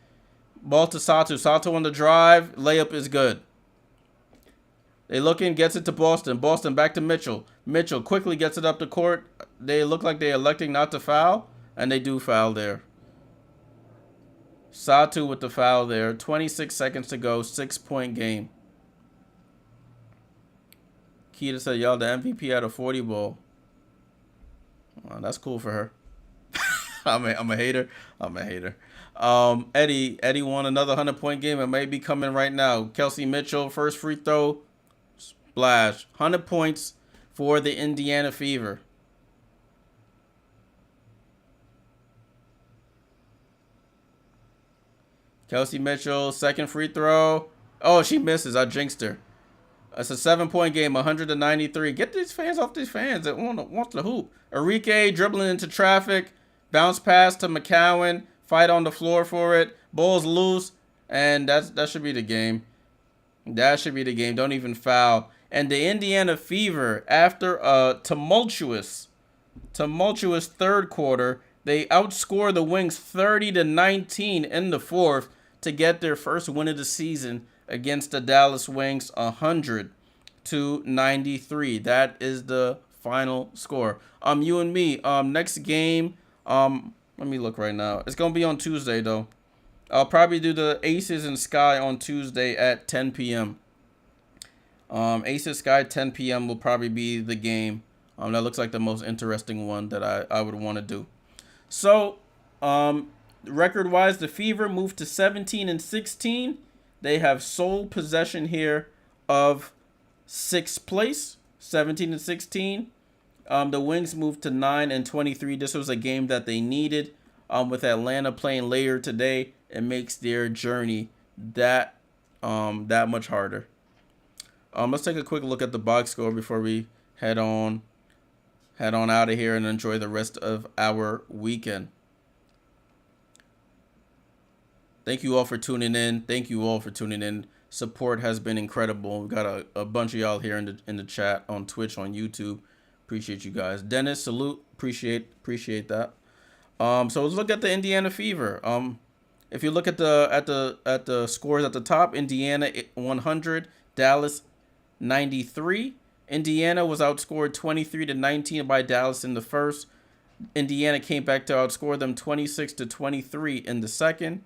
Ball to Sato. Sato on the drive. Layup is good. They look in, gets it to Boston. Boston back to Mitchell. Mitchell quickly gets it up the court. They look like they're electing not to foul, and they do foul there. Sato with the foul there. 26 seconds to go. 6-point game. Keita said, y'all, the MVP had a 40 ball. Well, that's cool for her. I'm a hater. I'm a hater. Eddie won another 100-point game. It may be coming right now. Kelsey Mitchell, first free throw. Splash. 100 points for the Indiana Fever. Kelsey Mitchell, second free throw. Oh, she misses. I jinxed her. It's a 7-point game, 193. Get these fans off these fans that want the hoop. Enrique dribbling into traffic. Bounce pass to McCowan. Fight on the floor for it. Ball's loose. And that should be the game. That should be the game. Don't even foul. And the Indiana Fever, after a tumultuous third quarter, they outscore the Wings 30-19 in the fourth to get their first win of the season against the Dallas Wings, 100-93. That is the final score. You and me. Next game. Let me look right now. It's gonna be on Tuesday though. I'll probably do the Aces and Sky on Tuesday at 10 p.m. Aces Sky 10 p.m. will probably be the game. That looks like the most interesting one that I would want to do. So, record-wise, the Fever moved to 17-16. They have sole possession here of 6th place, 17-16. The Wings moved to 9-23. This was a game that they needed. With Atlanta playing later today, it makes their journey that much harder. Let's take a quick look at the box score before we head on out of here and enjoy the rest of our weekend. Thank you all for tuning in. Support has been incredible. We've got a bunch of y'all here in the chat on Twitch, on YouTube. Appreciate you guys. Dennis, salute. Appreciate that. So let's look at the Indiana Fever. If you look at the scores at the top, Indiana 100, Dallas 93. Indiana was outscored 23-19 by Dallas in the first. Indiana came back to outscore them 26-23 in the second.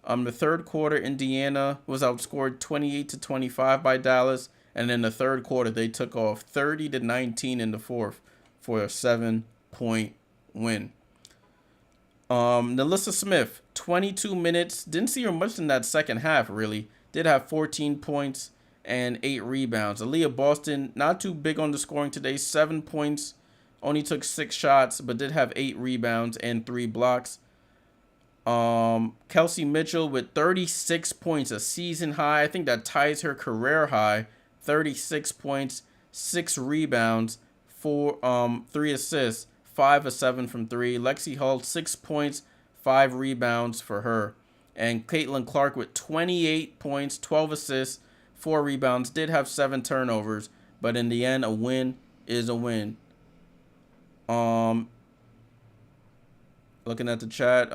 The third quarter, Indiana was outscored 28-25 by Dallas, and in the third quarter they took off 30-19 in the fourth for a 7-point win. Nalissa Smith, 22 minutes. Didn't see her much in that second half, really. Did have 14 points and 8 rebounds. Aaliyah Boston, not too big on the scoring today. 7 points, only took 6 shots, but did have 8 rebounds and 3 blocks. Kelsey Mitchell with 36 points, a season high. I think that ties her career high. 36 points, 6 rebounds, 3 assists. 5 of 7 from 3. Lexi Hull, 6 points, 5 rebounds for her. And Caitlin Clark with 28 points, 12 assists, 4 rebounds. Did have 7 turnovers, but in the end, a win is a win. Looking at the chat,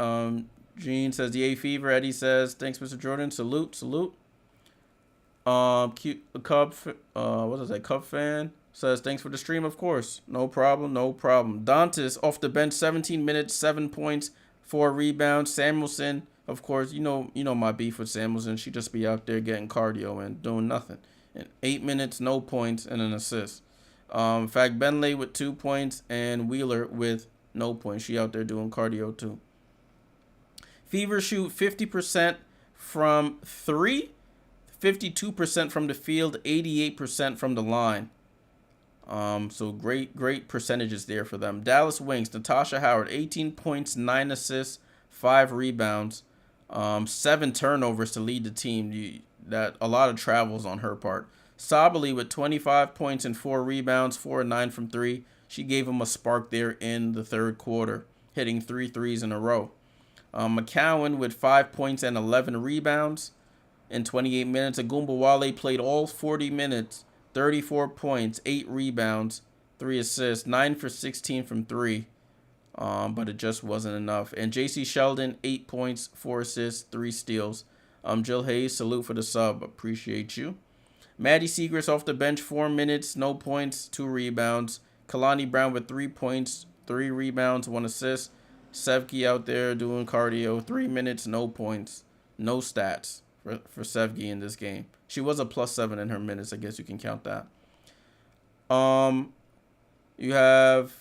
Gene says the A Fever. Eddie says thanks, Mr. Jordan. Salute. Cute Cub. What is that? Cub fan. Says, thanks for the stream, of course. No problem. Dantas off the bench, 17 minutes, 7 points, 4 rebounds. Samuelson, of course, you know my beef with Samuelson. She just be out there getting cardio and doing nothing. And 8 minutes, no points, and an assist. In fact, Benley with 2 points and Wheeler with no points. She out there doing cardio too. Fever shoot 50% from 3, 52% from the field, 88% from the line. So great percentages there for them. Dallas Wings, Natasha Howard, 18 points, 9 assists, 5 rebounds, 7 turnovers to lead the team. That a lot of travels on her part. Sabali with 25 points and 4 rebounds, 4 and 9 from 3. She gave him a spark there in the third quarter, hitting 3 threes in a row. McCowan with 5 points and 11 rebounds in 28 minutes. Agumbawale played all 40 minutes. 34 points, 8 rebounds, 3 assists, 9 for 16 from 3. but it just wasn't enough. And J.C. Sheldon, 8 points, 4 assists, 3 steals. Jill Hayes, salute for the sub. Appreciate you. Maddie Segrist off the bench, 4 minutes, no points, 2 rebounds. Kalani Brown with 3 points, 3 rebounds, 1 assist. Sevgi out there doing cardio, 3 minutes, no points, no stats for Sevgi in this game. She was a +7 in her minutes. I guess you can count that. You have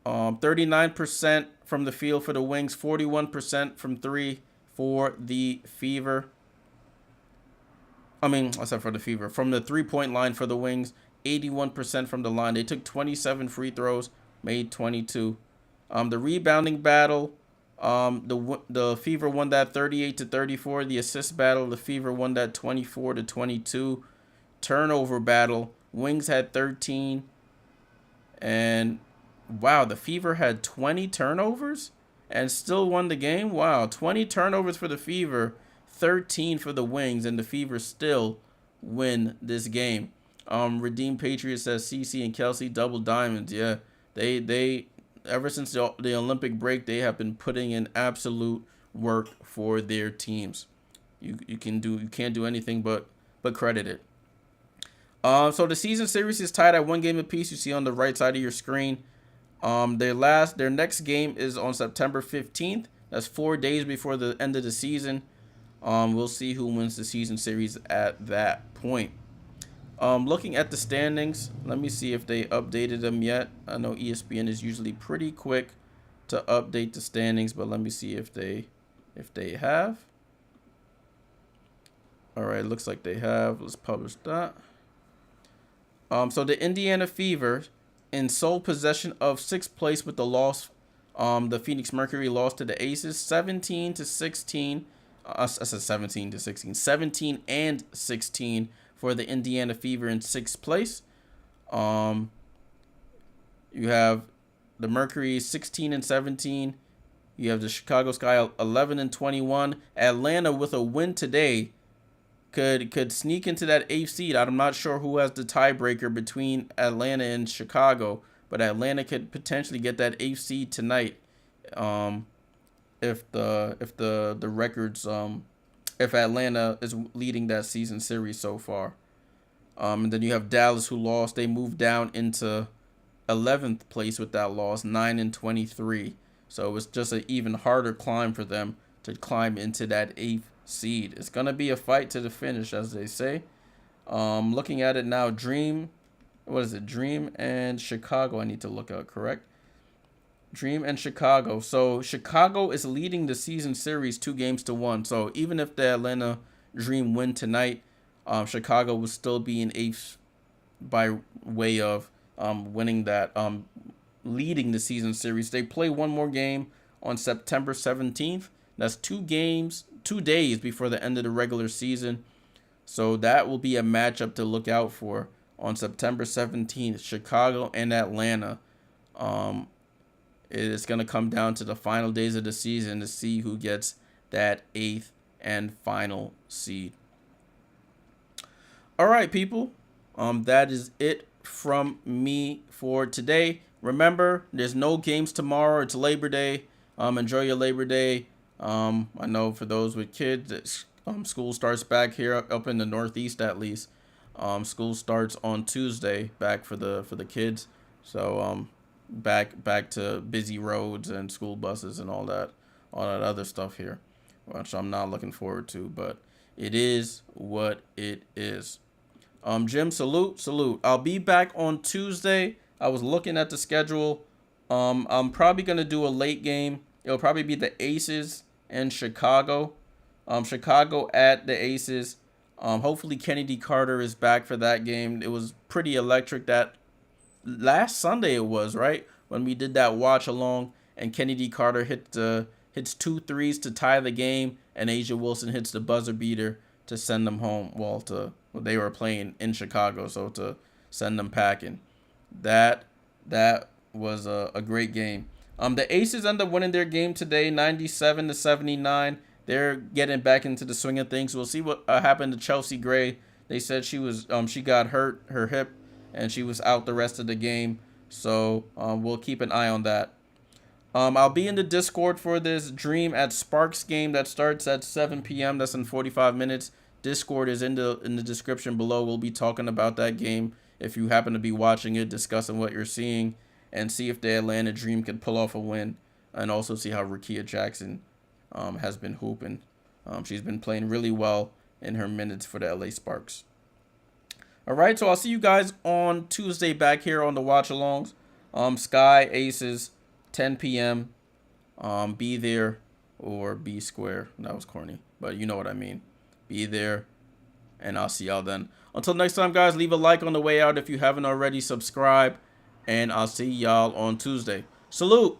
39% from the field for the Wings, 41% from 3 for the Fever. I said for the Fever. From the 3-point line for the Wings, 81% from the line. They took 27 free throws, made 22. The rebounding battle, the Fever won that 38-34. The assist battle, the Fever won that 24-22. Turnover battle, Wings had 13. And wow, the Fever had 20 turnovers and still won the game. Wow, 20 turnovers for the Fever, 13 for the Wings, and the Fever still win this game. Redeemed Patriots says CC and Kelsey double diamonds. Yeah, they ever since the Olympic break, they have been putting in absolute work for their teams. You can't do anything but credit it. So the season series is tied at 1 game apiece. You see on the right side of your screen. Their next game is on September 15th. That's 4 days before the end of the season. We'll see who wins the season series at that point. Looking at the standings, let me see if they updated them yet. I know ESPN is usually pretty quick to update the standings, but let me see if they have. All right, looks like they have. Let's publish that. So the Indiana Fever in sole possession of 6th place with the loss. The Phoenix Mercury lost to the Aces 17-16. I said 17-16. 17 and 16 for the Indiana Fever in 6th place. You have the Mercury 16-17. You have the Chicago Sky 11-21. Atlanta with a win today could sneak into that 8th seed. I'm not sure who has the tiebreaker between Atlanta and Chicago, but Atlanta could potentially get that 8th seed tonight. If the records if Atlanta is leading that season series so far. And then you have Dallas, who lost. They moved down into 11th place with that loss, 9-23. So it was just an even harder climb for them to climb into that 8th seed. It's gonna be a fight to the finish, as they say. Looking at it now, Dream and Chicago. I need to look at, correct? Dream and Chicago. So Chicago is leading the season series 2-1. So even if the Atlanta Dream win tonight, Chicago will still be in 8th by way of winning that, leading the season series. They play one more game on September 17th. That's 2 days before the end of the regular season. So that will be a matchup to look out for on September 17th, Chicago and Atlanta. It's going to come down to the final days of the season to see who gets that 8th and final seed. All right, people. That is it from me for today. Remember, there's no games tomorrow. It's Labor Day. Enjoy your Labor Day. I know for those with kids, school starts back here up in the Northeast at least. School starts on Tuesday back for the kids. So back to busy roads and school buses and all that other stuff here, which I'm not looking forward to, but it is what it is. Jim, salute. I'll be back on Tuesday. I was looking at the schedule. I'm probably gonna do a late game. It'll probably be the Aces and Chicago. Chicago at the Aces. Hopefully Kennedy Carter is back for that game. It was pretty electric that last Sunday it was, right? When we did that watch along and Kennedy Carter hits 2 threes to tie the game and Asia Wilson hits the buzzer beater to send them home. Well, they were playing in Chicago, so to send them packing. That was a great game. The Aces end up winning their game today, 97-79. They're getting back into the swing of things. We'll see what happened to Chelsea Gray. They said she got hurt, her hip, and she was out the rest of the game. So we'll keep an eye on that. I'll be in the Discord for this Dream at Sparks game that starts at 7 p.m. That's in 45 minutes. Discord is in the description below. We'll be talking about that game if you happen to be watching it, discussing what you're seeing, and see if the Atlanta Dream can pull off a win, and also see how Rickea Jackson has been hooping. She's been playing really well in her minutes for the LA Sparks. All right, so I'll see you guys on Tuesday back here on the Watchalongs. Sky Aces, 10 p.m. Be there or be square. That was corny, but you know what I mean. Be there, and I'll see y'all then. Until next time, guys, leave a like on the way out if you haven't already. Subscribe, and I'll see y'all on Tuesday. Salute!